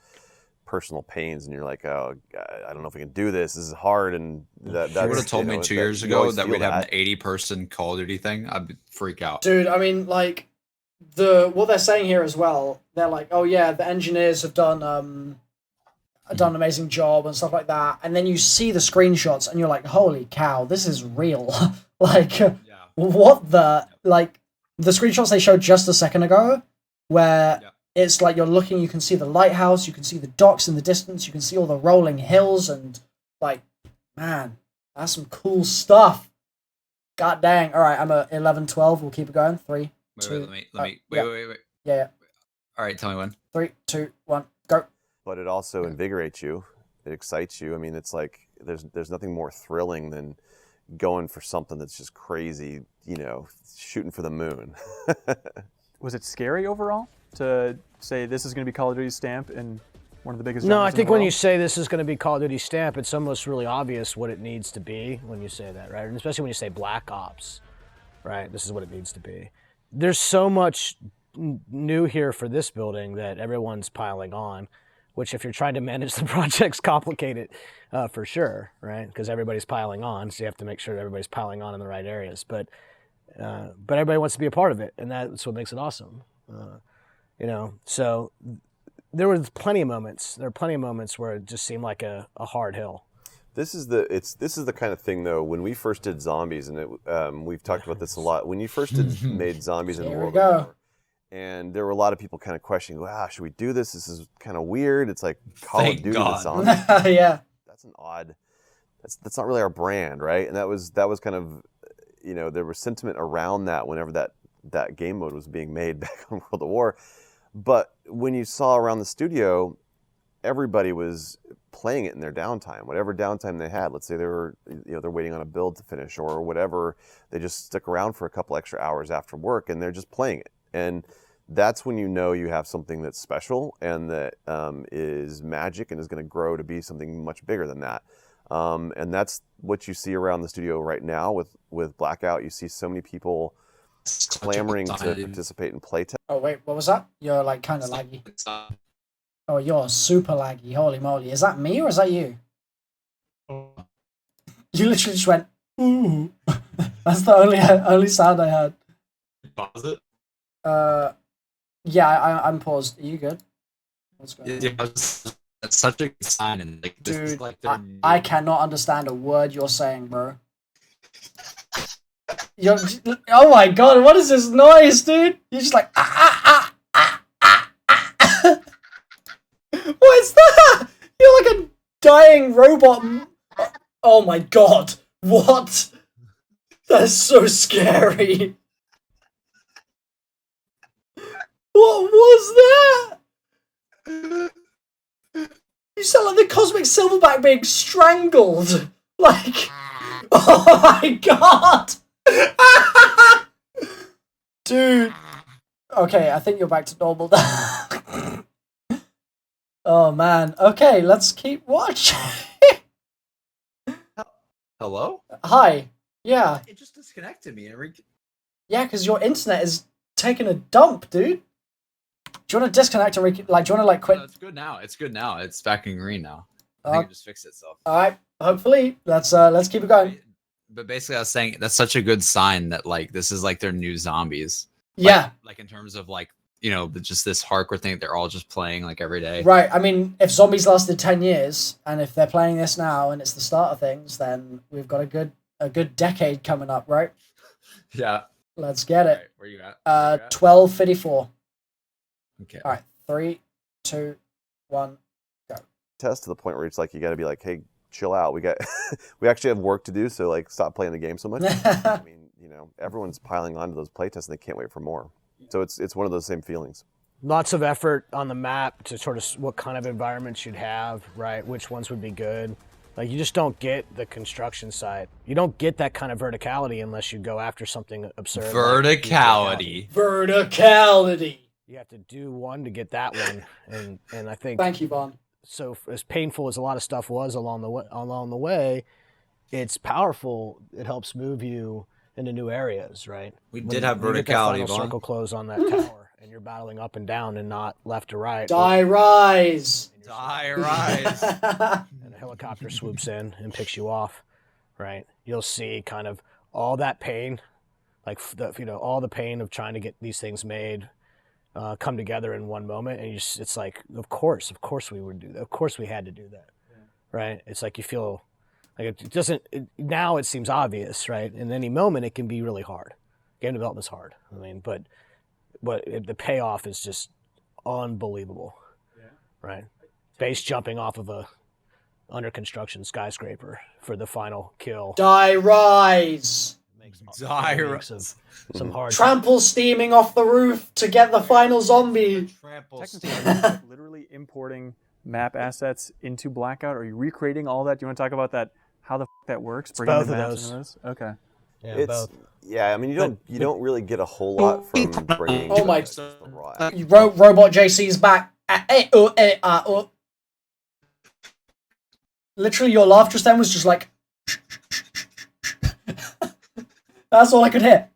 personal pains, and you're like, oh, I don't know if we can do this. This is hard. And that's, you would have told me 2 years ago that we'd have an 80-person Call of Duty thing, I'd freak out. Dude, I mean, like, what they're saying here as well, they're like, oh yeah, the engineers have done an amazing job and stuff like that, and then you see the screenshots and you're like, holy cow, this is real. Like, what the, like, the screenshots they showed just a second ago, where it's like you're looking, you can see the lighthouse, you can see the docks in the distance, you can see all the rolling hills, and like, man, that's some cool stuff. God dang. All right, I'm at 11-12. We'll keep it going. 3, 2. Wait. Yeah. All right, tell me when. 3, 2, 1, go. But it also invigorates you. It excites you. I mean, it's like there's nothing more thrilling than going for something that's just crazy, shooting for the moon. Was it scary overall to say this is going to be Call of Duty's stamp and one of the biggest? No, I think when you say this is going to be Call of Duty stamp, it's almost really obvious what it needs to be when you say that, right? And especially when you say Black Ops, right? This is what it needs to be. There's so much new here for this building that everyone's piling on, which if you're trying to manage the project's complicated for sure, right? Because everybody's piling on, so you have to make sure that everybody's piling on in the right areas. But everybody wants to be a part of it, and that's what makes it awesome. So there were plenty of moments. There are plenty of moments where it just seemed like a hard hill. This is the kind of thing, though. When we first did zombies, and we've talked about this a lot. When you first made zombies in the World of War, and there were a lot of people kind of questioning, wow, should we do this? This is kind of weird. It's like Call of Duty with zombies. Yeah. That's an odd, that's not really our brand, right? And that was kind of, there was sentiment around that whenever that game mode was being made back on World of War. But when you saw around the studio, everybody was playing it in their downtime, whatever downtime they had. Let's say they were, they're waiting on a build to finish or whatever. They just stick around for a couple extra hours after work and they're just playing it. And that's when you have something that's special and that is magic and is going to grow to be something much bigger than that. And that's what you see around the studio right now with Blackout. You see so many people clamoring to participate in playtest. Oh, wait, what was that? You're like kind of laggy. Oh, you're super laggy. Holy moly. Is that me or is that you? You literally just went, ooh. That's the only sound I heard. Pause it. Yeah, I'm paused. Are you good? What's going on? Yeah, that's such a good sign, and like this is Dude, like I cannot understand a word you're saying, bro. You're, oh my god, what is this noise, dude? You're just like What is that? You're like a dying robot. Oh my god, what? That's so scary. What was that? You sound like the cosmic silverback being strangled. Like, oh my god. Dude. Okay, I think you're back to normal now. Oh man. Okay, let's keep watching. Hello? Hi. Yeah. It just disconnected me. Yeah, because your internet is taking a dump, dude. Do you want to disconnect and do you want to like quit? No, it's good now. It's good now. It's back in green now. I Uh, think it just fixed itself. All right. Hopefully, let's keep it going. But basically, I was saying that's such a good sign that like this is like their new zombies. Yeah. Like in terms of like just this hardcore thing that they're all just playing like every day. Right. I mean, if zombies lasted 10 years, and if they're playing this now, and it's the start of things, then we've got a good decade coming up, right? Yeah. Let's get it. Right, where you at? 12:54. Okay. All right. 3, 2, 1, go. Test to the point where it's like you got to be like, hey, chill out. We actually have work to do, so like stop playing the game so much. I mean, everyone's piling onto those playtests and they can't wait for more. So it's one of those same feelings. Lots of effort on the map to sort of what kind of environments you'd have, right? Which ones would be good. Like you just don't get the construction side. You don't get that kind of verticality unless you go after something absurd. Verticality. Verticality. You have to do one to get that one, and I think. Thank you, Vaughn. So as painful as a lot of stuff was along the way, it's powerful. It helps move you into new areas, right? We did have verticality, you get that final Vaughn. circle close on that tower, and you're battling up and down and not left to right. Die rise. Die rise. And a helicopter swoops in and picks you off, right? You'll see kind of all that pain, like all the pain of trying to get these things made, come together in one moment, and it's like, of course we would do that. Of course we had to do that, right? It's like you feel like it doesn't. Now it seems obvious, right? In any moment, it can be really hard. Game development's hard. I mean, but the payoff is just unbelievable, right? Base jumping off of a under construction skyscraper for the final kill. Die rise. Die rise. Some hard Trample steaming off the roof to get the final zombie. Technically, are you like literally importing map assets into Blackout? Are you recreating all that? Do you want to talk about that? How the that works? Bringing both the of maps those. into this? Okay. Yeah, both. Yeah, I mean you don't really get a whole lot from bringing. Oh my! the raw. Robot JC's back. Literally, your laugh just then was just like. That's all I could hear.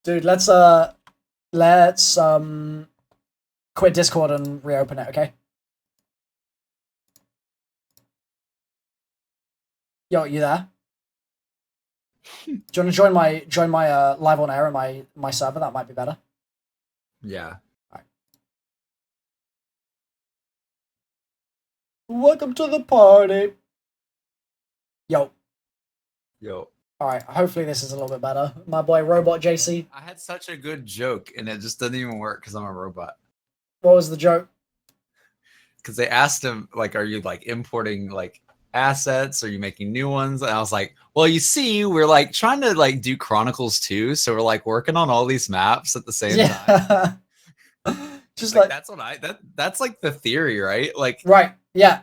Dude, let's quit Discord and reopen it, okay? Yo, you there? Do you want to join my live on air and my server? That might be better. Yeah. Welcome to the party. Yo. Alright, hopefully this is a little bit better. My boy Robot JC. I had such a good joke and it just doesn't even work because I'm a robot. What was the joke? Because they asked him, like, are you like importing like assets? Are you making new ones? And I was like, well, you see, we're like trying to like do Chronicles 2. So we're like working on all these maps at the same time. Just like that's like the theory, right? Like right, yeah.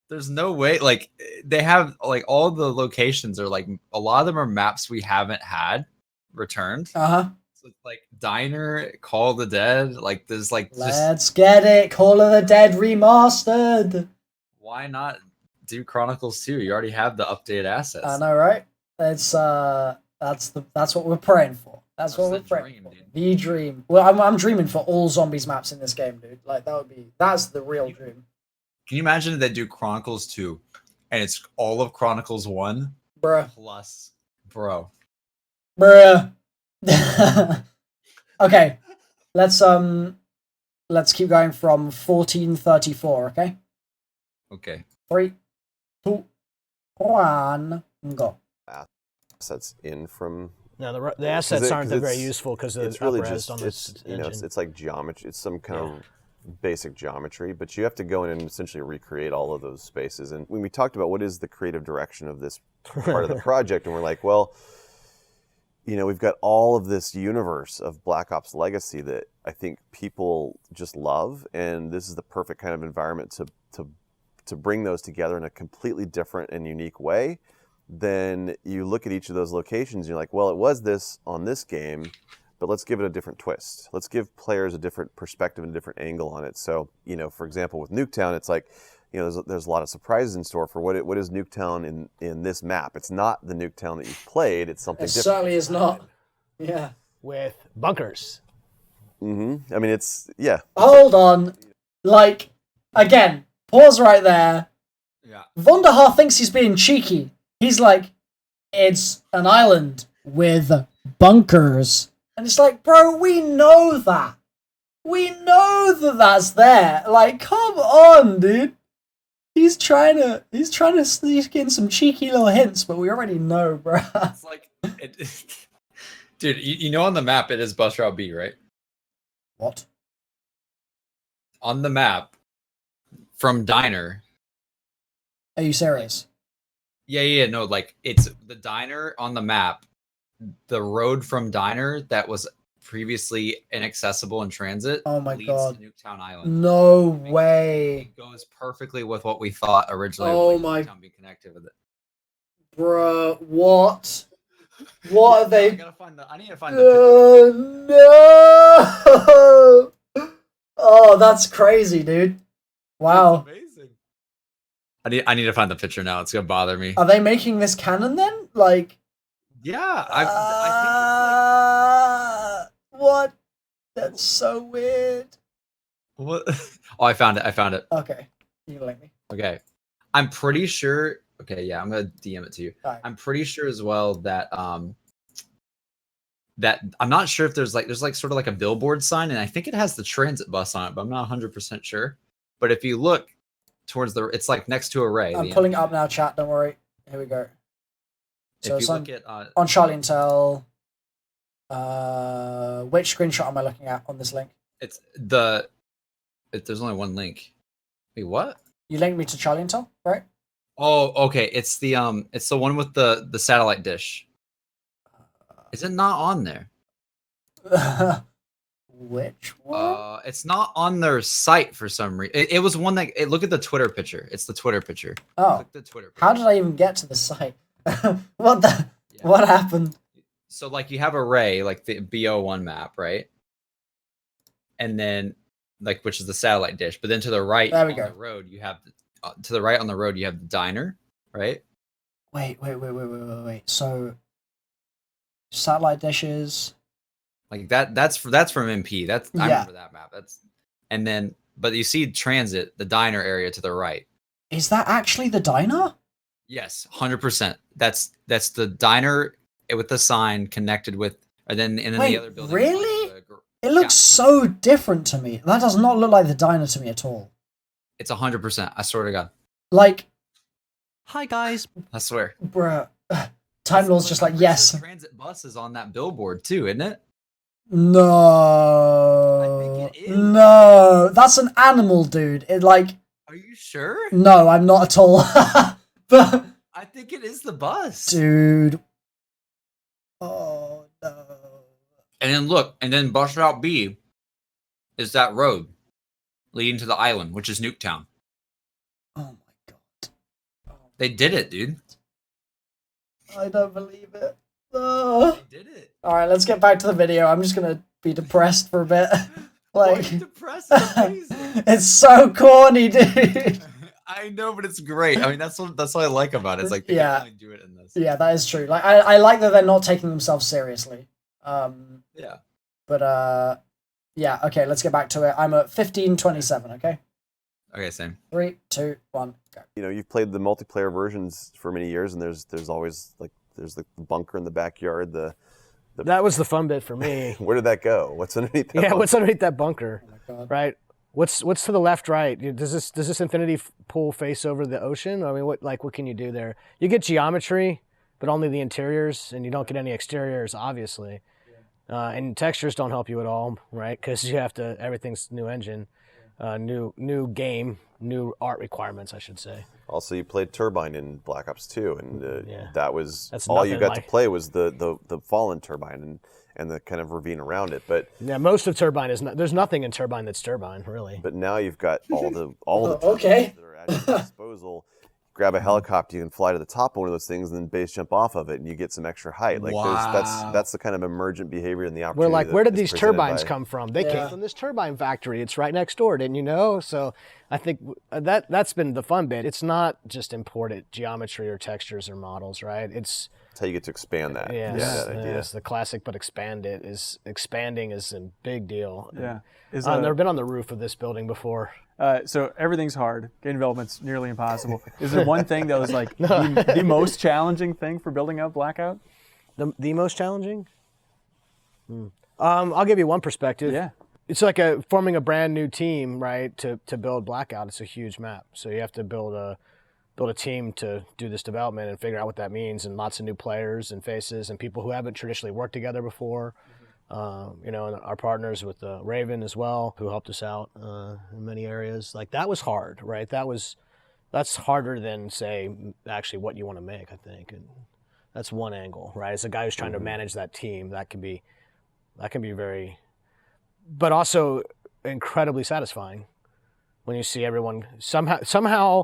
There's no way, like they have like all the locations are like a lot of them are maps we haven't had returned. So it's like Diner, Call of the Dead, like there's like let's get it, Call of the Dead remastered. Why not do Chronicles 2? You already have the updated assets. I know, right? It's that's what we're praying for. That's what we're praying for. The dream. Well, I'm dreaming for all zombies maps in this game, dude. Like that's the real dream. Can you imagine if they do Chronicles 2 and it's all of Chronicles 1 Bruh. plus, bro. Bruh. Okay, let's keep going from 1434. Okay. Okay. 3, 2, 1, go. Assets in from. No, the assets aren't that very it's- useful because it's the really upres just on it's this you know engine. it's like geometry. It's some kind of basic geometry, but you have to go in and essentially recreate all of those spaces. And when we talked about what is the creative direction of this part of the project, and we're like, well, we've got all of this universe of Black Ops Legacy that I think people just love, and this is the perfect kind of environment to bring those together in a completely different and unique way. Then you look at each of those locations, and you're like, well, it was this on this game, but let's give it a different twist. Let's give players a different perspective and a different angle on it. So, for example, with Nuketown, it's like, there's a lot of surprises in store for what is Nuketown in this map. It's not the Nuketown that you've played. It's something different. Certainly is not. Yeah. With bunkers. Mm-hmm. I mean, yeah. Hold on. Like, again, pause right there. Yeah. Vonderhaar thinks he's being cheeky. He's like, it's an island with bunkers. And it's like, bro, we know that. We know that that's there. Like, come on, dude. He's trying to sneak in some cheeky little hints, but we already know, bro. It's like, dude, on the map it is Bus Route B, right? What? On the map, from Diner. Are you serious? Yeah, no, like, it's the Diner on the map. The road from Diner that was previously inaccessible in transit leads God. to Nuketown Island. No way. It goes perfectly with what we thought originally. Oh with, like, my. Nuketown being connected with it. Bro, what? What are they? I need to find the No! Oh, that's crazy, dude. Wow. amazing. I need to find the picture now. It's gonna bother me. Are they making this canon then? Like, Yeah, I what? That's so weird. think what? Oh, I found it. Okay, you can link me. Okay, I'm pretty sure. Okay, yeah, I'm gonna DM it to you. Right. I'm pretty sure as well that that I'm not sure if there's sort of like a billboard sign, and I think it has the transit bus on it, but I'm not 100% sure. But if you look towards it's like next to Array. I'm pulling it up now, chat. Don't worry. Here we go. So if it's you on, look at on Charlie and Tell. Which screenshot am I looking at on this link? it's there's only one link. Wait, what? You linked me to Charlie and Tell, right? Oh, okay. It's the one with the satellite dish. Is it not on there? Which one? It's not on their site for some reason. It was one that. Look at the Twitter picture. It's the Twitter picture. Oh, Click the Twitter picture. How did I even get to the site? What the? Yeah. What happened? So like you have Array, like the BO1 map, right? And then like which is the satellite dish, but then to the right There we on go. the road you have to the right on the road you have the diner, right? Wait. So satellite dishes. Like that's from MP. I Yeah. remember that map. And then but you see transit, the diner area to the right. Is that actually the diner? Yes, 100%. That's the diner with the sign connected with, and then Wait, the other building. really? It looks so different to me. That does not look like the diner to me at all. It's 100%. I swear to God. Like, Hi guys. I swear. bruh. Time Lord's just like, yes. Transit bus is on that billboard too, isn't it? No. I think it is. No. That's an animal, dude. It like. Are you sure? No, I'm not at all. But. I think it is the bus. Dude. Oh, no. And then look, and then bus route B is that road leading to the island, which is Nuketown. Oh my god. They did it, dude. I don't believe it. Oh. They did it. All right, let's get back to the video. I'm just gonna be depressed for a bit. Like, depressed? It's amazing. It's so corny, dude. I know, but it's great. I mean, that's what I like about it. It's like they Yeah. can only do it in this. Yeah, that is true. Like, I like that they're not taking themselves seriously. Yeah. But yeah. Okay, let's get back to it. I'm at 15:27. Okay. Okay, same. 3, 2, 1, go. You know, you've played the multiplayer versions for many years, and there's always like there's the bunker in the backyard. That was the fun bit for me. Where did that go? What's underneath that bunker? What's underneath that bunker? Oh my God. Right? What's to the left, right? Does this infinity pool face over the ocean? I mean, what can you do there? You get geometry, but only the interiors, and you don't get any exteriors, obviously. And textures don't help you at all, right? Because you have to, everything's new engine, new game, new art requirements, I should say. Also, you played Turbine in Black Ops 2, and That's all you got like to play was the fallen Turbine and the kind of ravine around it. But yeah, most of Turbine is not. There's nothing in Turbine that's Turbine, really. But now you've got all the okay. that are at your disposal. Grab a helicopter, you can fly to the top of one of those things, and then base jump off of it, and you get some extra height. Like that's the kind of emergent behavior in the opportunity. We're like, where did these turbines by... come from? They came from this turbine factory. It's right next door, didn't you know? So I think that's been the fun bit. It's not just imported geometry or textures or models, right? It's how you get to expand that. Yes, that idea. Yes, the classic, but expanding is a big deal. Yeah. I've never been on the roof of this building before. So everything's hard. Game development's nearly impossible. Is there one thing that was like the most challenging thing for building out Blackout? The most challenging? I'll give you one perspective. Yeah. It's like forming a brand new team, right? To build Blackout, it's a huge map. So you have to build a team to do this development and figure out what that means, and lots of new players and faces and people who haven't traditionally worked together before. And our partners with Raven as well, who helped us out in many areas. Like that was hard, right? That's harder than say actually what you want to make, I think, and that's one angle, right? As a guy who's trying to manage that team, that can be very, but also incredibly satisfying when you see everyone somehow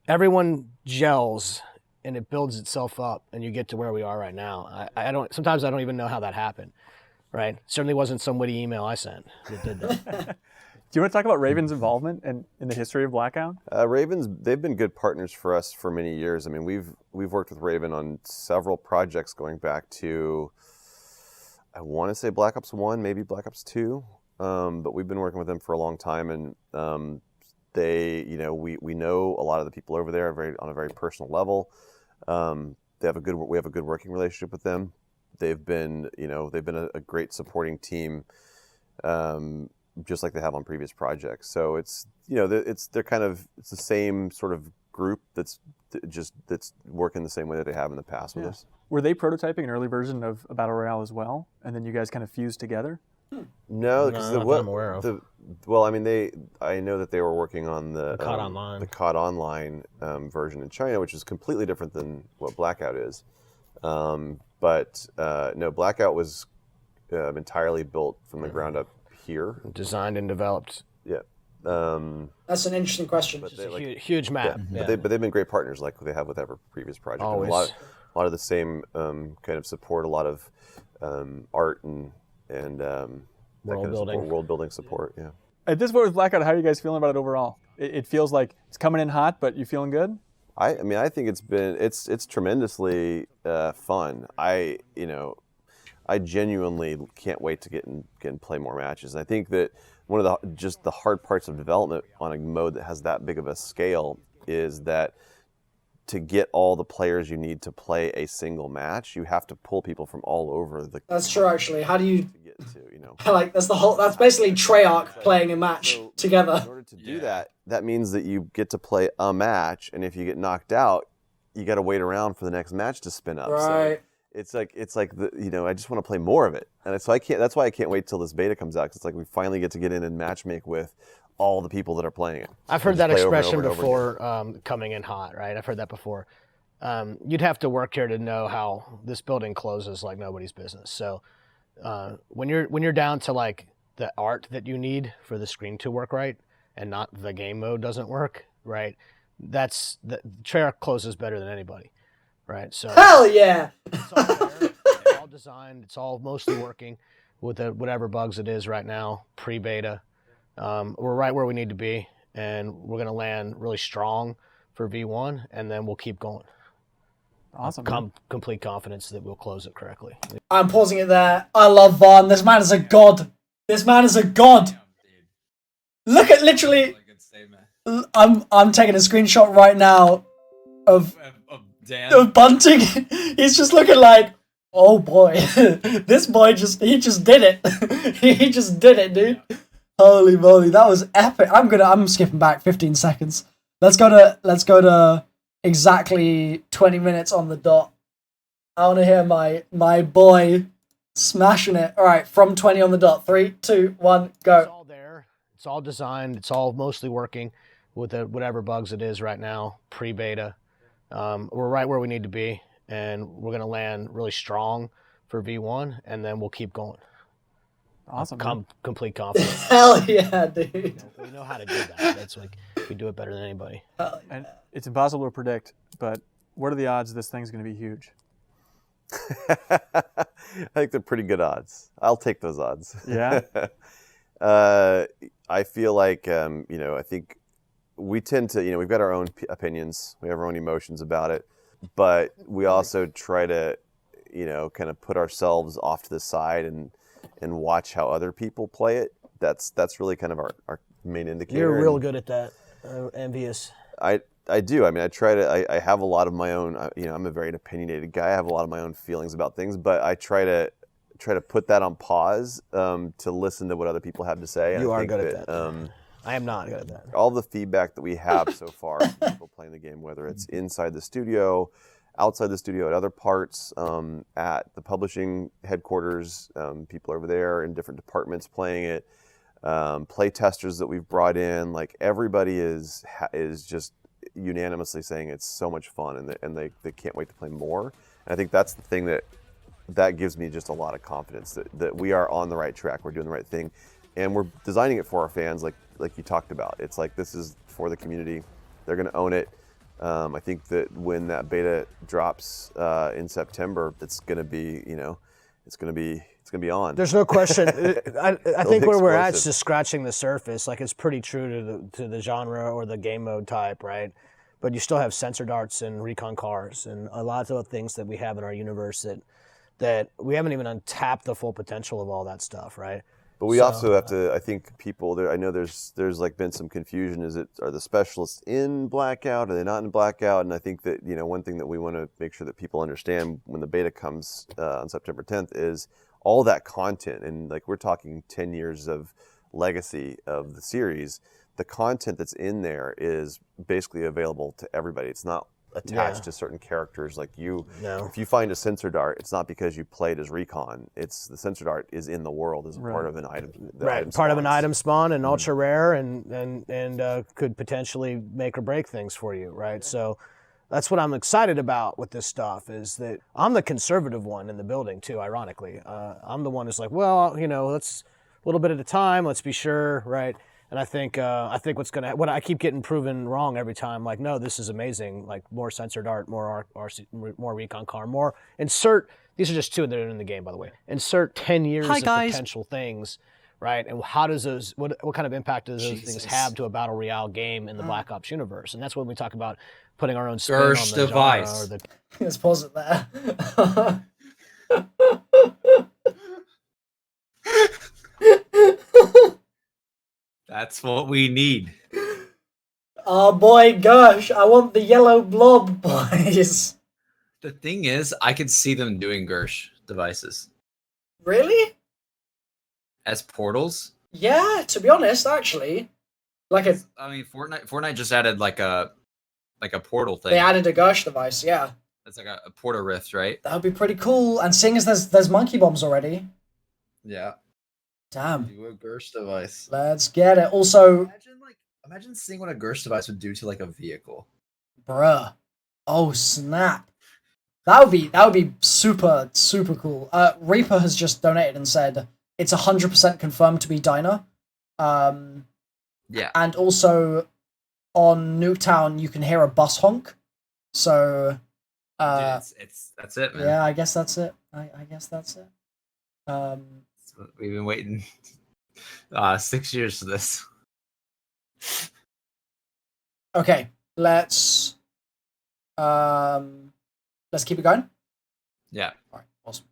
everyone gels and it builds itself up, and you get to where we are right now. Sometimes I don't even know how that happened. Right. Certainly wasn't some witty email I sent that did that. Do you want to talk about Raven's involvement in the history of Blackout? They've been good partners for us for many years. I mean, we've worked with Raven on several projects going back to, I want to say Black Ops 1, maybe Black Ops 2, but we've been working with them for a long time, and we know a lot of the people over there on a very personal level. We have a good working relationship with them. They've been a great supporting team, just like they have on previous projects. So it's the same sort of group that's working the same way that they have in the past with us. Were they prototyping an early version of a Battle Royale as well, and then you guys kind of fused together? No, because I'm aware of. I know that they were working on the COD Online version in China, which is completely different than what Blackout is. But no, Blackout was entirely built from the ground up here. Designed and developed. Yeah. That's an interesting question. It's a huge map. Yeah. But they've been great partners, like they have with every previous project. Always. And a lot of the same kind of support, a lot of art and world building support. Yeah. At this point with Blackout, how are you guys feeling about it overall? It feels like it's coming in hot, but you feeling good? I mean, I think it's tremendously fun. I genuinely can't wait to get and play more matches. And I think that one of the hard parts of development on a mode that has that big of a scale is that to get all the players you need to play a single match, you have to pull people from all over the. That's true, actually. How do you get to, that's basically TREYARCH playing a match together. In order to do that means that you get to play a match, and if you get knocked out, you got to wait around for the next match to spin up. Right. So it's like I just want to play more of it, and so that's why I can't wait till this beta comes out, because it's like we finally get to get in and matchmake with all the people that are playing it. I've heard that expression before, coming in hot, right? I've heard that before. You'd have to work here to know how this building closes like nobody's business. So when you're down to like the art that you need for the screen to work right, and not the game mode doesn't work right, that's the TREYARCH closes better than anybody, right? So hell yeah, it's all there, it's all designed, it's all mostly working with whatever bugs it is right now, pre-beta. We're right where we need to be, and we're going to land really strong for V1, and then we'll keep going. Awesome. Complete confidence that we'll close it correctly. I'm pausing it there. I love Vaughn. This man is a god. This man is a god. Look at literally. I'm taking a screenshot right now of Dan. Bunting. He's just looking like, oh boy, this boy he just did it. He just did it, dude. Holy moly, that was epic. I'm skipping back 15 seconds. Let's go to exactly 20 minutes on the dot. I want to hear my boy smashing it. All right, from 20 on the dot. 3, 2, 1, go. It's all there. It's all designed. It's all mostly working with whatever bugs it is right now, pre-beta. We're right where we need to be, and we're going to land really strong for V1, and then we'll keep going. Awesome. Complete confidence. Hell yeah, dude. We know how to do that. That's like, we do it better than anybody. And it's impossible to predict, but what are the odds this thing's going to be huge? I think they're pretty good odds. I'll take those odds. Yeah. I feel like, I think we tend to, we've got our own opinions. We have our own emotions about it. But we also try to, kind of put ourselves off to the side and watch how other people play it. That's really kind of our main indicator. You're real good at that. Envious. I do. I mean, I have a lot of my own, I'm a very opinionated guy. I have a lot of my own feelings about things, but I try to put that on pause to listen to what other people have to say. You are good at that. I am not good at that. All the feedback that we have so far from people playing the game, whether it's inside the studio, outside the studio, at other parts, at the publishing headquarters, people over there in different departments playing it, play testers that we've brought in, like everybody is just unanimously saying it's so much fun and they can't wait to play more. And I think that's the thing that gives me just a lot of confidence that we are on the right track, we're doing the right thing, and we're designing it for our fans like you talked about. It's like this is for the community. They're going to own it. I think that when that beta drops in September, it's going to be, it's going to be on. There's no question. I think where we're at is just scratching the surface. Like, it's pretty true to the genre or the game mode type, right? But you still have sensor darts and recon cars and a lot of things that we have in our universe that we haven't even untapped the full potential of all that stuff, right? But we also have to, I think people there, I know there's like been some confusion. Are the specialists in Blackout? Are they not in Blackout? And I think that, one thing that we want to make sure that people understand when the beta comes on September 10th is all that content. And like, we're talking 10 years of legacy of the series. The content that's in there is basically available to everybody. It's not attached to certain characters. Like if you find a sensor dart, it's not because you played as Recon. It's the sensor dart is in the world as a part of an item. Part of an item spawn and ultra rare and could potentially make or break things for you, right? So that's what I'm excited about with this stuff, is that I'm the conservative one in the building too, ironically. I'm the one who's like, well, let's a little bit at a time, let's be sure, right? And I think what I keep getting proven wrong every time. Like, no, this is amazing. Like, more sensor dart, more RC, more recon car, more insert. These are just two that are in the game, by the way. Insert 10 years of potential things, right? And how does those? What kind of impact does those things have to a battle royale game in the Black Ops universe? And that's when we talk about putting our own spin on the device. Genre or the. Let's pause it there. That's what we need. Oh boy, gosh, I want the yellow blob, boys. The thing is, I could see them doing Gersh devices. Really? As portals? Yeah, to be honest, actually. Fortnite just added like a portal thing. They added a Gersh device, yeah. It's like a portal rift, right? That would be pretty cool. And seeing as there's monkey bombs already. Yeah. Damn. Do a Gersh device. Let's get it. Also, imagine seeing what a Gersh device would do to like a vehicle. Bruh. Oh snap. That would be super, super cool. Reaper has just donated and said it's 100% confirmed to be Dyna. Yeah. And also on Nuketown you can hear a bus honk. So that's it, man. Yeah, I guess that's it. I guess that's it. We've been waiting 6 years for this. Okay, let's keep it going. Yeah. All right, awesome.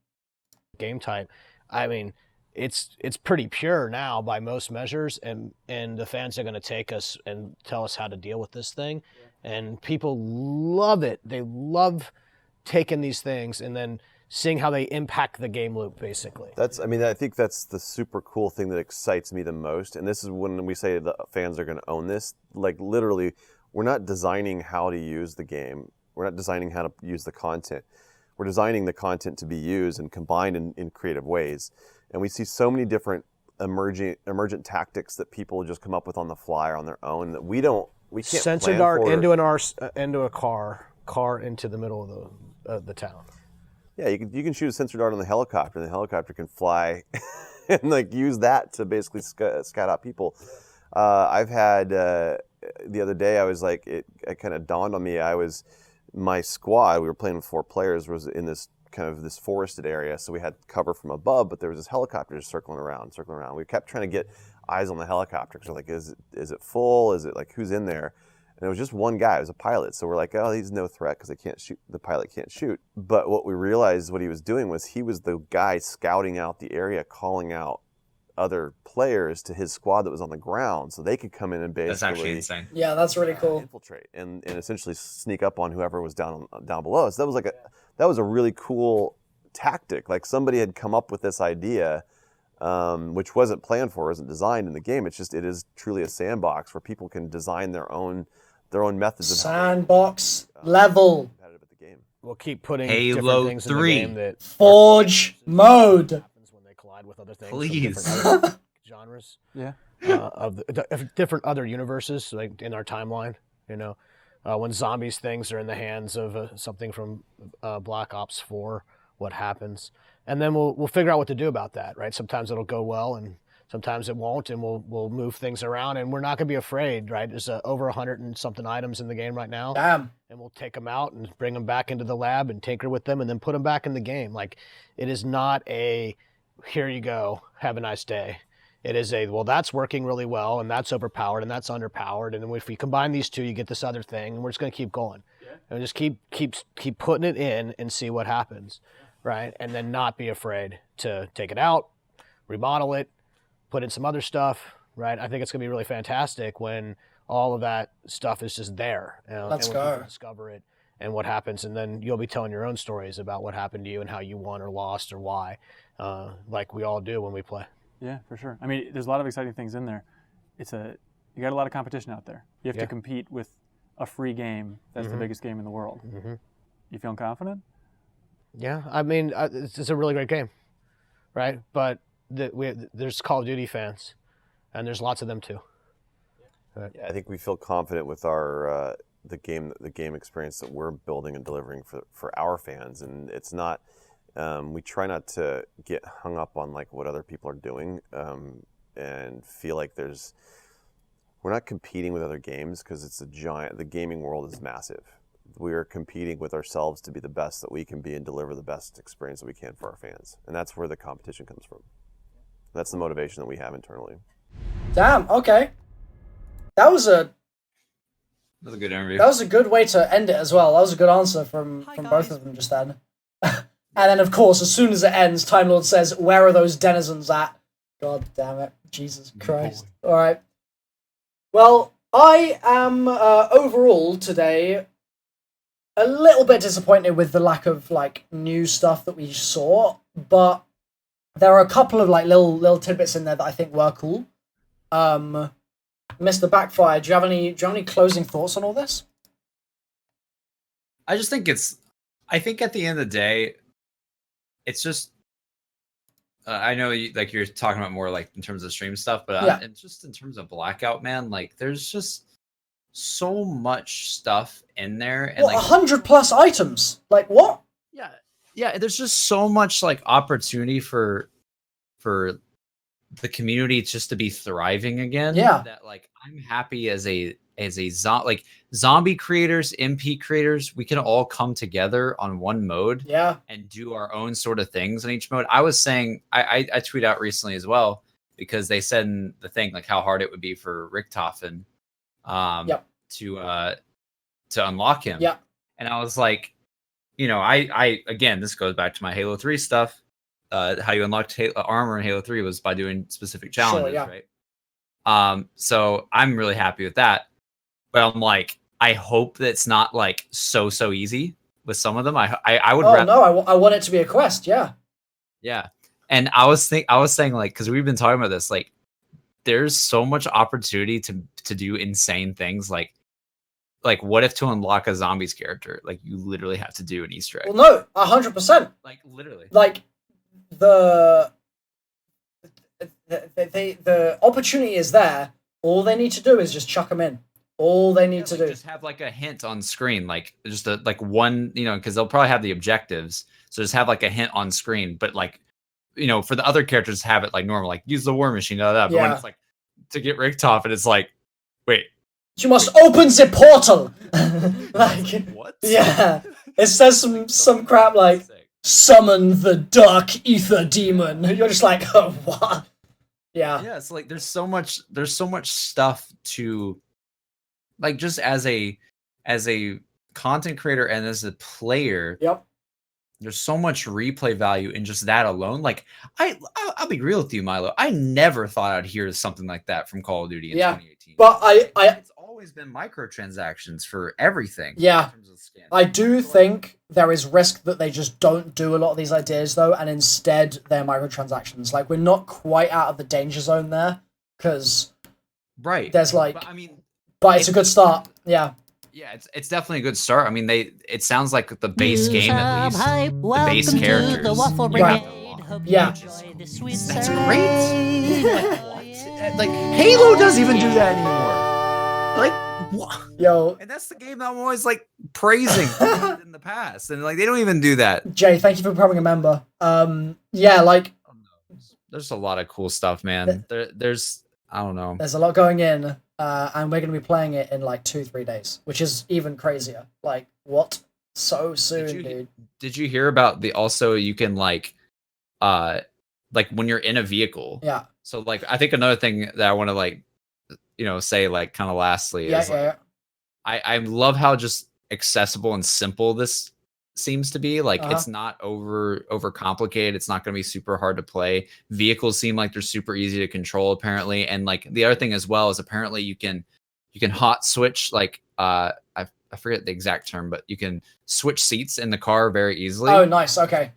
Game type. I mean, it's pretty pure now by most measures, and the fans are going to take us and tell us how to deal with this thing, and people love it. They love taking these things and then seeing how they impact the game loop, basically. I think that's the super cool thing that excites me the most. And this is when we say the fans are going to own this. Like literally, we're not designing how to use the game. We're not designing how to use the content. We're designing the content to be used and combined in creative ways. And we see so many different emergent tactics that people just come up with on the fly or on their own that we can't sensor plan dart for. into a car into the middle of the town. Yeah, you can shoot a sensor dart on the helicopter, and the helicopter can fly and like use that to basically scout out people. I've had the other day, I was like, it kind of dawned on me. My squad, we were playing with 4 players, was in this kind of this forested area, so we had cover from above, but there was this helicopter just circling around. We kept trying to get eyes on the helicopter because we're like, is it full? Is it like, who's in there? And it was just one guy. It was a pilot. So we're like, oh, he's no threat because they can't shoot. The pilot can't shoot. But what we realized, what he was doing was he was the guy scouting out the area, calling out other players to his squad that was on the ground, so they could come in and basically. That's actually insane. Yeah, that's really cool. Infiltrate and essentially sneak up on whoever was down below. So that was a really cool tactic. Like somebody had come up with this idea. Which wasn't planned for, isn't designed in the game. It is truly a sandbox where people can design their own methods of sandbox level. Competitive at the game. We'll keep putting Halo different things 3 in the game that Forge mode. happens when they collide with other things. Please. Different other genres. Yeah. Of different other universes, like in our timeline. When zombies things are in the hands of something from Black Ops 4, what happens? And then we'll figure out what to do about that, right? Sometimes it'll go well, and sometimes it won't, and we'll move things around, and we're not going to be afraid, right? There's over 100 and something items in the game right now. Damn. And we'll take them out and bring them back into the lab and tinker with them and then put them back in the game. Like, it is not a, here you go, have a nice day. It is a, well, that's working really well, and that's overpowered, and that's underpowered, and then if we combine these two, you get this other thing, and we're just going to keep going. Yeah. And just keep putting it in and see what happens, right? And then not be afraid to take it out, remodel it, put in some other stuff, right? I think it's going to be really fantastic when all of that stuff is just there. Let's and when go. people discover it and what happens, and then you'll be telling your own stories about what happened to you and how you won or lost or why, like we all do when we play. Yeah, for sure. I mean, there's a lot of exciting things in there. You got a lot of competition out there. You have to compete with a free game that's the biggest game in the world. Mm-hmm. You feeling confident? Yeah, I mean, it's a really great game, right? But there's Call of Duty fans, and there's lots of them too. Right. Yeah, I think we feel confident with our the game experience that we're building and delivering for our fans, and it's not. We try not to get hung up on like what other people are doing, and feel like we're not competing with other games because the gaming world is massive. We are competing with ourselves to be the best that we can be and deliver the best experience that we can for our fans, and that's where the competition comes from. That's the motivation that we have internally. Damn. Okay. That was a good interview. That was a good way to end it as well. That was a good answer from both of them just then. And then, of course, as soon as it ends, Time Lord says, "Where are those denizens at?" God damn it. Jesus Christ. All right. Well, I am overall today a little bit disappointed with the lack of like new stuff that we saw, but there are a couple of like little tidbits in there that I think were cool. Mr. Backfire, do you have any closing thoughts on all this? I just think I think at the end of the day, it's just, I know you're talking about more like in terms of stream stuff, but it's just in terms of Blackout, man, like there's just so much stuff in there. And what, 100+ items? Like what? Yeah. There's just so much like opportunity for the community just to be thriving again. Yeah. That like I'm happy as a zombie creators, MP creators, we can all come together on one mode. Yeah. And do our own sort of things in each mode. I was saying, I tweeted out recently as well, because they said in the thing like how hard it would be for Richtofen to unlock him. Yeah. And I was like, I again, this goes back to my Halo 3 stuff. how you unlocked armor in Halo 3 was by doing specific challenges, yeah. right? So I'm really happy with that. But I'm like, I hope that it's not like so easy with some of them. I would. Oh no, I want it to be a quest. Yeah. Yeah, and I was saying like, because we've been talking about this, like, there's so much opportunity to do insane things, like what if to unlock a zombies character, like you literally have to do an Easter egg. Well, no, 100%. Like literally. Like the opportunity is there. All they need to do is just chuck them in. All they need to do just have like a hint on screen, like just one, because they'll probably have the objectives. So just have like a hint on screen, but like, for the other characters have it like normal, like use the war machine, but when it's like to get Richtofen, and it's like, wait, you must open the portal. Like what? Yeah, it says some crap like summon the dark ether demon. You're just like, oh, what? Yeah, it's like there's so much stuff to, like, just as a content creator and as a player. Yep. There's so much replay value in just that alone. Like, I'll be real with you, Milo. I never thought I'd hear something like that from Call of Duty in 2018. But it's always been microtransactions for everything. Yeah, I do think there is risk that they just don't do a lot of these ideas though, and instead they're microtransactions. Like, we're not quite out of the danger zone there, because there's like, but it's a good start. Yeah. Yeah, it's definitely a good start. I mean, it sounds like the base game, at least, the base characters. The Waffle Brigade. Yeah. That's great. What? Like, Halo doesn't even do that anymore. Like, what? Yo. And that's the game that I'm always like praising in the past, and like they don't even do that. Jay, thank you for becoming a member. Yeah, like, there's a lot of cool stuff, man. There's I don't know. There's a lot going in. And we're going to be playing it in like 2-3 days, which is even crazier. Like, what? So soon, dude. Did you hear about also you can like when you're in a vehicle? Yeah. So like, I think another thing that I want to like, say like kind of lastly is I love how just accessible and simple this seems to be. Like, it's not over complicated. It's not going to be super hard to play. Vehicles seem like they're super easy to control, apparently. And like the other thing as well is apparently you can hot switch, like I forget the exact term, but you can switch seats in the car very easily. Oh, nice. Okay.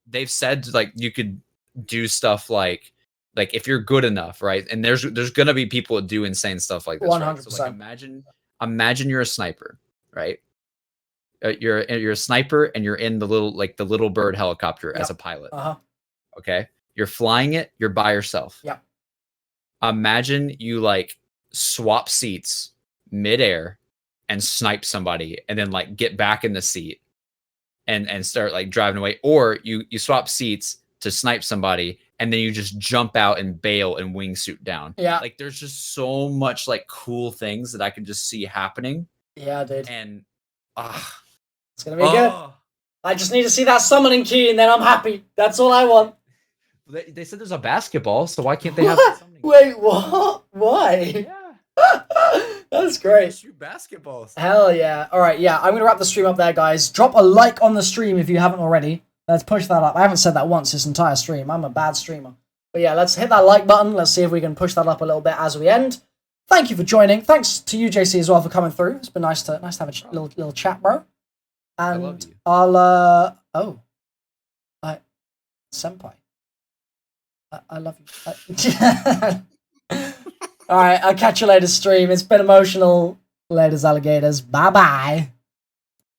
They've said like you could do stuff like if you're good enough, right? And there's going to be people that do insane stuff like this. 100%. Right? So like imagine you're a sniper, right? You're a sniper and you're in the little bird helicopter as a pilot. Okay. You're flying it. You're by yourself. Yeah. Imagine you like swap seats midair and snipe somebody and then like get back in the seat and start like driving away. Or you swap seats to snipe somebody and then you just jump out and bail and wingsuit down. Yeah. Like, there's just so much like cool things that I can just see happening. Yeah, dude. And it's gonna be good. I just need to see that summoning key, and then I'm happy. That's all I want. They said there's a basketball, so why can't they have that summoning key? Wait, what? Why? Yeah. That's great. Shoot basketballs. Hell yeah. All right, yeah. I'm gonna wrap the stream up there, guys. Drop a like on the stream if you haven't already. Let's push that up. I haven't said that once this entire stream. I'm a bad streamer. But yeah, let's hit that like button. Let's see if we can push that up a little bit as we end. Thank you for joining. Thanks to you, JC, as well, for coming through. It's been nice to have a little chat, bro. And senpai. I love you. All right, I'll catch you later, stream. It's been emotional. Laters, alligators. Bye-bye.